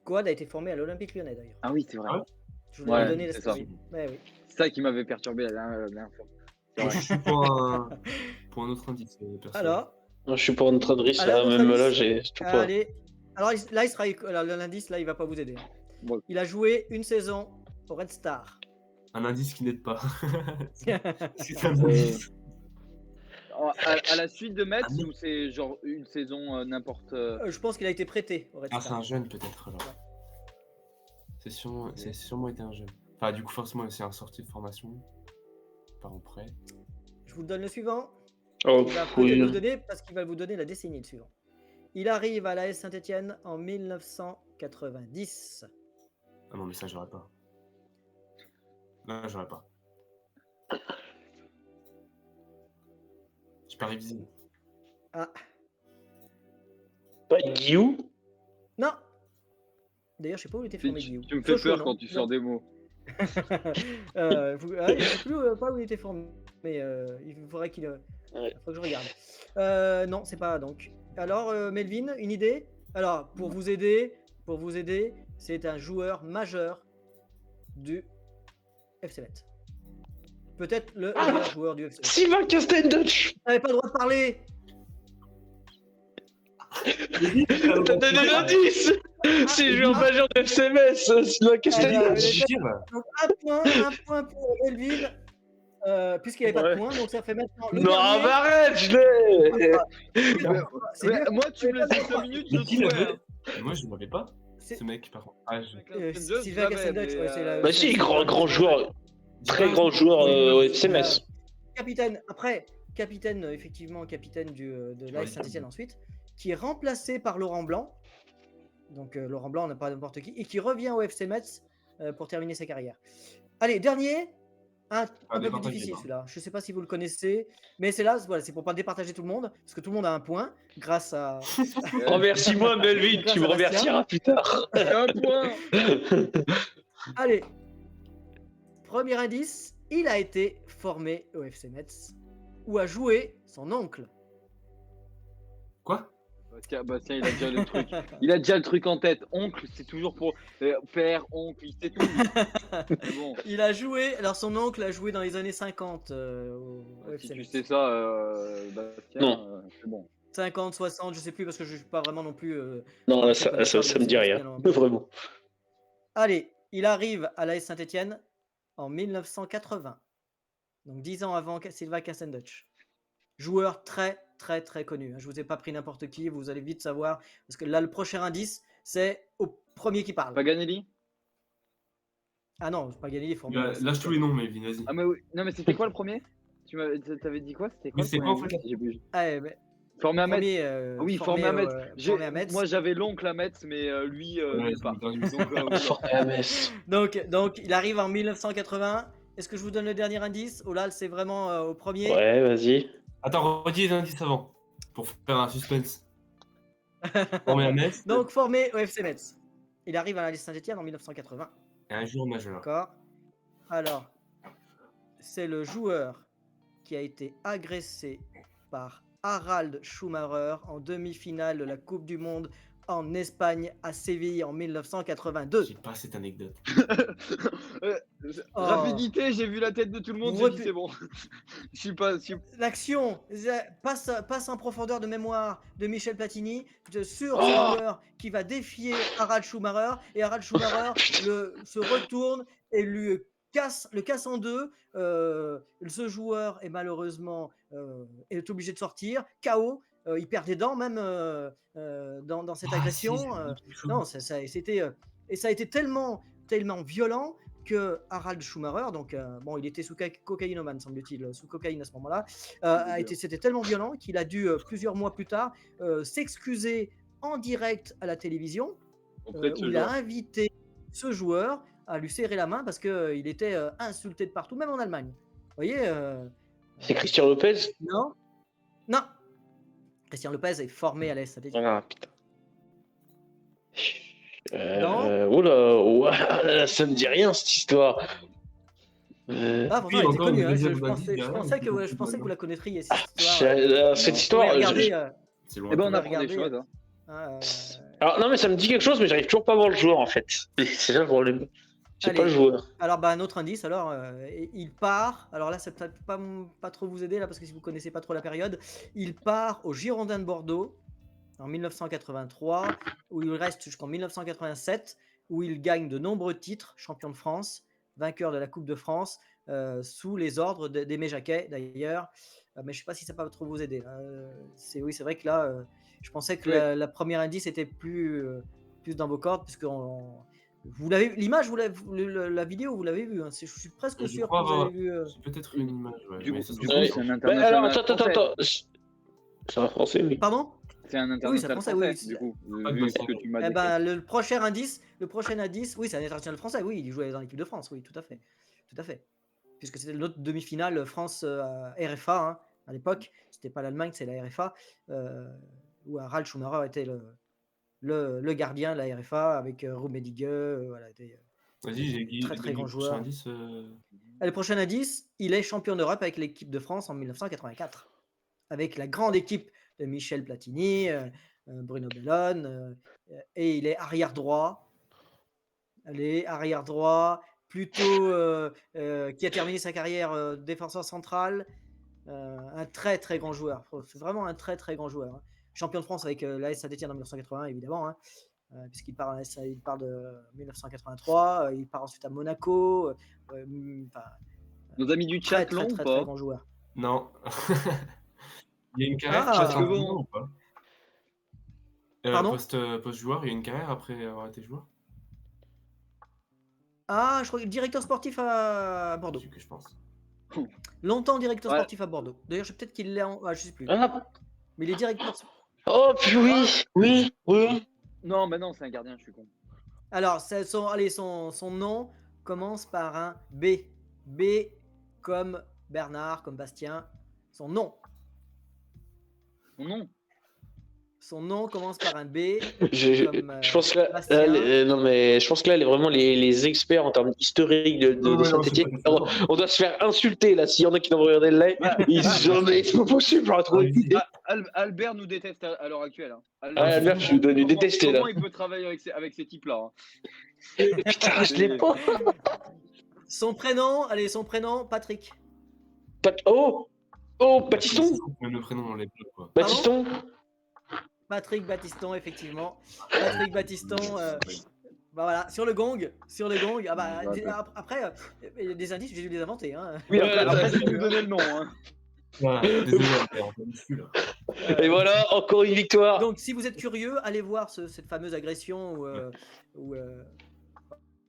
Quad a été formé à l'Olympique Lyonnais d'ailleurs. Ah oui, c'est vrai. Ah ouais. Je vous Ouais, l'avais donné la c'est ça. story. Ouais, oui. C'est ça qui m'avait perturbé la dernière fois. C'est Moi, vrai. je suis pour un autre indice. Perso. Alors, Non, je suis pas en train de risque Alors, là, notre même indice. là j'ai tout pas. allez. Alors là, il sera l'indice là, il va pas vous aider. Bon. Il a joué une saison au Red Star. Un indice qui n'aide pas. C'est un indice. À la suite de Metz, Ah oui. ou c'est genre une saison n'importe. Je pense qu'il a été prêté au Red Ah, c'est Star. un jeune peut-être alors. C'est sûrement été un jeune. Enfin, du coup, forcément, c'est un sorti de formation. Pas en prêt. Je vous donne le suivant. Oh, Il va peut-être oui. vous donner parce qu'il va vous donner la décennie le suivant. Il arrive à l'AS Saint-Etienne en 1990. Ah non, mais ça, j'aurais pas. Là, j'aurais pas. J'ai pas révisé. Ah, Pas Guillou. non. D'ailleurs, je sais pas où il était formé, Tu Guillaume. tu me fais Sochaux, peur non quand tu sors des mots. Je sais plus pas où il était formé, mais il faudrait qu'il. Ouais. Faut que je regarde. Non, c'est pas donc. Alors, Melvin, une idée? Alors, pour vous aider, c'est un joueur majeur du FC Metz. Peut-être le Ah meilleur joueur du FC Metz. Sylvain Castenduch. Vous n'avez pas le droit de parler. T'as donné l'indice. C'est le joueur majeur de FCMS, Sylvain Castenduch. Donc, un point pour Melvin, puisqu'il n'y avait pas de point. Donc, ça fait maintenant le Non, dernier. mais arrête, je l'ai. C'est Mais mieux. moi, tu me laisses 5 minutes, je Mais qui l'avait trouvais. Moi, je l'avais pas. C'est- Ce mec, par contre. Ah, je... Sylvain Castenduch, ouais, c'est la- Bah si, grand joueur, très grand joueur au FCMS. Capitaine, après, capitaine, effectivement, capitaine de l'AS Saint-Etienne ensuite, qui est remplacé par Laurent Blanc. Donc Laurent Blanc n'a pas n'importe qui, et qui revient au FC Metz pour terminer sa carrière. Allez, dernier, un peu plus départager, difficile hein. celui-là. Je ne sais pas si vous le connaissez, mais c'est là, voilà, c'est pour pas départager tout le monde, parce que tout le monde a un point, grâce à... Remercie-moi, Melvin, tu me remercieras plus tard. Un point. Allez, premier indice, il a été formé au FC Metz, où a joué son oncle. Quoi? Bastien, il a déjà le truc. Il a déjà le truc en tête. Oncle, c'est toujours pour père, oncle, il sait tout. C'est bon. Il a joué, alors son oncle a joué dans les années 50 au Si FC tu Metz. sais ça, Bastien, Non. c'est bon. 50, 60, je sais plus parce que je suis pas vraiment non plus. Non, là, ça me dit rien, vraiment. Allez, il arrive à l'AS Saint-Etienne en 1980. Donc 10 ans avant Sylvain Castenduch. Joueur très très très connu. Je vous ai pas pris n'importe qui, vous allez vite savoir. Parce que là, le prochain indice, c'est au premier qui parle. Paganelli. Ah non, pas gagné, il faut Lâche tous les noms, Melvin, vas-y. Ah mais oui. Non mais c'était quoi le premier? T'avais dit quoi? C'était quoi Mais le c'est premier quoi, en fait, J'ai plus- Formé Formé à Metz. Oui, formé à Metz. formé à Metz. Moi j'avais l'oncle à Metz, mais lui, Ouais, nulle part. c'est une Donc, oula. Formé à Metz. Donc il arrive en 1980. Est-ce que je vous donne le dernier indice? Oh là, c'est vraiment au premier. Ouais, vas-y. Attends, redis les indices avant. Pour faire un suspense. Formé à Metz. Donc formé au FC Metz. Il arrive à la Saint-Etienne en 1980. Et un jour majeur. D'accord. Alors, c'est le joueur qui a été agressé par Harald Schumacher en demi-finale de la Coupe du Monde en Espagne à Séville en 1982. J'ai pas cette anecdote. Oh. Rapidité, j'ai vu la tête de tout le monde, j'ai dit c'est bon. Je suis pas. L'action passe en profondeur de mémoire de Michel Platini sur Oh. ce joueur qui va défier Harald Schumacher, et Harald Schumacher se retourne et le casse en deux. Ce joueur est malheureusement est obligé de sortir KO. Il perd des dents même dans cette agression. Non, ça a été tellement violent que Harald Schumacher, donc bon, il était sous cocaïnomane, semble-t-il, sous cocaïne à ce moment-là, c'était tellement violent qu'il a dû plusieurs mois plus tard s'excuser en direct à la télévision, où il a invité ce joueur à lui serrer la main parce qu'il était insulté de partout, même en Allemagne. Vous voyez C'est Christian Lopez? Non. Christian Lopez est formé à l'AS Saint-Etienne. Ah putain. Non. Oula, ça me dit rien cette histoire. Ah, pourtant, Oui, elle était encore connue. une Je deuxième pensais indice, je pensais que vous la connaîtriez, cette Cette histoire. histoire. Regardez, C'est loin. Eh ben, on va apprend des regarder, choses. Hein. Alors non mais ça me dit quelque chose mais j'arrive toujours pas à voir le joueur en fait. C'est ça le problème. C'est pas Allez. le joueur. alors, un autre indice. Alors, il part. Alors là, c'est peut-être pas trop vous aider là parce que si vous connaissez pas trop la période, il part au Girondins de Bordeaux en 1983, où il reste jusqu'en 1987, où il gagne de nombreux titres, champion de France, vainqueur de la Coupe de France, sous les ordres d'Aimé Jacquet d'ailleurs. Mais je sais pas si ça peut trop vous aider. C'est vrai que là, je pensais que la première indice était plus dans vos cordes, puisque vous l'avez l'image, la vidéo, vous l'avez vue. Hein. Je suis presque sûr que vous avez vu. C'est peut-être une image. Ouais. Du mais coup, ça se du trouve, coup, Ouais. c'est un Bah, international. alors français. attends. C'est un français oui. Pardon? C'est un Oui, international c'est français, français, oui. du coup. Ah, Vu bah, ce que tu m'as Eh dit. ben, le prochain indice, oui, c'est un international français. Oui, il jouait dans l'équipe de France, oui, tout à fait. tout à fait. Puisque c'était notre demi-finale France RFA hein, à l'époque. C'était pas l'Allemagne, c'est la RFA. Où Harald Schumacher était le gardien de la RFA avec Rummenigge. Voilà, Vas-y, j'ai très très grand joueur. indice. Le prochain indice, il est champion d'Europe avec l'équipe de France en 1984. Avec la grande équipe de Michel Platini, Bruno Bellone. Et il est arrière droit. Allez, arrière droit. Plutôt qui a terminé sa carrière défenseur central. Un très très grand joueur. C'est vraiment un très très grand joueur. Hein. Champion de France avec l'AS Saint-Étienne en 1981, évidemment. Hein. Puisqu'il part de 1983. Il part ensuite à Monaco. Nos amis du chat très, l'ont très, ou très, pas très grand joueur. Non. Il y a une carrière Ah. ou pas Pardon post-joueur, il y a une carrière après avoir été joueur. Ah, je crois que directeur sportif à Bordeaux. C'est ce que je pense. Longtemps directeur Ouais. sportif à Bordeaux. D'ailleurs, peut-être qu'il l'est en... Ah, je sais plus. Ah. Mais il est directeur... Oh, puis oui. Non, mais non, c'est un gardien, je suis con. Alors, son nom commence par un B. B comme Bernard, comme Bastien. Son nom. Non. Son nom commence par un B. Je pense que là, Bastien. non mais je pense que là, vraiment les experts en termes historiques de Ouais, non, Saint-Étienne, c'est pas on doit se faire insulter là. S'il y en a qui n'ont regardé le live, ils se disent mais c'est pas possible, j'aurais trouvé une idée. Albert nous déteste à l'heure actuelle. Hein. Albert, je lui donne une détester là. Comment il peut travailler avec ces types-là hein. Putain, je l'ai pas. Son prénom, Patrick. Oh, Baptiston. Même le prénom, on l'a pas, quoi. Baptiston. Patrick Battiston, effectivement. Patrick Battiston. Bah voilà, sur le gong. Ah bah, après, il y a des indices, j'ai dû les inventer. Hein. Oui, Ouais, après tu nous donnais le nom. Hein. Voilà, désolé, Albert, on dessus, là. Et voilà, encore une victoire. Donc, si vous êtes curieux, allez voir cette fameuse agression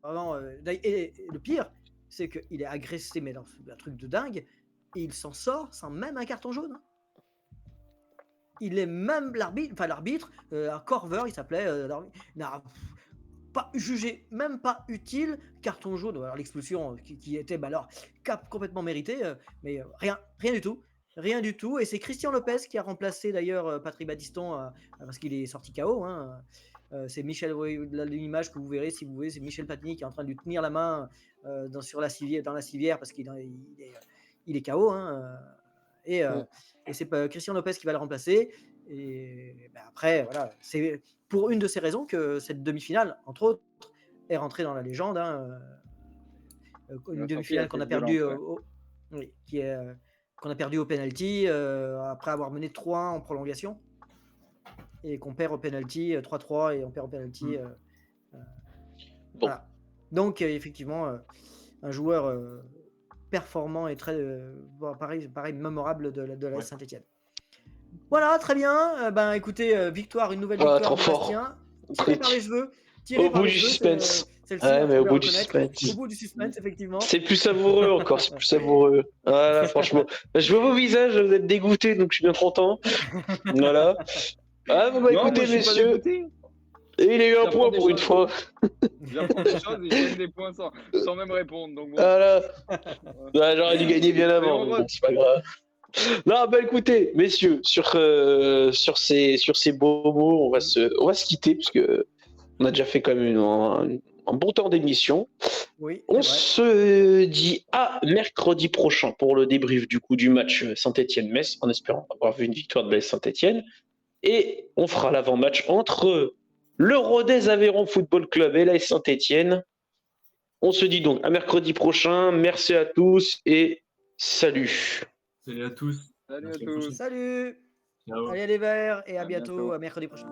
vraiment. Et le pire, c'est qu'il est agressé, mais dans un truc de dingue, et il s'en sort sans même un carton jaune. Hein. Il est même l'arbitre, un Corver, il s'appelait, n'a pas jugé, même pas utile, carton jaune. Alors l'expulsion qui était alors complètement méritée, mais rien du tout. Et c'est Christian Lopez qui a remplacé d'ailleurs Patrick Battiston parce qu'il est sorti KO. Hein. C'est Michel, l'image que vous verrez si vous voulez, c'est Michel Platini qui est en train de lui tenir la main dans la civière parce qu'il est KO. Hein. Et c'est Christian Lopez qui va le remplacer. Et après, voilà, c'est pour une de ces raisons que cette demi-finale, entre autres, est rentrée dans la légende. Hein. Une demi-finale qu'on a perdue qu'on a perdu au penalty après avoir mené 3-1 en prolongation et qu'on perd au penalty 3-3 et on perd au penalty. Voilà. Donc effectivement, un joueur performant et très pareil mémorable de la Saint-Étienne. Voilà, très bien. Écoutez, victoire, une nouvelle victoire trop de fort. Bastien. Tiré par les cheveux. Au bout du suspense. Celle-ci, Ouais, on mais peut au le bout du reconnaître. suspense. Au bout du suspense, effectivement. C'est plus savoureux encore, c'est plus savoureux. Voilà, franchement. Je vois vos visages, vous êtes dégoûtés, donc je suis bien content. Voilà. Ah, bon, bah Non, écoutez, moi, je suis pas messieurs, dégoûté. et il a eu un J'apprends point des pour une choses. fois. J'apprends des choses et je donne des points sans même répondre. Donc bon. Voilà. Ouais, j'aurais dû gagner bien avant, Mais mais bon, c'est pas grave. Non, bah écoutez, messieurs, sur ces beaux mots, on va se quitter, parce que on a déjà fait quand même un bon temps d'émission. Oui, On c'est vrai. se dit à mercredi prochain pour le débrief du match Saint-Étienne-Metz, en espérant avoir vu une victoire de l'AS Saint-Étienne. Et on fera l'avant-match entre le Rodez Aveyron Football Club et l'AS Saint-Étienne. On se dit donc à mercredi prochain. Merci à tous et salut. Salut à tous. Salut à À la tous. prochaine. Salut. Ciao. Allez les Verts et à À bientôt, bientôt. à mercredi prochain.